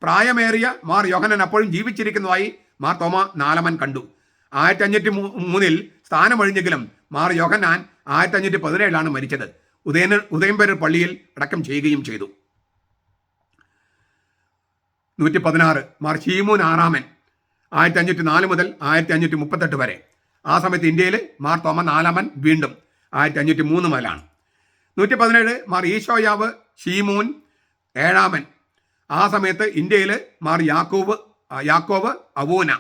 പ്രായമേറിയ മാർ യോഹന്നാൻ അപ്പോഴും ജീവിച്ചിരിക്കുന്നതായി മാർ തോമ 4-മൻ കണ്ടു. 1503 സ്ഥാനമൊഴിഞ്ഞെങ്കിലും മാർ യോഹന്നാൻ 1517 മരിച്ചത്. ഉദയംപേരൂർ പള്ളിയിൽ അടക്കം ചെയ്യുകയും ചെയ്തു. 116 മാർ ശീമോൻ 6-മൻ 1504 മുതൽ 1538 വരെ. ആ സമയത്ത് ഇന്ത്യയിൽ മാർ തോമ 4-മൻ വീണ്ടും 1503 മുതലാണ്. 117 മാർ ഈശോയാവ് ശീമോൻ 7-മൻ. ആ സമയത്ത് ഇന്ത്യയിൽ മാർ യാക്കോബ് അവൂന.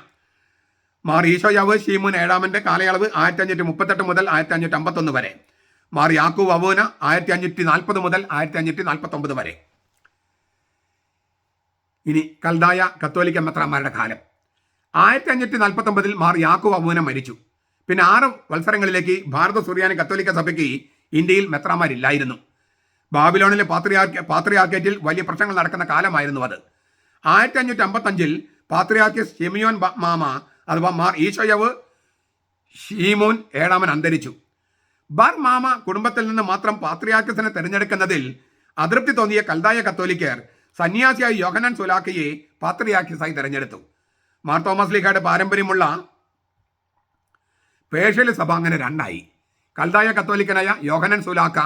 മാർ ഈശോയാവ് ശീമോൻ 7-മന്റെ കാലയളവ് 1538 മുതൽ 1551 വരെ. മാർ യാക്കോബ് അവൂന 1540 മുതൽ 1549 വരെ. ഇനി കൽദായ കത്തോലിക്ക മെത്രാന്മാരുടെ കാലം. 1549 മാർ യാക്കോബ് അവൂന മരിച്ചു. പിന്നെ 6 വത്സരങ്ങളിലേക്ക് ഭാരത സുറിയാനി കത്തോലിക്ക സഭയ്ക്ക് ഇന്ത്യയിൽ മെത്രാന്മാരില്ലായിരുന്നു. ബാബിലോണിലെ പാത്രിയാർക്കേറ്റിൽ വലിയ പ്രശ്നങ്ങൾ നടക്കുന്ന കാലമായിരുന്നു അത്. 1555 പാത്രിയാർക്കീസ് ശിമയോൻ മാമ അഥവാ മാർ ഈശോയവ് ശീമോൻ 7-മൻ അന്തരിച്ചു. ബാർ മാമ കുടുംബത്തിൽ നിന്ന് മാത്രം പാത്രിയാർക്കീസിനെ തെരഞ്ഞെടുക്കുന്നതിൽ അതൃപ്തി തോന്നിയ കൽദായ കത്തോലിക്കർ സന്യാസിയായി യോഹന്നാൻ സുലാക്കയെ പാത്രിയാർക്കീസായി തെരഞ്ഞെടുത്തു. മാർ തോമസ് ലീഗയുടെ പാരമ്പര്യമുള്ള പേർഷ്യയിലെ സഭ അങ്ങനെ 2ആയി. കൽദായ കത്തോലിക്കനായ യോഹന്നാൻ സുലാക്ക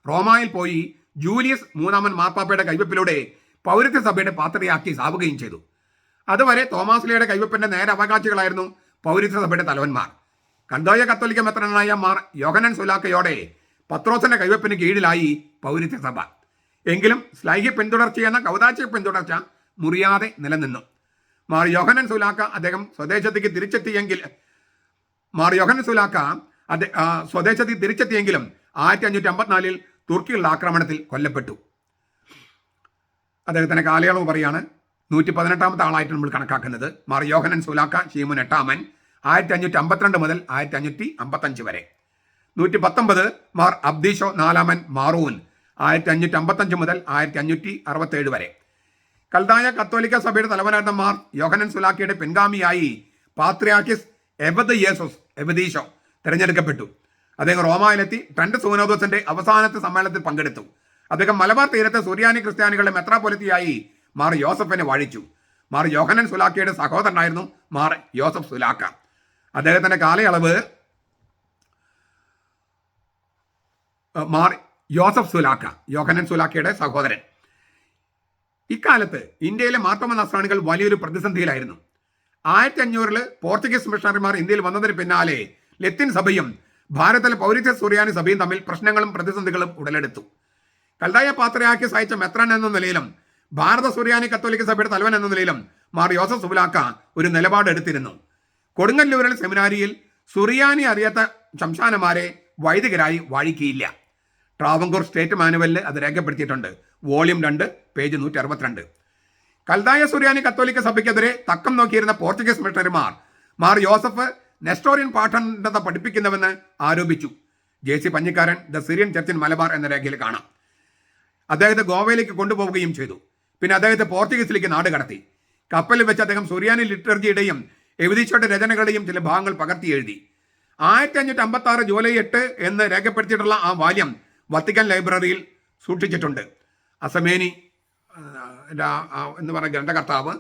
റോമായിൽ പോയി ജൂലിയസ് 3-മൻ മാർപ്പാപ്പയുടെ കൈവപ്പിലൂടെ പൗരത്യ സഭയുടെ പാത്രിയാർക്കീസ് ആവുകയും ചെയ്തു. അതുവരെ തോമാസ് ലീഗയുടെ കൈവപ്പിന്റെ നേരെ അവകാശികളായിരുന്നു പൗരത്യ സഭയുടെ തലവന്മാർ. കൽദായ കത്തോലിക്ക മെത്രാനായ മാർ യോഹന്നാൻ സുലാക്കയോടെ പത്രോസിന്റെ കൈവപ്പിന് കീഴിലായി പൗരത്യ സഭ. എങ്കിലും ശ്ലൈഹ്യ പിന്തുടർച്ചയെന്ന കൗദാച്യ പിന്തുടർച്ച മുറിയാതെ നിലനിന്നു. മാർ യോഹന്നാൻ സുലാക്ക അദ്ദേഹം സ്വദേശത്തേക്ക് തിരിച്ചെത്തിയെങ്കിലും 1554 തുർക്കികളുടെ ആക്രമണത്തിൽ കൊല്ലപ്പെട്ടു. അദ്ദേഹത്തിന്റെ കാലയളവ് പറയാണ് 118-ാമത്തെ ആളായിട്ട് നമ്മൾ കണക്കാക്കുന്നത്. മാർ യോഹന്നാൻ സുലാക്ക ശീമോൻ 8-മൻ 1552 മുതൽ 1555 വരെ. 119 മാർ അബ്ദീഷോ 4-മൻ മാറൂൻ 1555 മുതൽ 1567 വരെ. കൽദായ കത്തോലിക്ക സഭയുടെ തലവനായിരുന്ന മാർ യോഹന്നാൻ സുലാക്കയുടെ പിൻഗാമിയായി പാത്രിയാർക്കീസ് എബദീഷോ തിരഞ്ഞെടുക്കപ്പെട്ടു. അദ്ദേഹം റോമായിലെത്തി ട്രെൻഡ് സൂനോദോസിന്റെ അവസാനത്തെ സമ്മേളനത്തിൽ പങ്കെടുത്തു. അദ്ദേഹം മലബാർ തീരത്തെ സുറിയാനി ക്രിസ്ത്യാനികളുടെ മെത്രാപ്പൊലിത്തയായി മാർ യോസഫിനെ വാഴിച്ചു. മാർ യോഹന്നാൻ സുലാക്കയുടെ സഹോദരനായിരുന്നു മാർ യോസഫ് സുലാക്ക. അദ്ദേഹത്തിന്റെ കാലയളവ് മാർ യോസഫ് സുലാക്ക, യോഹന്നാൻ സുലാക്കയുടെ സഹോദരൻ. ഇക്കാലത്ത് ഇന്ത്യയിലെ മാർത്തോമ നസ്രാണികൾ വലിയൊരു പ്രതിസന്ധിയിലായിരുന്നു. 1500 പോർച്ചുഗീസ് മിഷണറിമാർ ഇന്ത്യയിൽ വന്നതിന് പിന്നാലെ ലത്തീൻ സഭയും ഭാരതത്തിലെ പൗരത്യ സുറിയാനി സഭയും തമ്മിൽ പ്രശ്നങ്ങളും പ്രതിസന്ധികളും ഉടലെടുത്തു. കൽദായ പാത്രിയാർക്കീസ് അയച്ച മെത്രാൻ എന്ന നിലയിലും ഭാരത സുറിയാനി കത്തോലിക്ക സഭയുടെ തലവൻ എന്ന നിലയിലും മാർ യോസഫ് സുലാക്ക ഒരു നിലപാട് എടുത്തിരുന്നു. കൊടുങ്ങല്ലൂരിൽ സെമിനാരിയിൽ സുറിയാനി അറിയാത്ത ശംശാനമാരെ വൈദികരായി വാഴിക്കുകയില്ല. ട്രാവൻകൂർ സ്റ്റേറ്റ് മാനുവലിൽ അത് രേഖപ്പെടുത്തിയിട്ടുണ്ട്. Volume 2 page 162. കൽദായ സുറിയാനി കത്തോലിക്ക സഭയ്ക്കെതിരെ തക്കം നോക്കിയിരുന്ന പോർച്ചുഗീസ് മിഷണറിമാർ മാർ യോസഫ് നെസ്റ്റോറിയൻ പാഠണ്ഡത പഠിപ്പിക്കുന്നുവെന്ന് ആരോപിച്ചു. JC Panjikkaran the Syrian church in Malabar എന്ന രേഖയിൽ കാണാം. അദ്ദേഹത്തെ ഗോവയിലേക്ക് കൊണ്ടുപോവുകയും ചെയ്തു. പിന്നെ അദ്ദേഹത്തെ പോർച്ചുഗീസിലേക്ക് നാട് കടത്തി. കപ്പലിൽ വെച്ച് അദ്ദേഹം സുറിയാനി ലിറ്റർജിയുടെയും എഴുതീശോയുടെ രചനകളുടെയും ചില ഭാഗങ്ങൾ പകർത്തി എഴുതി. 1556 ജൂലൈ 8 എന്ന് രേഖപ്പെടുത്തിയിട്ടുള്ള ആ വാല്യം വത്തിക്കാൻ ലൈബ്രറിയിൽ സൂക്ഷിച്ചിട്ടുണ്ട്. അസമേനി എന്ന് പറയുന്ന ഗ്രന്ഥകർത്താവ്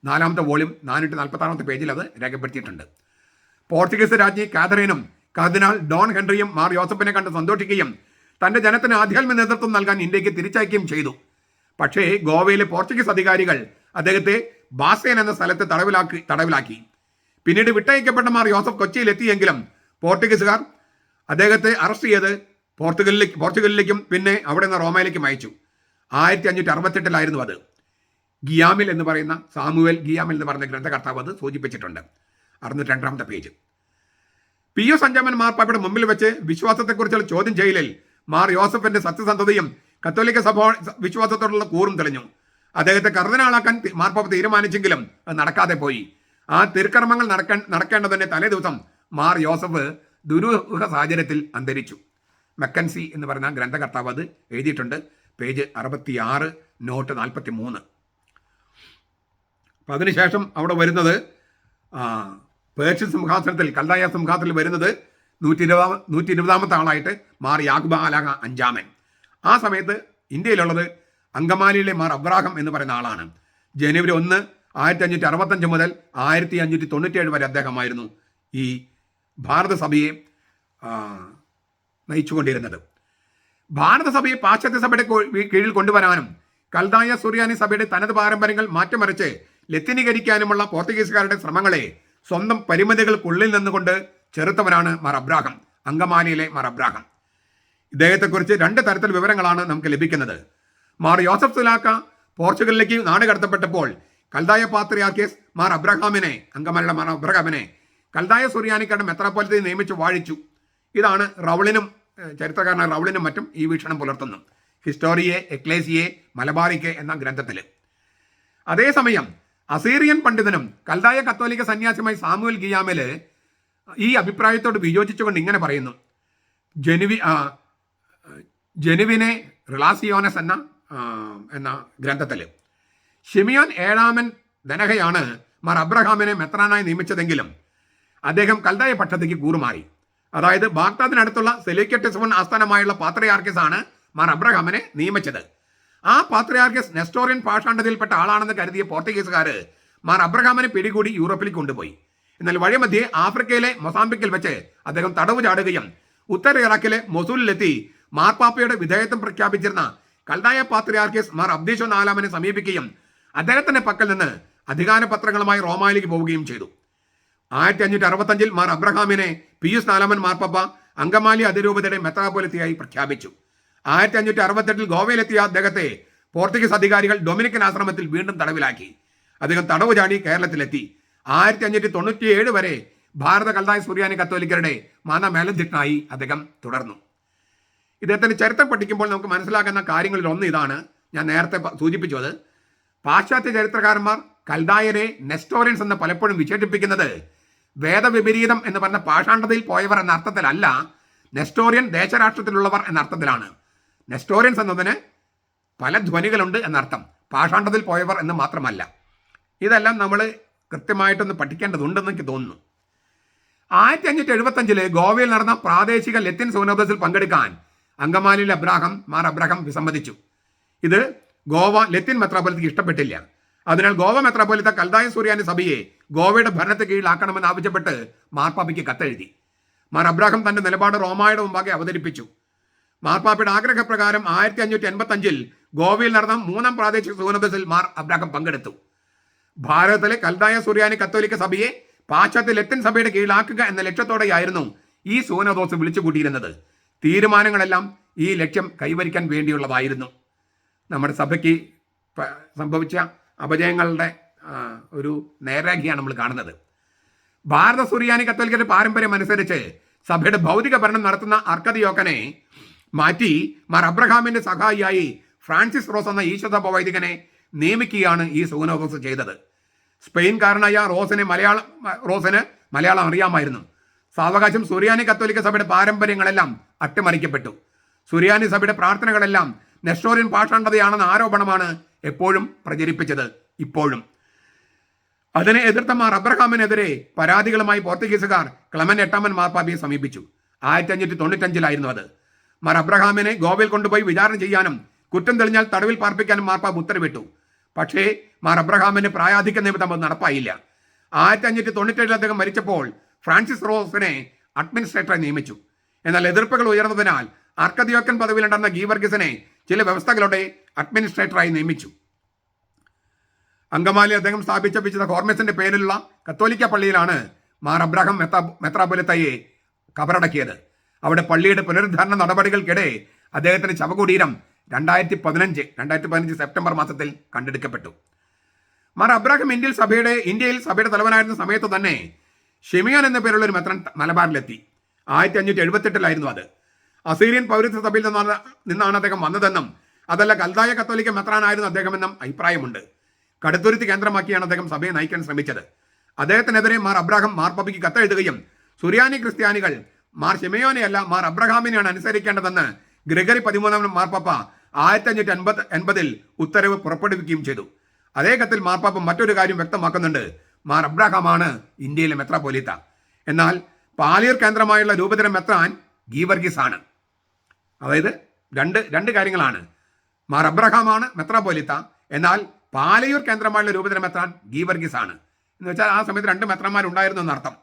4ാമത്തെ വോള്യം 446 പേജിൽ അത് രേഖപ്പെടുത്തിയിട്ടുണ്ട്. പോർച്ചുഗീസ് രാജ്ഞി കാതറീനും കർദിനാൾ ഡോൺ ഹെൻറിയും മാർ യോസഫിനെ കണ്ട് സന്തോഷിക്കുകയും തന്റെ ജനത്തിന് ആധ്യാത്മിക നേതൃത്വം നൽകാൻ ഇന്ത്യക്ക് തിരിച്ചയക്കുകയും ചെയ്തു. പക്ഷേ ഗോവയിലെ പോർച്ചുഗീസ് അധികാരികൾ അദ്ദേഹത്തെ ബാസേൻ എന്ന സ്ഥലത്ത് തടവിലാക്കി. പിന്നീട് വിട്ടയക്കപ്പെട്ട മാർ യോസഫ് കൊച്ചിയിലെത്തിയെങ്കിലും പോർച്ചുഗീസുകാർ അദ്ദേഹത്തെ അറസ്റ്റ് ചെയ്ത് പോർച്ചുഗലിലേക്കും പിന്നെ അവിടെ നിന്ന് റോമയിലേക്കും അയച്ചു. 1568 അത്. ഗിയാമിൽ എന്ന് പറയുന്ന സാമുവേൽ ഗിയാമിൽ എന്ന് പറയുന്ന ഗ്രന്ഥകർത്താവ് അത് സൂചിപ്പിച്ചിട്ടുണ്ട്. 602 പേജ്. പിയൂസ് 5 മാർപ്പാപ്പയുടെ മുമ്പിൽ വെച്ച് വിശ്വാസത്തെക്കുറിച്ചുള്ള ചോദ്യം ചെയ്യലിൽ മാർ യോസഫിന്റെ സത്യസന്ധതയും കത്തോലിക്ക സഭ വിശ്വാസത്തോടുള്ള കൂറും തെളിഞ്ഞു. അദ്ദേഹത്തെ കർദിനാളാക്കാൻ മാർപ്പാപ്പ തീരുമാനിച്ചെങ്കിലും അത് നടക്കാതെ പോയി. ആ തിരുക്കർമ്മങ്ങൾ നടക്കേണ്ടതിന്റെ തലേ ദിവസം മാർ യോസഫ് ദുരൂഹ സാഹചര്യത്തിൽ അന്തരിച്ചു. മെക്കൻസി എന്ന് പറയുന്ന ഗ്രന്ഥകർത്താവ് അത് എഴുതിയിട്ടുണ്ട്. Page 66, note 43. അപ്പം അതിനുശേഷം അവിടെ വരുന്നത് പേർഷ്യൻ സിംഹാസനത്തിൽ കൽദായ സിംഹാസനത്തിൽ വരുന്നത് 120ാമത്തെ ആളായിട്ട് മാർ യാക്ബ് ആലാഖ 5. ആ സമയത്ത് ഇന്ത്യയിലുള്ളത് അങ്കമാലിയിലെ മാർ അബ്രാഹം എന്ന് പറയുന്ന ആളാണ്. ജനുവരി 1, 1565 മുതൽ 1597 വരെ അദ്ദേഹമായിരുന്നു ഈ ഭാരതസഭയെ നയിച്ചുകൊണ്ടിരുന്നത്. ഭാരതസഭയെ പാശ്ചാത്യ സഭയുടെ കീഴിൽ കൊണ്ടുവരാനും കൽദായ സുറിയാനി സഭയുടെ തനത് പാരമ്പര്യങ്ങൾ മാറ്റിമറിച്ച് ലത്തീനീകരിക്കാനുമുള്ള പോർച്ചുഗീസുകാരുടെ ശ്രമങ്ങളെ സ്വന്തം പരിമിതികൾക്കുള്ളിൽ നിന്നുകൊണ്ട് ചെറുത്തവനാണ് മാർ അബ്രാഹം, അങ്കമാലിയിലെ മാർ അബ്രാഹം. ഇദ്ദേഹത്തെക്കുറിച്ച് 2 തരത്തിൽ വിവരങ്ങളാണ് നമുക്ക് ലഭിക്കുന്നത്. മാർ യോസഫ് സുലാക്ക പോർച്ചുഗലിലേക്ക് നാട് കടത്തപ്പെട്ടപ്പോൾ കൽദായ പാത്രിയാർക്കീസ് മാർ അബ്രഹാമിനെ, അങ്കമാലിയുടെ മാർ അബ്രഹാമിനെ കൽദായ സുറിയാനിക്കാരുടെ മെത്രാപ്പൊലീത്തയെ നിയമിച്ച് വാഴിച്ചു. ഇതാണ് റൗളിനും ചരിത്രകാരനായ റൗളിനും മറ്റും ഈ വീക്ഷണം പുലർത്തുന്നു. ഹിസ്റ്റോറിയെ എക്ലേസിയെ മലബാറിക്കെ എന്ന ഗ്രന്ഥത്തിൽ. അതേസമയം അസീറിയൻ പണ്ഡിതനും കൽദായ കത്തോലിക്ക സന്യാസിയുമായി സാമുവൽ ഗിയാമില് ഈ അഭിപ്രായത്തോട് വിയോജിച്ചുകൊണ്ട് ഇങ്ങനെ പറയുന്നു. ജെനുവിനെ റിലാസിയോനസ് എന്ന ഗ്രന്ഥത്തിൽ ഷിമിയോൻ 7 ധനഹയാണ് മാർ അബ്രഹാമിനെ മെത്രാനായി നിയമിച്ചതെങ്കിലും അദ്ദേഹം കൽദായ പക്ഷത്തേക്ക് കൂറുമാറി. അതായത് ബാഗ്ദാദിനടുത്തുള്ള സെലൂക്യറ്റിസ്മോൻ ആസ്ഥാനമായുള്ള പാത്രിയാർക്കീസ് ആണ് മാർ അബ്രഹാമിനെ നിയമിച്ചത്. ആ പാത്രിയാർക്കീസ് നെസ്റ്റോറിയൻ പാഷാണ്ഡതയിൽപ്പെട്ട ആളാണെന്ന് കരുതിയ പോർച്ചുഗീസുകാർ മാർ അബ്രഹാമിനെ പിടികൂടി യൂറോപ്പിലേക്ക് കൊണ്ടുപോയി. എന്നാൽ വഴിമധ്യേ ആഫ്രിക്കയിലെ മൊസാംബിക്കിൽ വെച്ച് അദ്ദേഹം തടവ് ചാടുകയും ഉത്തര ഇറാഖിലെ മൊസൂലിലെത്തി മാർപ്പാപ്പയുടെ വിധേയത്വം പ്രഖ്യാപിച്ചിരുന്ന കൽദായ പാത്രിയാർക്കീസ് മാർ അബ്ദീശോ 4 സമീപിക്കുകയും അദ്ദേഹത്തിന്റെ പക്കൽ നിന്ന് അധികാരപത്രങ്ങളുമായി റോമയിലേക്ക് പോവുകയും ചെയ്തു. 1565 മാർ അബ്രഹാമിനെ പിയൂസ് 4 മാർപ്പാപ്പ അങ്കമാലി അതിരൂപതയുടെ മെത്രാപ്പൊലീത്തയായി പ്രഖ്യാപിച്ചു. 1568 ഗോവയിലെത്തിയ അദ്ദേഹത്തെ പോർച്ചുഗീസ് അധികാരികൾ ഡൊമിനിക്കൻ ആശ്രമത്തിൽ വീണ്ടും തടവിലാക്കി. അദ്ദേഹം തടവ് ചാടി കേരളത്തിലെത്തി. 1597 വരെ ഭാരത കൽദായ സുറിയാനി കത്തോലിക്കരുടെ മതമേലധ്യക്ഷനായി അദ്ദേഹം തുടർന്നു. ഇദ്ദേഹത്തിന്റെ ചരിത്രം പഠിക്കുമ്പോൾ നമുക്ക് മനസ്സിലാക്കുന്ന കാര്യങ്ങളിൽ ഒന്ന് ഇതാണ്. ഞാൻ നേരത്തെ സൂചിപ്പിച്ചത്, പാശ്ചാത്യ ചരിത്രകാരന്മാർ കൽദായരെ നെസ്റ്റോറിയൻസ് എന്ന് പലപ്പോഴും വിശേഷിപ്പിക്കുന്നത് വേദവിപരീതം എന്ന് പറഞ്ഞ പാഷാണ്ഡതയിൽ പോയവർ എന്ന അർത്ഥത്തിലല്ല, നെസ്റ്റോറിയൻ ദേശരാഷ്ട്രത്തിലുള്ളവർ എന്ന അർത്ഥത്തിലാണ്. നെസ്റ്റോറിയൻസ് എന്നതിന് പല ധ്വനികളുണ്ട് എന്നർത്ഥം, പാഷാണ്ഡതയിൽ പോയവർ എന്ന് മാത്രമല്ല. ഇതെല്ലാം നമ്മൾ കൃത്യമായിട്ടൊന്ന് പഠിക്കേണ്ടതുണ്ടെന്ന് എനിക്ക് തോന്നുന്നു. 1575 ഗോവയിൽ നടന്ന പ്രാദേശിക ലത്തീൻ സൂനോദസിൽ പങ്കെടുക്കാൻ അങ്കമാലിയിലെ മാർ അബ്രഹാം വിസമ്മതിച്ചു. ഇത് ഗോവ ലത്തീൻ മെത്രാപ്പൊലീത്തയ്ക്ക് ഇഷ്ടപ്പെട്ടില്ല. അതിനാൽ ഗോവ മെത്രാപ്പൊലീത്ത കൽദായ സുറിയാനി സഭയെ ഗോവയുടെ ഭരണത്തെ കീഴിലാക്കണമെന്ന് ആവശ്യപ്പെട്ട് മാർപ്പാപ്പയ്ക്ക് കത്തെഴുതി. മാർ അബ്രഹാം തന്റെ നിലപാട് റോമായുടെ മുമ്പാകെ അവതരിപ്പിച്ചു. മാർപ്പാപ്പയുടെ ആഗ്രഹപ്രകാരം 1585 ഗോവയിൽ നടന്ന 3ാം പ്രാദേശിക സൂനോദസിൽ മാർ അബ്രഹാം പങ്കെടുത്തു. ഭാരതത്തിലെ കൽദായ സുറിയാനി കത്തോലിക്ക സഭയെ പാശ്ചാത്യ ലത്തീൻ സഭയുടെ കീഴിലാക്കുക എന്ന ലക്ഷ്യത്തോടെയായിരുന്നു ഈ സൂനോദോസ് വിളിച്ചു കൂട്ടിയിരുന്നത്. തീരുമാനങ്ങളെല്ലാം ഈ ലക്ഷ്യം കൈവരിക്കാൻ വേണ്ടിയുള്ളതായിരുന്നു. നമ്മുടെ സഭയ്ക്ക് സംഭവിച്ച അപജയങ്ങളുടെ ഒരു നേർരേഖയാണ് നമ്മൾ കാണുന്നത്. ഭാരത സുറിയാനി കത്തോലിക്കരുടെ പാരമ്പര്യം അനുസരിച്ച് സഭയുടെ ഭൗതിക ഭരണം നടത്തുന്ന അർക്കദിയോക്കനെ മാറ്റി മാർ അബ്രഹാമിന്റെ സഹായിയായി ഫ്രാൻസിസ് റോസ് എന്ന ഈശോസഭ വൈദികനെ നിയമിക്കുകയാണ് ഈ സൂനോദോസ് ചെയ്തത്. സ്പെയിൻകാരനായ റോസിന് മലയാളം അറിയാമായിരുന്നു. സാവകാശം സുറിയാനി കത്തോലിക്ക സഭയുടെ പാരമ്പര്യങ്ങളെല്ലാം അട്ടിമറിക്കപ്പെട്ടു. സുറിയാനി സഭയുടെ പ്രാർത്ഥനകളെല്ലാം നെസ്റ്റോറിയൻ പാഷാണ്ഡതയാണെന്ന ആരോപണമാണ് എപ്പോഴും പ്രചരിപ്പിച്ചത്. ഇപ്പോഴും അതിനെ എതിർത്ത മാർ അബ്രഹാമിനെതിരെ പരാതികളുമായി പോർച്ചുഗീസുകാർ ക്ലെമന്റ് എട്ടാമൻ മാർപ്പാപ്പയെ സമീപിച്ചു. 1595 അത്. മാർ അബ്രഹാമിനെ ഗോവയിൽ കൊണ്ടുപോയി വിചാരണ ചെയ്യാനും കുറ്റം തെളിഞ്ഞാൽ തടവിൽ പാർപ്പിക്കാനും മാർപ്പാപ്പ ഉത്തരവിട്ടു. പക്ഷേ മാർ അബ്രഹാമിന് പ്രായാധിക്യ നിമിത്തം അത് നടപ്പായില്ല. 1597 അദ്ദേഹം മരിച്ചപ്പോൾ ഫ്രാൻസിസ് റോസിനെ അഡ്മിനിസ്ട്രേറ്ററെ നിയമിച്ചു. എന്നാൽ എതിർപ്പുകൾ ഉയർന്നതിനാൽ ആർക്കദിയോക്കൻ പദവിയിലുണ്ടായിരുന്ന ഗീവർഗീസിനെ ചില വ്യവസ്ഥകളുടെ അഡ്മിനിസ്ട്രേറ്ററായി നിയമിച്ചു. അങ്കമാലി അദ്ദേഹം സ്ഥാപിച്ച വിശുദ്ധ ഹോർമിസിന്റെ പേരിലുള്ള കത്തോലിക്ക പള്ളിയിലാണ് മാർ അബ്രഹാം മെത്രാപ്പൊലീത്തയെ കബറടക്കിയത്. അവിടെ പള്ളിയുടെ പുനരുദ്ധാരണ നടപടികൾക്കിടെ അദ്ദേഹത്തിന്റെ ശവകുടീരം 2015 സെപ്റ്റംബർ മാസത്തിൽ കണ്ടെടുക്കപ്പെട്ടു. മാർ അബ്രഹാം ഇന്ത്യയിൽ സഭയുടെ തലവനായിരുന്ന സമയത്ത് തന്നെ ഷിമിയോൻ എന്ന പേരുള്ള ഒരു മെത്രൻ മലബാറിലെത്തി. 1578 അത്. അസീറിയൻ പൗരത്വ സഭയിൽ നിന്നാണ് അദ്ദേഹം വന്നതെന്നും അതല്ല കൽദായ കത്തോലിക്ക മെത്രാനായിരുന്നു അദ്ദേഹമെന്നും അഭിപ്രായമുണ്ട്. കടുത്തുരുത്തി കേന്ദ്രമാക്കിയാണ് അദ്ദേഹം സഭയെ നയിക്കാൻ ശ്രമിച്ചത്. അദ്ദേഹത്തിനെതിരെ മാർ അബ്രഹാം മാർപ്പാപ്പയ്ക്ക് കത്തെഴുതുകയും സുറിയാനി ക്രിസ്ത്യാനികൾ മാർ ഷിമയോനെയല്ല മാർ അബ്രഹാമിനെയാണ് അനുസരിക്കേണ്ടതെന്ന് ഗ്രിഗറി 13 മാർപ്പാപ്പ 1580 ഉത്തരവ് പുറപ്പെടുവിക്കുകയും ചെയ്തു. അതേ കത്തിൽ മാർപ്പാപ്പ മറ്റൊരു കാര്യം വ്യക്തമാക്കുന്നുണ്ട്. മാർ അബ്രഹാമാണ് ഇന്ത്യയിലെ മെത്രാപ്പൊലീത്ത. എന്നാൽ പാലിയർ കേന്ദ്രമായുള്ള രൂപതര മെത്രാൻ ഗീവർഗീസ് ആണ്. അതായത് രണ്ട് കാര്യങ്ങളാണ്. മാർ അബ്രഹാമാണ് മെത്രാപ്പൊലീത്ത, എന്നാൽ പാലയൂർ കേന്ദ്രമായുള്ള രൂപതര മെത്രാൻ ഗീവർഗീസ് ആണ്. എന്ന് വെച്ചാൽ ആ സമയത്ത് 2 മെത്രാന്മാരുണ്ടായിരുന്നു എന്നർത്ഥം.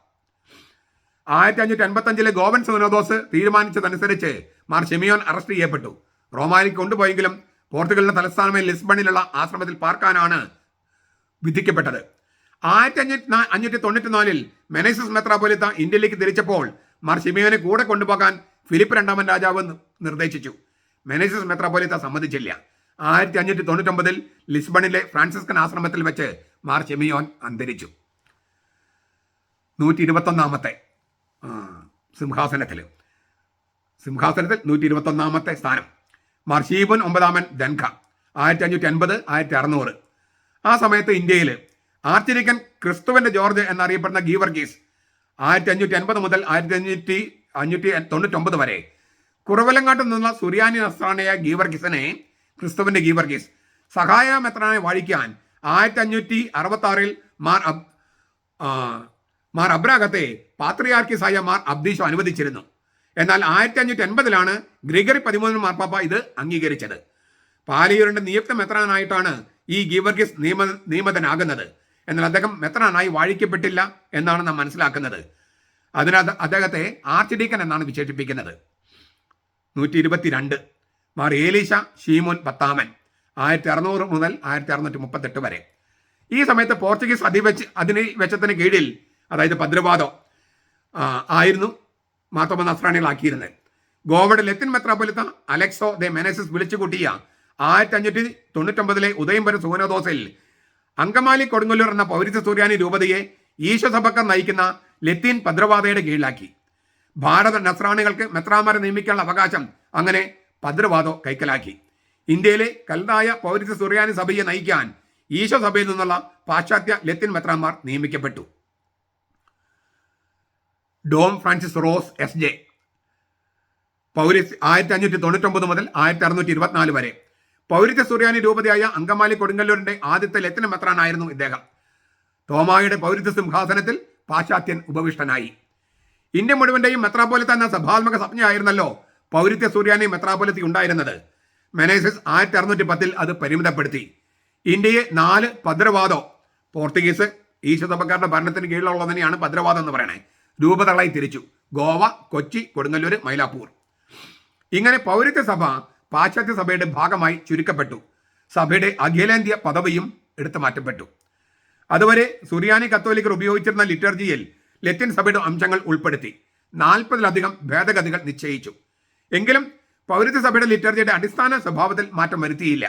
1585 ഗോവൻ സുനോദോസ് തീരുമാനിച്ചതനുസരിച്ച് മാർ ഷിമിയോൻ അറസ്റ്റ് ചെയ്യപ്പെട്ടു. റോമായിലേക്ക് കൊണ്ടുപോയെങ്കിലും പോർച്ചുഗലിന്റെ തലസ്ഥാനമായ ലിസ്ബണിലുള്ള ആശ്രമത്തിൽ പാർക്കാനാണ് വിധിക്കപ്പെട്ടത്. 1594 മെനേസസ് മെത്രാപ്പൊലീത്ത ഇന്ത്യയിലേക്ക് തിരിച്ചപ്പോൾ മാർ ഷിമിയോനെ കൂടെ കൊണ്ടുപോകാൻ ഫിലിപ്പ് 2 രാജാവ് നിർദ്ദേശിച്ചു. മെനേസസ് മെത്രാപ്പൊലീത്ത സമ്മതിച്ചില്ല. 1599 ലിസ്ബണിലെ ഫ്രാൻസിസ്കൻ ആശ്രമത്തിൽ വെച്ച് മാർ ഷിമിയോൻ അന്തരിച്ചു. 121 സിംഹാസനത്തിൽ 121 സ്ഥാനം. മാർ ഷീബുൻ 9 ദൻഖ 1550 1600. ആ സമയത്ത് ഇന്ത്യയിൽ ആർച്ചിരിക്കൻ ക്രിസ്തുവിന്റെ ജോർജ് എന്നറിയപ്പെടുന്ന ഗീവർഗീസ് 1550 മുതൽ 1599 വരെ കുറവലങ്ങാട്ട് നിന്നുള്ള സുറിയാനി നസ്രാണിയായ ഗീവർഗീസിനെ ക്രിസ്തുവിന്റെ ഗീവർഗീസ് സഹായ മെത്രാനെ വാഴിക്കാൻ 1566 മാർ അബ്രാഹത്തെ പാത്രിയാർക്കിസായ മാർ അബ്ദീശോ അനുവദിച്ചിരുന്നു. എന്നാൽ 1580 ഗ്രിഗറി 13 മാർപ്പാപ്പ ഇത് അംഗീകരിച്ചത്. പാലിയൂരിന്റെ നിയുക്ത മെത്രാനായിട്ടാണ് ഈ ഗീവർഗീസ് നിയമിതനാകുന്നത്. എന്നാൽ അദ്ദേഹം മെത്രാനായി വാഴിക്കപ്പെട്ടില്ല എന്നാണ് നാം മനസ്സിലാക്കുന്നത്. അതിന് അദ്ദേഹത്തെ ആർച്ച് ഡീക്കൻ എന്നാണ് വിശേഷിപ്പിക്കുന്നത്. 122 മാർ ഏലീശ ഷീമോൻ 10 1600 മുതൽ 1638 വരെ. ഈ സമയത്ത് പോർച്ചുഗീസ് അധിനിവേശത്തിന് കീഴിൽ, അതായത് പദ്രവാദോ ആയിരുന്നു മാർത്തോമ നസ്രാണികളാക്കിയിരുന്നത്. ഗോവയുടെ ലത്തിൻ മെത്രാപ്പൊലിത്ത അലക്സോ ദെ മെനേസസ് വിളിച്ചുകൂട്ടിയ 1599 ഉദയംപുരം സുനോദോസിൽ അങ്കമാലി കൊടുങ്ങല്ലൂർ എന്ന പൗരത്യ സുറിയാനി രൂപതയെ ഈശോസഭക്കാർ നയിക്കുന്ന ലത്തീൻ പദ്രവാദയുടെ കീഴിലാക്കി. ഭാരത നസ്രാണികൾക്ക് മെത്രാമാരെ നിയമിക്കാനുള്ള അവകാശം അങ്ങനെ പദ്രവാദോ കൈക്കലാക്കി. ഇന്ത്യയിലെ കൽദായ പൗരത്യ സുറിയാനി സഭയെ നയിക്കാൻ ഈശോ സഭയിൽ നിന്നുള്ള പാശ്ചാത്യ ലത്തീൻ മെത്രാന്മാർ നിയമിക്കപ്പെട്ടു. ഡോം ഫ്രാൻസിസ് റോസ് SJ 1599 മുതൽ 1624 വരെ. പൗരത്യ സുറിയാനി രൂപതയായ അങ്കമാലി കൊടുങ്ങല്ലൂരിന്റെ ആദ്യത്തെ ലത്തീൻ മെത്രാനായിരുന്നു ഇദ്ദേഹം. തോമായുടെ പൗരത്യ സിംഹാസനത്തിൽ പാശ്ചാത്യൻ ഉപവിഷ്ടനായി. ഇന്ത്യ മുഴുവന്റെയും മെത്രാപ്പൊലിത്ത എന്ന സഭാത്മക സംജ്ഞയായിരുന്നല്ലോ പൗരത്യ സുറിയാനി മെത്രാപ്പൊലിത്തി ഉണ്ടായിരുന്നത്. മെനേസസ് 1610 അത് പരിമിതപ്പെടുത്തി. ഇന്ത്യയെ 4 പദ്രവാദോ, പോർച്ചുഗീസ് ഈശോസഭക്കാരുടെ ഭരണത്തിന് കീഴിലുള്ളതിനെയാണ് പദ്രവാദം എന്ന് പറയണേ, രൂപതകളായി തിരിച്ചു. ഗോവ, കൊച്ചി, കൊടുങ്ങല്ലൂർ, മൈലാപ്പൂർ. ഇങ്ങനെ പൗരത്യ സഭ പാശ്ചാത്യ സഭയുടെ ഭാഗമായി ചുരുക്കപ്പെട്ടു. സഭയുടെ അഖിലേന്ത്യാ പദവിയും എടുത്തു മാറ്റപ്പെട്ടു. അതുവരെ സുറിയാനി കത്തോലിക്കർ ഉപയോഗിച്ചിരുന്ന ലിറ്റർജിയിൽ ലത്തീൻ സഭയുടെ അംശങ്ങൾ ഉൾപ്പെടുത്തി 40-ലധികം ഭേദഗതികൾ നിശ്ചയിച്ചു. എങ്കിലും പൗരത്യ സഭയുടെ ലിറ്റർജിയുടെ അടിസ്ഥാന സ്വഭാവത്തിൽ മാറ്റം വരുത്തിയില്ല.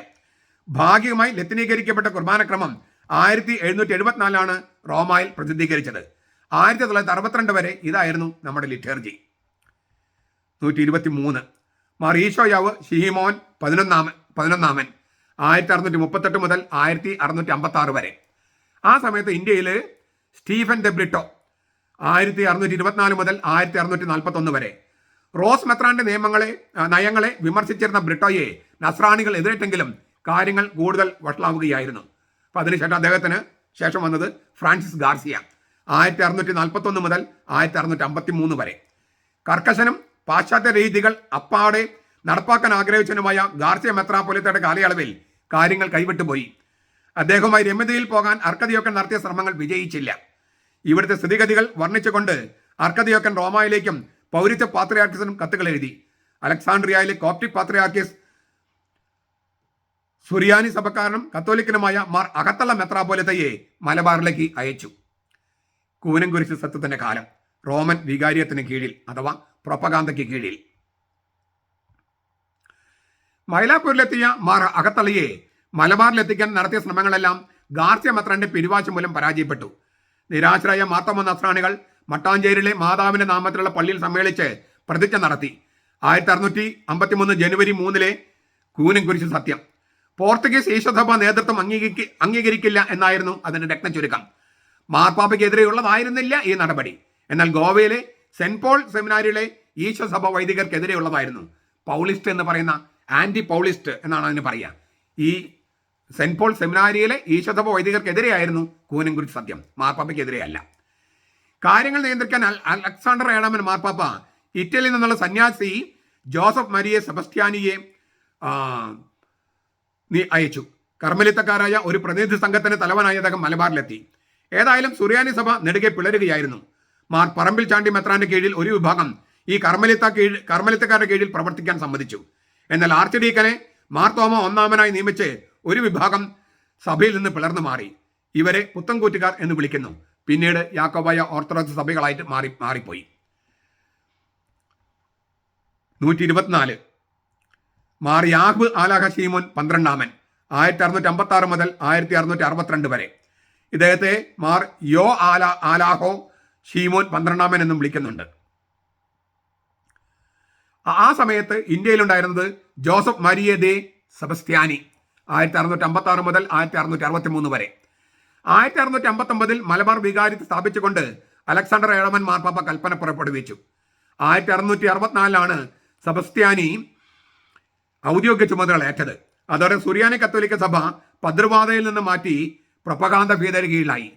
ഭാഗികമായി ലത്തീനീകരിക്കപ്പെട്ട കുർബാനക്രമം 1774 റോമായിൽ പ്രസിദ്ധീകരിച്ചത്. 1962 വരെ ഇതായിരുന്നു നമ്മുടെ ലിറ്റർജി. 123 മാർ ഈശോയാവ് ഷിഹിമോൻ 11 1638 മുതൽ 1656 വരെ. ആ സമയത്ത് ഇന്ത്യയിൽ സ്റ്റീഫൻ ദെ ബ്രിട്ടോ 1624 മുതൽ 1641 വരെ. റോസ് മെത്രാന്റെ നയങ്ങളെ വിമർശിച്ചിരുന്ന ബ്രിട്ടോയെ നസ്രാണികൾ എതിരേറ്റെങ്കിലും കാര്യങ്ങൾ കൂടുതൽ വഷളാവുകയായിരുന്നു. അപ്പം അതിനുശേഷം അദ്ദേഹത്തിന് ശേഷം വന്നത് ഫ്രാൻസിസ് ഗാർസിയ 1641 മുതൽ 1653 വരെ. കർക്കശനും പാശ്ചാത്യ രീതികൾ അപ്പാടെ നടപ്പാക്കാൻ ആഗ്രഹിച്ചതുമായ ഗാർസിയ മെത്രാപ്പൊലീത്തയുടെ കാലയളവിൽ കാര്യങ്ങൾ കൈവിട്ടുപോയി. അദ്ദേഹവുമായി രമ്യതയിൽ പോകാൻ അർക്കദിയോക്കൻ നടത്തിയ ശ്രമങ്ങൾ വിജയിച്ചില്ല. ഇവിടുത്തെ സ്ഥിതിഗതികൾ വർണ്ണിച്ചുകൊണ്ട് അർക്കദിയോക്കൻ റോമായിലേക്കും പൗരത്വ പാത്രിയാർക്കിസിനും കത്തുകൾ എഴുതി. അലക്സാണ്ട്രിയയിലെ കോപ്റ്റിക് പാത്രിയാർക്കിസ് സുറിയാനി സഭക്കാരനും കത്തോലിക്കനുമായ മാർ അകത്തള മെത്രാപ്പൊലീത്തയെ മലബാറിലേക്ക് അയച്ചു. കൂനംകുരിശ് സത്യത്തിന്റെ കാലം റോമൻ വികാരിയത്തിന് കീഴിൽ അഥവാ പ്രൊപ്പഗാന്തയ്ക്ക് കീഴിൽ. മൈലാപ്പൂരിലെത്തിയ മാർ അകത്തളയെ മലബാറിലെത്തിക്കാൻ നടത്തിയ ശ്രമങ്ങളെല്ലാം ഗാർസിയ മെത്രാന്റെ പിരിവാശി മൂലം പരാജയപ്പെട്ടു. നിരാശരായ മാർത്തോമ നസ്രാണികൾ മട്ടാഞ്ചേരിയിലെ മാതാവിന്റെ നാമത്തിലുള്ള പള്ളിയിൽ സമ്മേളിച്ച് പ്രതിജ്ഞ നടത്തി. 1653 ജനുവരി 3 കൂനംകുരിശ് സത്യം. പോർച്ചുഗീസ് ഈശോസഭ നേതൃത്വം അംഗീകരിക്കില്ല എന്നായിരുന്നു അതിന്റെ രത്ന ചുരുക്കം. മാർപ്പാപ്പയ്ക്കെതിരെയുള്ളതായിരുന്നില്ല ഈ നടപടി. എന്നാൽ ഗോവയിലെ സെന്റ് പോൾ സെമിനാരിയിലെ ഈശോസഭ വൈദികർക്കെതിരെയുള്ളതായിരുന്നു. പൗളിസ്റ്റ് എന്ന് പറയുന്ന ആന്റി പൗളിസ്റ്റ് എന്നാണ് അതിന് പറയുക. ഈ സെന്റ് പോൾ സെമിനാരിയിലെ ഈശോസഭ വൈദികർക്കെതിരെയായിരുന്നു കൂനംകുരിശ് സത്യം, മാർപ്പാപ്പയ്ക്കെതിരെയല്ല. കാര്യങ്ങൾ നിയന്ത്രിക്കാൻ അലക്സാണ്ടർ ഏഴാമൻ മാർപ്പാപ്പ ഇറ്റലിയിൽ നിന്നുള്ള സന്യാസി ജോസഫ് മരിയെ സെബസ്റ്റ്യാനിയെ അയച്ചു. കർമ്മലിത്തക്കാരായ ഒരു പ്രതിനിധി സംഘത്തിന് തലവനായി അദ്ദേഹം മലബാറിലെത്തി. ഏതായാലും സുറിയാനി സഭ നെടുകെ പിളരുകയായിരുന്നു. മാർ പറമ്പിൽ ചാണ്ടി മെത്രാന്റെ കീഴിൽ ഒരു വിഭാഗം ഈ കർമ്മലിത്തക്കാരുടെ കീഴിൽ പ്രവർത്തിക്കാൻ സമ്മതിച്ചു. എന്നാൽ ആർച്ച് ഡീക്കനെ മാർത്തോമ ഒന്നാമനായി നിയമിച്ച് ഒരു വിഭാഗം സഭയിൽ നിന്ന് പിളർന്നു മാറി. ഇവരെ പുത്തൻകൂറ്റുകാർ എന്ന് വിളിക്കുന്നു. പിന്നീട് യാക്കോബായ ഓർത്തഡോക്സ് സഭകളായിട്ട് മാറിപ്പോയി. 124 മാർ യാഹ്ബ് ആലാഹ ഷീമോൻ 12 1656 മുതൽ 1662 വരെ. ഇദ്ദേഹത്തെ മാർ യോ ആലാഹോ ഷീമോൻ 12 എന്നും വിളിക്കുന്നുണ്ട്. ആ സമയത്ത് ഇന്ത്യയിലുണ്ടായിരുന്നത് ജോസഫ് മരിയ ദേ സെബസ്റ്റ്യാനി 1656 മുതൽ 1663 വരെ. 1659 മലബാർ വികാരിത്ത് സ്ഥാപിച്ചുകൊണ്ട് അലക്സാണ്ടർ ഏഴാമൻ മാർപ്പാപ്പ കൽപ്പന പുറപ്പെടുവിച്ചു. 1664 സെബസ്റ്റ്യാനി ഔദ്യോഗിക ചുമതലകൾ ഏറ്റത്. അതോടെ സുറിയാനി കത്തോലിക്ക സഭ പദ്രുവാദയിൽ നിന്ന് മാറ്റി പ്രൊപ്പഗാന്ത ഭീതയുടെ കീഴിലായി.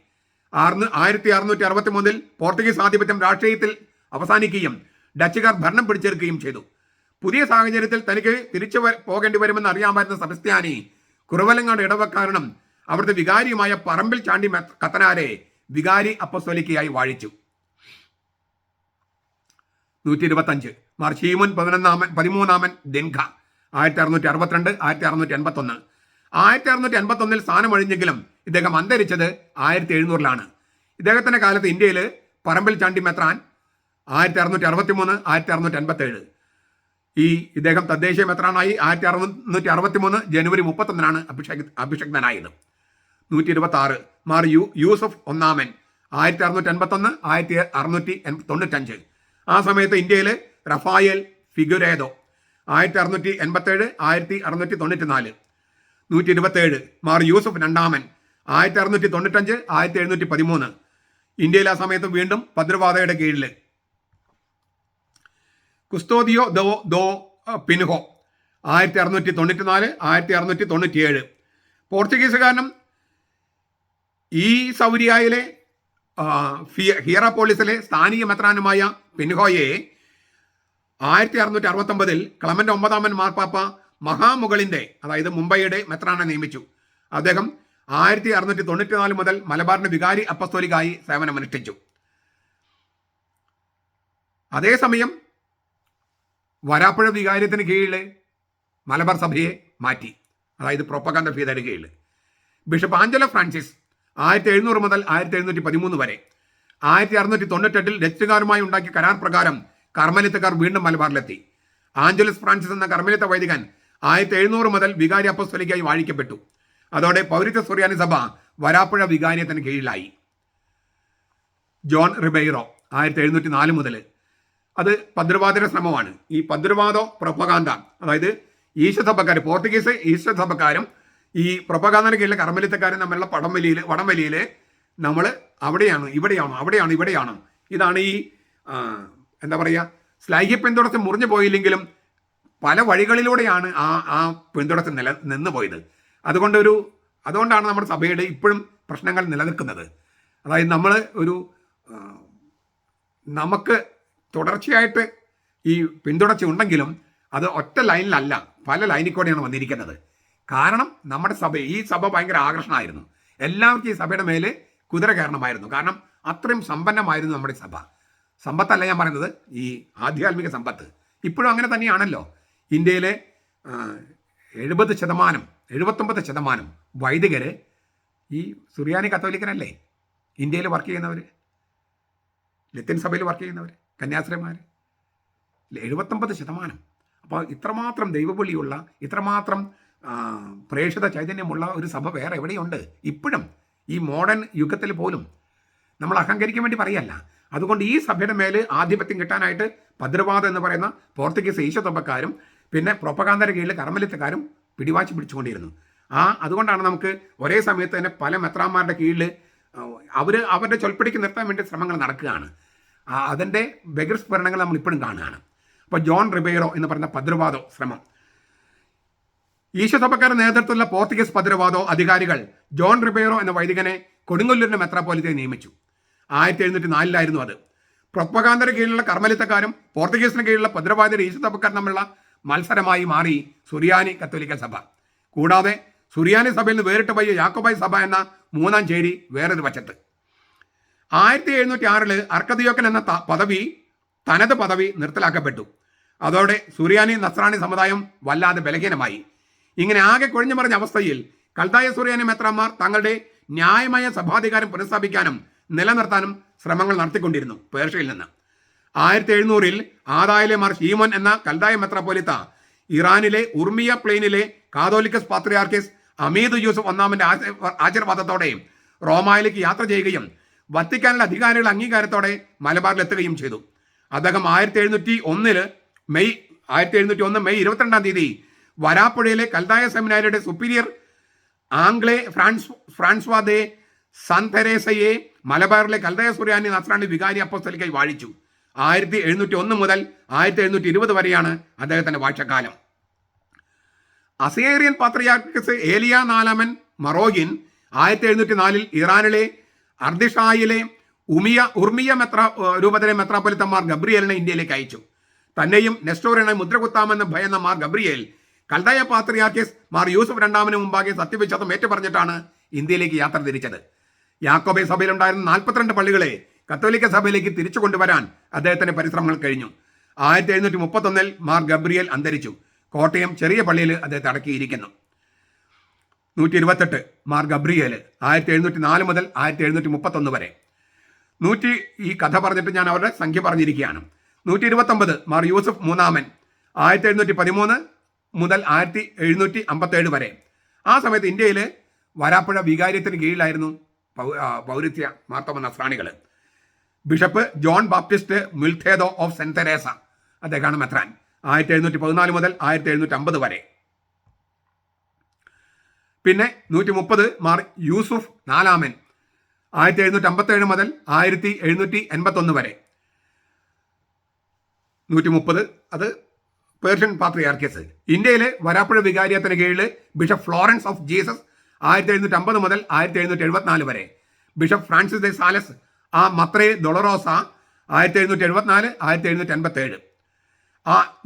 1663 പോർച്ചുഗീസ് ആധിപത്യം രാഷ്ട്രീയത്തിൽ അവസാനിക്കുകയും ഡച്ചുകാർ ഭരണം പിടിച്ചെടുക്കുകയും ചെയ്തു. പുതിയ സാഹചര്യത്തിൽ തനിക്ക് തിരിച്ചു പോകേണ്ടി വരുമെന്ന് അറിയാമായിരുന്ന സെബസ്റ്റ്യാനി കുറവലങ്ങാട് ഇടവക്കാരനും അവിടുത്തെ വികാരിയുമായ പറമ്പിൽ ചാണ്ടി കത്തനാരെ വികാരി അപ്പസ്തോലിക്കയായി വാഴിച്ചു. 125 മാർ ഷീമോൻ 13 ദിൻഖ 1662 1681. 1681 സ്ഥാനമൊഴിഞ്ഞെങ്കിലും ഇദ്ദേഹം അന്തരിച്ചത് 1700 ഇദ്ദേഹത്തിന്റെ കാലത്ത് ഇന്ത്യയിൽ പറമ്പിൽ ചാണ്ടി മെത്രാൻ 1663 1687. ഇദ്ദേഹം തദ്ദേശീയ മെത്രാനായി 1663 ജനുവരി 31 അഭിഷക്തനായത്. 126 മാർ യൂസഫ് ഒന്നാമൻ 1651 1695. ആ സമയത്ത് ഇന്ത്യയിൽ റഫായേൽ ഫിഗുരേദോ 1687 1694. 127 മാർ യൂസഫ് രണ്ടാമൻ 1695 1713. ഇന്ത്യയിൽ ആ സമയത്ത് വീണ്ടും പദ്രവാദയുടെ കീഴിൽ. കുസ്തോദിയോ ദോ പിൻഹോ 1694 1697. പോർച്ചുഗീസുകാരനും ഈ സൗരിയയിലെ ഹിയറാപോളിസിലെ സ്ഥാനിക മെത്രാനുമായ പിൻഹോയെ 1669 ക്ലമന്റ് 9 മാർപ്പാപ്പ മഹാമുകളിന്റെ അതായത് മുംബൈയുടെ മെത്രാനെ നിയമിച്ചു. അദ്ദേഹം 1694 മുതൽ മലബാറിന്റെ വികാരി അപ്പസ്തോലിക്കായി സേവനമനുഷ്ഠിച്ചു. അതേസമയം വരാപ്പുഴ വികാരിയത്തിന് കീഴിൽ മലബാർ സഭയെ മാറ്റി, അതായത് പ്രൊപ്പഗാന്ത ഭീതയുടെ കീഴിൽ. ബിഷപ്പ് ആഞ്ചലോ ഫ്രാൻസിസ് 1700 മുതൽ 1713 വരെ. 1698 ഡച്ചുകാരുമായി ഉണ്ടാക്കിയ കരാർ പ്രകാരം കർമ്മലിത്തക്കാർ വീണ്ടും മലബാറിലെത്തി. ആഞ്ചലസ് ഫ്രാൻസിസ് എന്ന കർമ്മലിത്ത വൈദികൻ 1700 മുതൽ വികാരി അപ്പസ്തോലിക്കായി വാഴിക്കപ്പെട്ടു. അതോടെ പൗരത്വ സുറിയാനി സഭ വരാപ്പുഴ വികാരിയത്തിന് കീഴിലായി. ജോൺ റിബെയ്റോ 1704 മുതൽ. അത് പദ്രവാദയുടെ ശ്രമമാണ്. ഈ പദ്രവാദോ പ്രൊപ്പഗാന്ത, അതായത് ഈശോസഭക്കാർ, പോർച്ചുഗീസ് ഈശോസഭക്കാരും ഈ പ്രൊപ്പഗാന്ദയുടെ കീഴിലെ കർമ്മലിത്തക്കാരും തമ്മിലുള്ള വടംവലിയിൽ നമ്മൾ അവിടെയാണ് ഇവിടെയാണ്. ഇതാണ് ഈ എന്താ പറയുക, സ്ലൈഹ്യ പിന്തുടർച്ച മുറിഞ്ഞു പോയില്ലെങ്കിലും പല വഴികളിലൂടെയാണ് ആ പിന്തുടർച്ച നിന്ന് പോയത്. അതുകൊണ്ടാണ് നമ്മുടെ സഭയുടെ ഇപ്പോഴും പ്രശ്നങ്ങൾ നിലനിൽക്കുന്നത്. അതായത് നമ്മൾ നമുക്ക് തുടർച്ചയായിട്ട് ഈ പിന്തുടർച്ച ഉണ്ടെങ്കിലും അത് ഒറ്റ ലൈനിലല്ല, പല ലൈനിൽ കൂടെയാണ് വന്നിരിക്കുന്നത്. കാരണം നമ്മുടെ ഈ സഭ ഭയങ്കര ആകർഷണമായിരുന്നു. എല്ലാവർക്കും ഈ സഭയുടെ മേലെ കുതിര കയറണമായിരുന്നു. കാരണം അത്രയും സമ്പന്നമായിരുന്നു നമ്മുടെ സഭ. സമ്പത്തല്ല ഞാൻ പറയുന്നത്, ഈ ആധ്യാത്മിക സമ്പത്ത്. ഇപ്പോഴും അങ്ങനെ തന്നെയാണല്ലോ. ഇന്ത്യയിലെ 79% വൈദികർ ഈ സുറിയാനി കത്തോലിക്കനല്ലേ ഇന്ത്യയിൽ വർക്ക് ചെയ്യുന്നവർ, ലത്തീൻ സഭയിൽ വർക്ക് ചെയ്യുന്നവർ, കന്യാസ്ത്രീമാർ 79%. അപ്പോൾ ഇത്രമാത്രം ദൈവവിളിയുള്ള, ഇത്രമാത്രം പ്രേക്ഷിത ചൈതന്യമുള്ള ഒരു സഭ വേറെ എവിടെയുണ്ട്? ഇപ്പോഴും ഈ മോഡേൺ യുഗത്തിൽ പോലും നമ്മൾ അഹങ്കരിക്കാൻ വേണ്ടി പറയല്ല. അതുകൊണ്ട് ഈ സഭയുടെ മേൽ ആധിപത്യം കിട്ടാനായിട്ട് ഭദ്രവാദം എന്ന് പറയുന്ന പോർത്തുഗീസ് ഈശോത്തപ്പക്കാരും പിന്നെ പ്രൊപ്പഗാന്തയുടെ കീഴിൽ കർമ്മലിത്തക്കാരും പിടിവാശി പിടിച്ചുകൊണ്ടിരുന്നു. അതുകൊണ്ടാണ് നമുക്ക് ഒരേ സമയത്ത് തന്നെ പല മെത്രാന്മാരുടെ കീഴിൽ അവരുടെ ചൊൽപ്പടിക്ക് നിർത്താൻ വേണ്ടി ശ്രമങ്ങൾ നടക്കുകയാണ്. അതിൻ്റെ ബഹിർസ്ഫുരണങ്ങൾ നമ്മൾ ഇപ്പോഴും കാണുകയാണ്. അപ്പോൾ ജോൺ റിബേറോ എന്ന് പറയുന്ന ഭദ്രവാദോ ശ്രമം, ഈശോസഭക്കാരുടെ നേതൃത്വത്തിലുള്ള പോർത്തുഗീസ് ഭദ്രവാദോ അധികാരികൾ ജോൺ റിബേറോ എന്ന വൈദികനെ കൊടുങ്ങല്ലൂരിൻ്റെ മെത്രാപ്പോലിത്തെ നിയമിച്ചു. 1704 അത്. പ്രൊപ്പഗാന്തയുടെ കീഴിലുള്ള കർമ്മലിത്തക്കാരും പോർത്തുഗീസിന് കീഴിലുള്ള ഭദ്രവാദിയുടെ ഈശോസഭക്കാരും തമ്മിലുള്ള മത്സരമായി മാറി സുറിയാനി കത്തോലിക്ക സഭ. കൂടാതെ സുറിയാനി സഭയിൽ നിന്ന് വേറിട്ട് പോയ യാക്കോബായ് സഭ എന്ന മൂന്നാം ചേരി വേറൊരു വശത്ത്. 1706 അർക്കദിയോക്കൻ എന്ന തനത് പദവി നിർത്തലാക്കപ്പെട്ടു. അതോടെ സുറിയാനി നസ്രാണി സമുദായം വല്ലാതെ ബലഹീനമായി. ഇങ്ങനെ ആകെ കൊഴിഞ്ഞു മറിഞ്ഞ അവസ്ഥയിൽ കൽദായ സുറിയാനി മെത്രാന്മാർ തങ്ങളുടെ ന്യായമായ സഭാധികാരം പുനഃസ്ഥാപിക്കാനും നിലനിർത്താനും ശ്രമങ്ങൾ നടത്തിക്കൊണ്ടിരുന്നു പേർഷ്യയിൽ നിന്ന്. 1700 ആദായിലെ മാർ ഷീമോൻ എന്ന കൽദായ മെത്രാപ്പോലിത്ത ഇറാനിലെ ഉർമിയ പ്ലെയിനിലെ കാതോലിക്കസ് പാത്രിയാർക്കീസ് അമീദ് യൂസഫ് ഒന്നാമന്റെ ആശീർവാദത്തോടെ റോമായിലേക്ക് യാത്ര ചെയ്യുകയും വത്തിക്കാനിലെ അധികാരികളുടെ അംഗീകാരത്തോടെ മലബാറിലെത്തുകയും ചെയ്തു. അദ്ദേഹം 1701 മെയ് 22 വരാപ്പുഴയിലെ കൽദായ സെമിനാരിയുടെ സുപ്പീരിയർ ആംഗ്ലേ ഫ്രാൻസ്വാ ദേ സാൻതെരേസയെ മലബാറിലെ കൽദായ സുറിയാനി നസ്രാണി വികാരി അപ്പോസ്തലിക്കായി വാഴിച്ചു. 1701 മുതൽ 1720 വരെയാണ് അദ്ദേഹത്തിന്റെ വാഴ്ചക്കാലം. അസേറിയൻ പാത്രിയാർക്കീസ് ഏലിയ നാലാമൻ മറോഗിൻ 1704 ഇറാനിലെ അർദിഷായിലെ ഉർമിയ രൂപത്തിലെ മെത്രാപ്പൊലിത്തമാർ ഗബ്രിയേലിനെ ഇന്ത്യയിലേക്ക് അയച്ചു. തന്നെയും നെസ്റ്റോറിനെ മുദ്രകുത്താമെന്ന് ഭയന്ന മാർ ഗബ്രിയേൽ കൽദായ പാത്രിയാർക്കീസ് മാർ യൂസഫ് രണ്ടാമന് മുമ്പാകെ സത്യവിശ്വാസം ഏറ്റുപറഞ്ഞിട്ടാണ് ഇന്ത്യയിലേക്ക് യാത്ര തിരിച്ചത്. യാക്കോബേ സഭയിലുണ്ടായിരുന്ന 42 പള്ളികളെ കത്തോലിക്ക സഭയിലേക്ക് തിരിച്ചു കൊണ്ടുവരാൻ അദ്ദേഹത്തിന്റെ പരിശ്രമങ്ങൾ കഴിഞ്ഞു. 1731 മാർ ഗബ്രിയേൽ അന്തരിച്ചു. കോട്ടയം ചെറിയ പള്ളിയിൽ അദ്ദേഹത്തെ അടക്കിയിരിക്കുന്നു. 128 മാർ ഗബ്രിയേൽ 1704 മുതൽ 1731 വരെ. ഈ കഥ പറഞ്ഞിട്ട് ഞാൻ അവരുടെ സംഖ്യ പറഞ്ഞിരിക്കുകയാണ്. 129 മാർ യൂസഫ് മൂന്നാമൻ 1713 മുതൽ 1757 വരെ. ആ സമയത്ത് ഇന്ത്യയിൽ വരാപ്പുഴ വികാരിയത്തിന് കീഴിലായിരുന്നു പൗരത്യ മാർത്തോമ നസ്രാണികൾ. Bishop John Baptist Multedo of Saint Teresa അദ്ദേഹമാണ് മെത്രാൻ 1714 മുതൽ 1750 വരെ. പിന്നെ 130 മാർ യൂസുഫ് നാലാമൻ 1757 മുതൽ 1781 വരെ. 130 അത് പേർഷ്യൻ പാത്രിയാർക്കീസ്. ഇന്ത്യയിലെ വരാപ്പുഴ വികാരിയത്തിന് കീഴിൽ ബിഷപ്പ് ഫ്ലോറൻസ് ഓഫ് ജീസസ് 1750 മുതൽ 1774 വരെ. ബിഷപ്പ് ഫ്രാൻസിസ് ദെ സാലസ് മത്രേ ഡൊളറോസ 1774 1787.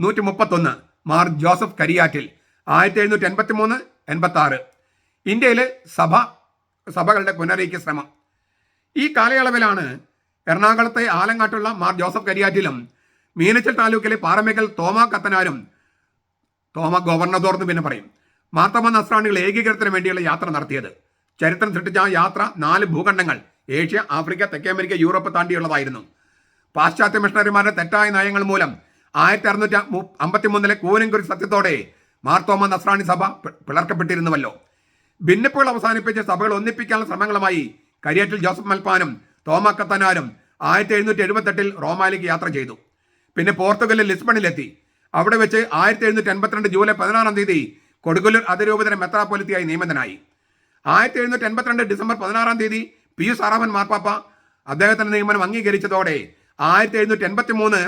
131 മാർ ജോസഫ് കരിയാറ്റിൽ 1783 86. ഇന്ത്യയിലെ സഭകളുടെ പുനരൈക്യ ശ്രമം. ഈ കാലയളവിലാണ് എറണാകുളത്തെ ആലങ്ങാട്ടുള്ള മാർ ജോസഫ് കരിയാറ്റിലും മീനച്ചൽ താലൂക്കിലെ പാറമേക്കൽ തോമ കത്തനാരും, തോമ ഗവർണദോർ എന്ന് പിന്നെ പറയും, മാർത്തോമ നസ്രാണികൾ ഏകീകരണത്തിന് വേണ്ടിയുള്ള യാത്ര നടത്തിയത്. ചരിത്രം സൃഷ്ടിച്ച ആ യാത്ര 4 ഭൂഖണ്ഡങ്ങൾ ഏഷ്യ, ആഫ്രിക്ക, തെക്കേ അമേരിക്ക, യൂറോപ്പ് താണ്ടിയുള്ളതായിരുന്നു. പാശ്ചാത്യ മിഷണറിമാരുടെ തെറ്റായ നയങ്ങൾ മൂലം 1653 കൂനൻകുരി സത്യത്തോടെ മാർത്തോമ നസ്രാണി സഭ പിളർക്കപ്പെട്ടിരുന്നുവല്ലോ. ഭിന്നിപ്പുകൾ അവസാനിപ്പിച്ച് സഭകൾ ഒന്നിപ്പിക്കാനുള്ള ശ്രമങ്ങളുമായി കരിയാറ്റിൽ ജോസഫ് മൽപ്പാനും തോമ കത്തനാരും 1778 റോമായിലേക്ക് യാത്ര ചെയ്തു. പിന്നെ പോർത്തുഗലിൽ ലിസ്ബണിലെത്തി. അവിടെ വെച്ച് 1782 ജൂലൈ 16 കൊടുങ്ങല്ലൂർ അതിരൂപതയുടെ മെത്രാപ്പൊലിത്തയായി നിയമിതനായി. 1782 ഡിസംബർ 16 പിയൂസ് ആറാമൻ മാർപ്പാപ്പ അദ്ദേഹത്തിന്റെ നിയമനം അംഗീകരിച്ചതോടെ 1783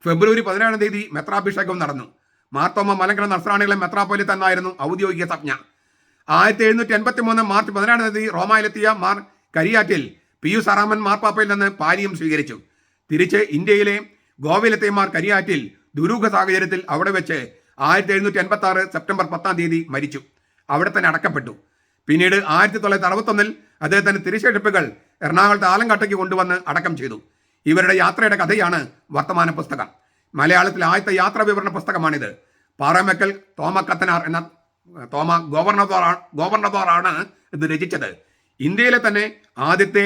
ഫെബ്രുവരി 17 മെത്രാഭിഷേകം നടന്നു. മാർത്തോമ മലങ്കര നസ്രാണികളെ മെത്രാപ്പൊലിത്ത എന്നായിരുന്നു ഔദ്യോഗിക സംജ്ഞ. 1783 മാർച്ച് 17 തീയതി റോമയിലെത്തിയ മാർ കരിയാറ്റിൽ പിയൂസ് ആറാമൻ മാർപ്പാപ്പയിൽ നിന്ന് പാലിയം സ്വീകരിച്ചു. തിരിച്ച് ഇന്ത്യയിലെ ഗോവയിലെത്തിയ മാർ കരിയാറ്റിൽ ദുരൂഹ സാഹചര്യത്തിൽ അവിടെ വെച്ച് 1786 സെപ്റ്റംബർ 10 തീയതി മരിച്ചു. അവിടെ തന്നെ അടക്കപ്പെട്ടു. പിന്നീട് 1961 അദ്ദേഹത്തിന്റെ തിരുശേഷിപ്പുകൾ എറണാകുളത്ത് ആലങ്കാട്ടയ്ക്ക് കൊണ്ടുവന്ന് അടക്കം ചെയ്തു. ഇവരുടെ യാത്രയുടെ കഥയാണ് വർത്തമാന പുസ്തകം. മലയാളത്തിൽ ആദ്യത്തെ യാത്രാ വിവരണ പുസ്തകമാണിത്. പാറമേക്കൽ തോമ കത്തനാർ എന്ന തോമ ഗവർണറാണ് ഇത് രചിച്ചത്. ഇന്ത്യയിലെ തന്നെ ആദ്യത്തെ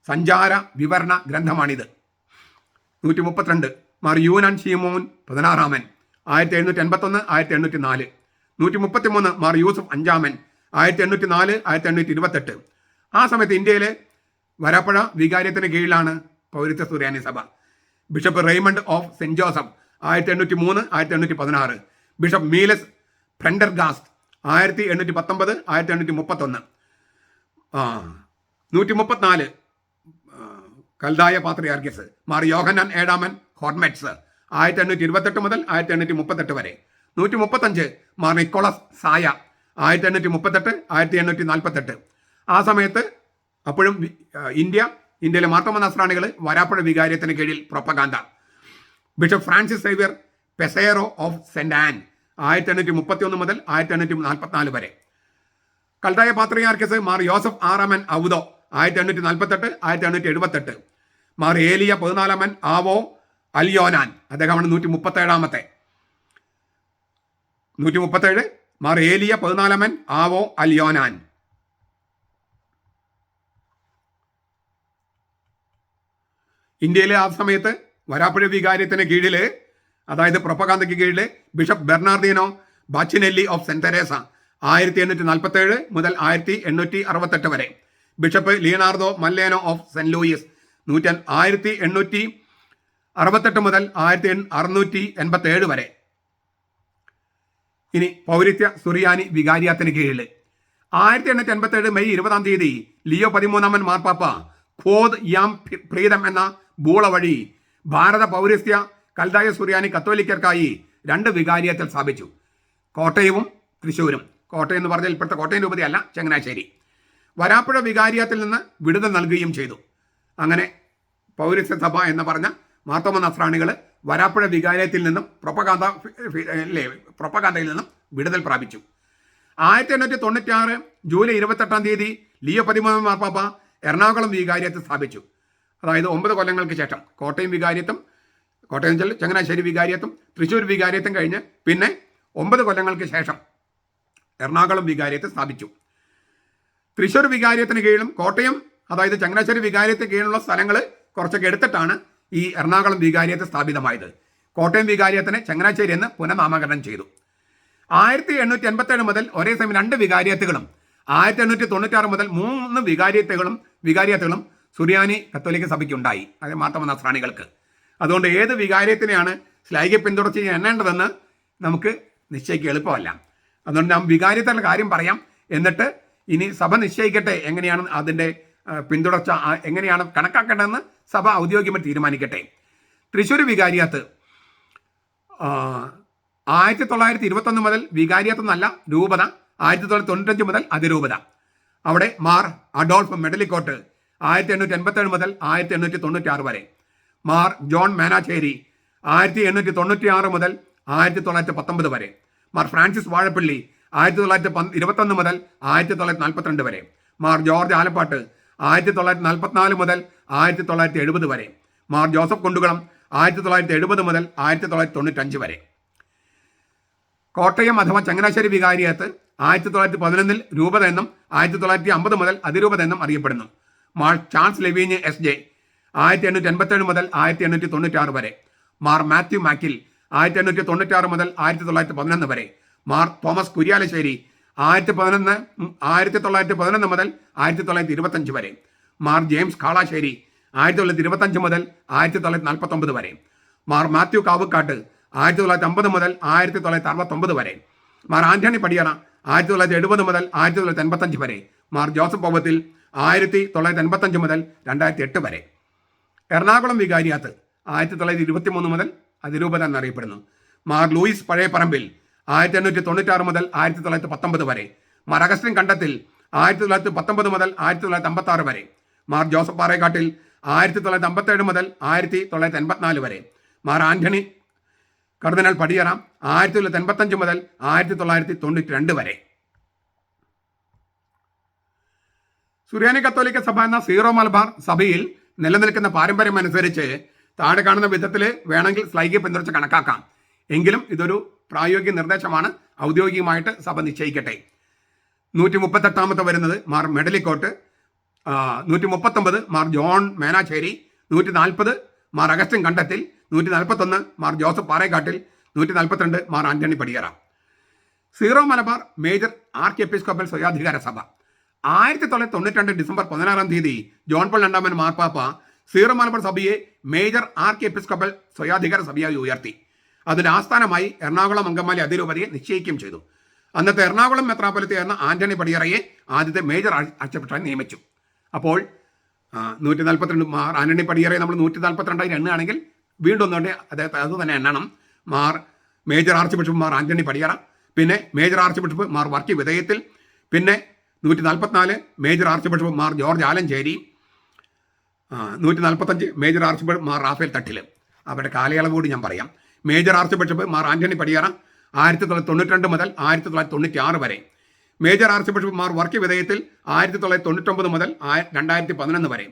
സഞ്ചാര വിവരണ ഗ്രന്ഥമാണിത്. 132 മാർ യൂനാൻ ഷീമോൻ 16 1781 1804. 133 മാർ യൂസഫ് അഞ്ചാമൻ 1804 1828. ആ സമയത്ത് ഇന്ത്യയിലെ വരാപ്പുഴ വികാരിയത്തിന് കീഴിലാണ് പൗരത്വ സുറിയാനി സഭ. Bishop Raymond of Saint Joseph 1803 1816. Bishop Miles Prendergast 1819 1831. 134 കൽദായ പാത്രിയാർക്കീസ് മാർ യോഹന്നാൻ ഏഴാമൻ ഹോർമെറ്റ്സ് 1828 മുതൽ 1838 വരെ. 135 മാർ നിക്കോളസ് സായ 1838 1848. ആ സമയത്ത് അപ്പോഴും ഇന്ത്യയിലെ മാർത്തോമ നസ്രാണികൾ വരാപ്പുഴ വികാരിയത്തിന് കീഴിൽ propaganda. Bishop Francis Xavier Pescetto of Saint Ann 1831 മുതൽ 1844 വരെ. കൽദായ പാത്രിയാർക്കീസ് മാർ യോസഫ് ആറാമൻ ഔദോ 1848 1878. മാർ ഏലിയ 14 ആവോ അൽയോനാൻ, അദ്ദേഹമാണ് 137. 137 മാർ ഏലിയ 14 ആവോ അൽയോനാൻ. ഇന്ത്യയിലെ ആ സമയത്ത് വരാപ്പുഴ വികാരിയത്തിന് കീഴിൽ, അതായത് പ്രൊപ്പഗാന്തയ്ക്ക് കീഴിൽ bishop Bernardino Baccinelli of Saint Teresa 1847 മുതൽ 1868 വരെ. Bishop Leonardo Mellano of Saint Louis 1868 മുതൽ 1687 വരെ. ഇനി പൗരത്യ സുറിയാനി വികാരിയത്തിന് കീഴിൽ 1887 മെയ് 20 തീയതി ലിയോ 13 മാർപ്പാപ്പ ഖോദ് യാം പ്രീതം എന്ന ബൂള വഴി ഭാരത പൗരസ്ത്യ കൽദായ സുറിയാനി കത്തോലിക്കർക്കായി 2 വികാരിയത്തിൽ സ്ഥാപിച്ചു. കോട്ടയവും തൃശ്ശൂരും. കോട്ടയം എന്ന് പറഞ്ഞാൽ ഇപ്പോഴത്തെ കോട്ടയം രൂപതയല്ല, ചങ്ങനാശ്ശേരി. വരാപ്പുഴ വികാരിയത്തിൽ നിന്ന് വിടുതൽ നൽകുകയും ചെയ്തു. അങ്ങനെ പൗരസ്ത്യ സഭ എന്ന് പറഞ്ഞ മാർത്തോമ നസ്രാണികൾ വരാപ്പുഴ വികാരിയത്തിൽ നിന്നും പ്രൊപ്പഗാന്തയിൽ നിന്നും വിടുതൽ പ്രാപിച്ചു. 1896 ജൂലൈ 28 തീയതി ലിയോ 13 മാർപ്പാപ്പ എറണാകുളം വികാരിയത്തിൽ സ്ഥാപിച്ചു. അതായത് 9 കൊല്ലങ്ങൾക്ക് ശേഷം കോട്ടയം വികാരിയത്തും, കോട്ടയം ചങ്ങനാശ്ശേരി വികാരിയത്തും തൃശ്ശൂർ വികാരിയത്തും കഴിഞ്ഞ് പിന്നെ 9 കൊല്ലങ്ങൾക്ക് ശേഷം എറണാകുളം വികാരിയത്തെ സ്ഥാപിച്ചു. തൃശ്ശൂർ വികാരിയത്തിന് കീഴിലും കോട്ടയം, അതായത് ചങ്ങനാശ്ശേരി വികാരിയത്തിന് കീഴിലുള്ള സ്ഥലങ്ങൾ കുറച്ചൊക്കെ എടുത്തിട്ടാണ് ഈ എറണാകുളം വികാരിയത്തെ സ്ഥാപിതമായത്. കോട്ടയം വികാരിയത്തിനെ ചങ്ങനാശ്ശേരി എന്ന് പുനഃനാമകരണം ചെയ്തു. 1887 മുതൽ ഒരേ സമയം 2 വികാരിയത്തുകളും 1896 മുതൽ 3 വികാരിയത്തുകളും സുറിയാനി കത്തോലിക്ക സഭയ്ക്കുണ്ടായി, അതായത് മാർത്തോമ നസ്രാണികൾക്ക്. അതുകൊണ്ട് ഏത് വികാരിയത്തിനെയാണ് ശ്ലൈഘ്യ പിന്തുടർച്ച എണ്ണേണ്ടതെന്ന് നമുക്ക് നിശ്ചയിക്കുക എളുപ്പമല്ല. അതുകൊണ്ട് നാം വികാരിയത്തിൻ്റെ കാര്യം പറയാം, എന്നിട്ട് ഇനി സഭ നിശ്ചയിക്കട്ടെ എങ്ങനെയാണ് അതിൻ്റെ പിന്തുടർച്ച എങ്ങനെയാണ് കണക്കാക്കേണ്ടതെന്ന് സഭ ഔദ്യോഗികമായി തീരുമാനിക്കട്ടെ. തൃശ്ശൂർ വികാരിയത്ത് 1921 മുതൽ വികാരിയത്തെന്നല്ല രൂപത, 1995 മുതൽ അതിരൂപത. അവിടെ മാർ അഡോൾഫ് മെഡലിക്കോട്ട് 1887 മുതൽ 1896 വരെ. മാർ ജോൺ മേനാച്ചേരി 1896 മുതൽ 1919 വരെ. മാർ ഫ്രാൻസിസ് വാഴപ്പള്ളി 1921 മുതൽ 1942 വരെ. മാർ ജോർജ് ആലപ്പാട്ട് 1944 മുതൽ 1970 വരെ. മാർ ജോസഫ് കൊണ്ടുകുളം 1970 മുതൽ 1995 വരെ. കോട്ടയം അഥവാ ചങ്ങനാശ്ശേരി വികാരിയത്ത് 1911 രൂപത എന്നും 1950 മുതൽ അതിരൂപത എന്നും അറിയപ്പെടുന്നു. മാർ ചാൾസ് ലെവീഞ്ഞ് SJ 1887 മുതൽ 1896 വരെ. മാർ മാത്യു മാക്കിൽ 1896 മുതൽ 1911 വരെ. മാർ തോമസ് കുര്യാലശ്ശേരി 1911 മുതൽ 1925 വരെ. മാർ ജെയിംസ് കാളാശ്ശേരി 1925 മുതൽ 1949 വരെ. മാർ മാത്യു കാവുക്കാട്ട് 1950 മുതൽ 1969 വരെ. മാർ ആന്റണി പടിയറ 1970 മുതൽ 1985 വരെ. മാർ ജോസഫ് പൗവത്തിൽ 1985 മുതൽ 2008 വരെ. എറണാകുളം വികാരിയാത്ത് 1923 മുതൽ അതിരൂപത എന്നറിയപ്പെടുന്നു. മാർ ലൂയിസ് പഴയപറമ്പിൽ 1896 മുതൽ 1919 വരെ. മാർ അഗസ്റ്റിൻ കണ്ടത്തിൽ 1919 മുതൽ 1956 വരെ. മാർ ജോസഫ് പാറേക്കാട്ടിൽ 1957 മുതൽ 1984 വരെ. മാർ ആന്റണി കർദിനാൾ പടിയറ 1985 മുതൽ 1992 വരെ. സുറിയാനി കത്തോലിക്ക സഭ എന്ന സീറോ മലബാർ സഭയിൽ നിലനിൽക്കുന്ന പാരമ്പര്യം അനുസരിച്ച് താഴെ കാണുന്ന വിധത്തിൽ വേണമെങ്കിൽ സ്ലൈഹിക പിന്തുടർച്ച കണക്കാക്കാം. എങ്കിലും ഇതൊരു പ്രായോഗിക നിർദ്ദേശമാണ്. ഔദ്യോഗികമായിട്ട് സഭ നിശ്ചയിക്കട്ടെ. 138 വരുന്നത് Mar Medlycott, 139 Mar John Menachery, 140 Mar Augustine Kandathil, 141 Mar Joseph Parecattil, 142 Mar Antony Padiyara. Syro Malabar major archiepiscopal സ്വയാധികാര സഭ 1992 ഡിസംബർ 16 ജോൺ പോൾ രണ്ടാമൻ മാർപ്പാപ്പ സീറോ മലബാർ സഭയെ മേജർ ആർച്ച് എപ്പിസ്കോപ്പൽ സ്വയാധികാര സഭയായി ഉയർത്തി. അതിന്റെ ആസ്ഥാനമായി എറണാകുളം അങ്കമാലി അതിരൂപതയെ നിശ്ചയിക്കുകയും ചെയ്തു. അന്നത്തെ എറണാകുളം മെത്രാപ്പൊലിത്തയായിരുന്ന ആന്റണി പടിയറയെ ആദ്യത്തെ മേജർ ആർച്ച് ബിഷപ്പായി നിയമിച്ചു. അപ്പോൾ 142 മാർ ആന്റണി പടിയറയെ നമ്മൾ 142 എണ്ണുകയാണെങ്കിൽ വീണ്ടും ഒന്നുകൊണ്ട് അദ്ദേഹത്തെ അത് തന്നെ എണ്ണണം. Major archbishop Mar Antony Padiyara, പിന്നെ major archbishop Mar Varkey Vithayathil, പിന്നെ 144 major archbishop Mar George Alencherry, 145 major archbishop Mar Raphael Thattil. അവരുടെ കാലയളവ് കൂടി ഞാൻ പറയാം. Major archbishop Mar Antony Padiyara 1992 മുതൽ 1996 വരെ. Major archbishop Mar Varkey Vithayathil 1999 മുതൽ 2011 വരെ.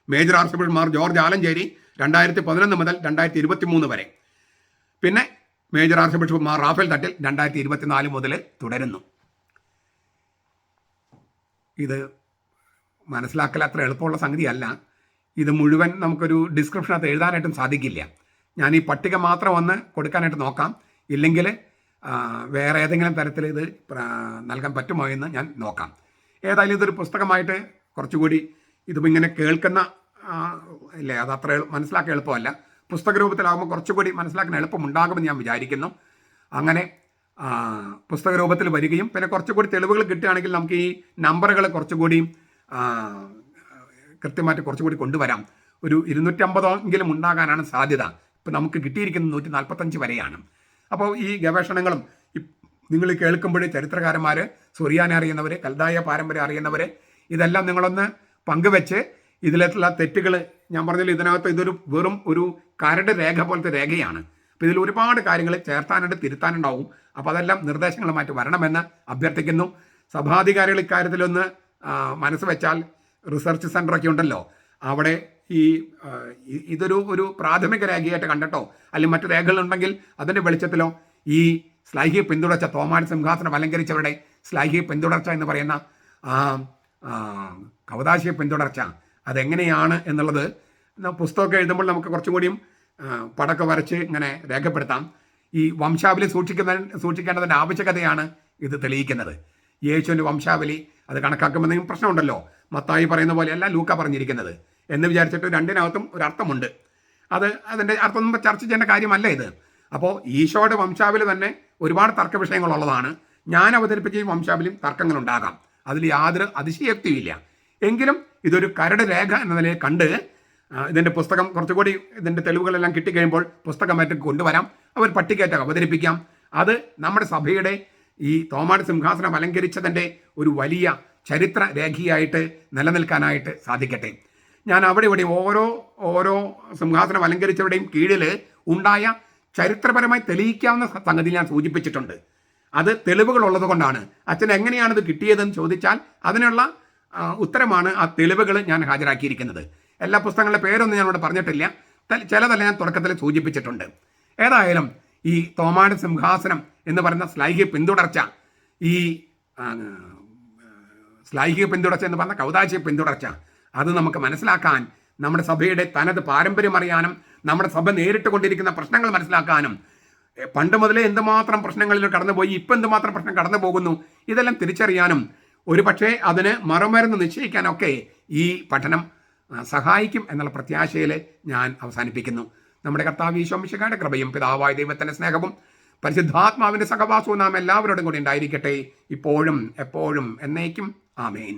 Major archbishop Mar George Alencherry 2011 മുതൽ 2023 വരെ. പിന്നെ major archbishop Mar Raphael തട്ടിൽ 2024 മുതൽ തുടരുന്നു. ഇത് മനസ്സിലാക്കൽ അത്ര എളുപ്പമുള്ള സംഗതിയല്ല. ഇത് മുഴുവൻ നമുക്കൊരു ഡിസ്ക്രിപ്ഷനകത്ത് എഴുതാനായിട്ടും സാധിക്കില്ല. ഞാൻ ഈ പട്ടിക മാത്രം ഒന്ന് കൊടുക്കാനായിട്ട് നോക്കാം. ഇല്ലെങ്കിൽ വേറെ ഏതെങ്കിലും തരത്തിൽ ഇത് നൽകാൻ പറ്റുമോ എന്ന് ഞാൻ നോക്കാം. ഏതായാലും ഇതൊരു പുസ്തകമായിട്ട് കുറച്ചുകൂടി ഇതിപ്പോൾ ഇങ്ങനെ കേൾക്കുന്ന ഇല്ലേ, അത് അത്ര മനസ്സിലാക്കാൻ എളുപ്പമല്ല. പുസ്തക രൂപത്തിലാകുമ്പോൾ കുറച്ചുകൂടി മനസ്സിലാക്കാൻ എളുപ്പമുണ്ടാകുമെന്ന് ഞാൻ വിചാരിക്കുന്നു. അങ്ങനെ പുസ്തക രൂപത്തിൽ വരികയും പിന്നെ കുറച്ചുകൂടി തെളിവുകൾ കിട്ടുകയാണെങ്കിൽ നമുക്ക് ഈ നമ്പറുകൾ കുറച്ചുകൂടി കൃത്യമായിട്ട് കുറച്ചുകൂടി കൊണ്ടുവരാം. ഒരു 250 ഉണ്ടാകാനാണ് സാധ്യത. ഇപ്പം നമുക്ക് കിട്ടിയിരിക്കുന്നത് 145 വരെയാണ്. അപ്പോൾ ഈ ഗവേഷണങ്ങളും നിങ്ങൾ കേൾക്കുമ്പോൾ ചരിത്രകാരന്മാർ, സുറിയാനെ അറിയുന്നവർ, കൽദായ പാരമ്പര്യം അറിയുന്നവർ, ഇതെല്ലാം നിങ്ങളൊന്ന് പങ്കുവെച്ച് ഇതിലുള്ള തെറ്റുകൾ ഞാൻ പറഞ്ഞാൽ ഇതിനകത്ത് ഇതൊരു വെറും ഒരു കരട് രേഖ പോലത്തെ രേഖയാണ്. അപ്പോൾ ഇതിൽ ഒരുപാട് കാര്യങ്ങൾ ചേർത്താനായിട്ട് തിരുത്താനുണ്ടാവും. അപ്പോൾ അതെല്ലാം നിർദ്ദേശങ്ങളുമായിട്ട് വരണമെന്ന് അഭ്യർത്ഥിക്കുന്നു. സഭാധികാരികൾ ഇക്കാര്യത്തിലൊന്ന് മനസ്സ് വെച്ചാൽ റിസർച്ച് സെൻ്ററൊക്കെ ഉണ്ടല്ലോ, അവിടെ ഇതൊരു പ്രാഥമിക രേഖയായിട്ട് കണ്ടിട്ടോ അല്ലെങ്കിൽ മറ്റു രേഖകളുണ്ടെങ്കിൽ അതിൻ്റെ വെളിച്ചത്തിലോ ഈ ശ്ലൈഹിക പിന്തുടർച്ച, തോമാൻ സിംഹാസനം അലങ്കരിച്ചവരുടെ ശ്ലൈഹിക പിന്തുടർച്ച എന്ന് പറയുന്ന കവദാശിക പിന്തുടർച്ച അതെങ്ങനെയാണ് എന്നുള്ളത് പുസ്തകമൊക്കെ എഴുതുമ്പോൾ നമുക്ക് കുറച്ചും കൂടിയും പടക്ക വരച്ച് ഇങ്ങനെ രേഖപ്പെടുത്താം. ഈ വംശാവലി സൂക്ഷിക്കേണ്ടതിൻ്റെ ആവശ്യകതയാണ് ഇത് തെളിയിക്കുന്നത്. യേശുവിൻ്റെ വംശാവലി അത് കണക്കാക്കുമെന്നെങ്കിലും പ്രശ്നമുണ്ടല്ലോ. മത്തായി പറയുന്ന പോലെയല്ല ലൂക്ക പറഞ്ഞിരിക്കുന്നത് എന്ന് വിചാരിച്ചിട്ട് രണ്ടിനകത്തും ഒരു അർത്ഥമുണ്ട്. അതിൻ്റെ അർത്ഥം നമ്മൾ ചർച്ച ചെയ്യേണ്ട കാര്യമല്ല ഇത്. അപ്പോൾ ഈശോയുടെ വംശാവലി തന്നെ ഒരുപാട് തർക്ക വിഷയങ്ങളുള്ളതാണ്. ഞാൻ അവതരിപ്പിച്ച ഈ വംശാവലിയും തർക്കങ്ങളുണ്ടാകാം, അതിൽ യാതൊരു അതിശയോക്തിയുമില്ല. എങ്കിലും ഇതൊരു കരട് രേഖ എന്ന നിലയിൽ കണ്ട് ഇതിൻ്റെ പുസ്തകം കുറച്ചുകൂടി ഇതിൻ്റെ തെളിവുകളെല്ലാം കിട്ടിക്കഴിയുമ്പോൾ പുസ്തകമായിട്ട് കൊണ്ടുവരാം, അവർ പട്ടികയായിട്ട് അവതരിപ്പിക്കാം. അത് നമ്മുടെ സഭയുടെ ഈ തോമാട് സിംഹാസനം അലങ്കരിച്ചതിൻ്റെ ഒരു വലിയ ചരിത്ര രേഖയായിട്ട് നിലനിൽക്കാനായിട്ട് സാധിക്കട്ടെ. ഞാൻ അവിടെ ഇവിടെ ഓരോ സിംഹാസനം അലങ്കരിച്ചവരുടെയും കീഴിൽ ഉണ്ടായ ചരിത്രപരമായി തെളിയിക്കാവുന്ന സംഗതി ഞാൻ സൂചിപ്പിച്ചിട്ടുണ്ട്. അത് തെളിവുകൾ ഉള്ളത് കൊണ്ടാണ്. അച്ഛൻ എങ്ങനെയാണിത് കിട്ടിയതെന്ന് ചോദിച്ചാൽ അതിനുള്ള ഉത്തരമാണ് ആ തെളിവുകൾ ഞാൻ ഹാജരാക്കിയിരിക്കുന്നത്. എല്ലാ പുസ്തകങ്ങളുടെ പേരൊന്നും ഞാൻ ഇവിടെ പറഞ്ഞിട്ടില്ല, ചിലതെല്ലാം ഞാൻ തുടക്കത്തിൽ സൂചിപ്പിച്ചിട്ടുണ്ട്. ഏതായാലും ഈ തോമാട് സിംഹാസനം എന്ന് പറയുന്ന ശ്ലൈഹിക പിന്തുടർച്ച, ഈ ശ്ലൈഹിക പിന്തുടർച്ച എന്ന് പറഞ്ഞ കൗദാശിക പിന്തുടർച്ച, അത് നമുക്ക് മനസ്സിലാക്കാൻ, നമ്മുടെ സഭയുടെ തനത് പാരമ്പര്യം അറിയാനും നമ്മുടെ സഭ നേരിട്ട് കൊണ്ടിരിക്കുന്ന പ്രശ്നങ്ങൾ മനസ്സിലാക്കാനും, പണ്ട് മുതലേ എന്തുമാത്രം പ്രശ്നങ്ങളിൽ കടന്നുപോയി ഇപ്പം എന്തുമാത്രം പ്രശ്നം കടന്നു പോകുന്നു, ഇതെല്ലാം തിരിച്ചറിയാനും ഒരു പക്ഷേ അതിന് മറുമരുന്ന് നിശ്ചയിക്കാനൊക്കെ ഈ പഠനം സഹായിക്കും എന്നുള്ള പ്രത്യാശയിൽ ഞാൻ അവസാനിപ്പിക്കുന്നു. നമ്മുടെ കർത്താവ് ഈശോ മിശിഹായുടെ കൃപയും പിതാവായ ദൈവത്തിൻ്റെ സ്നേഹവും പരിശുദ്ധാത്മാവിൻ്റെ സഹവാസവും നാം എല്ലാവരോടും കൂടി ഉണ്ടായിരിക്കട്ടെ, ഇപ്പോഴും എപ്പോഴും എന്നേക്കും. ആമേൻ.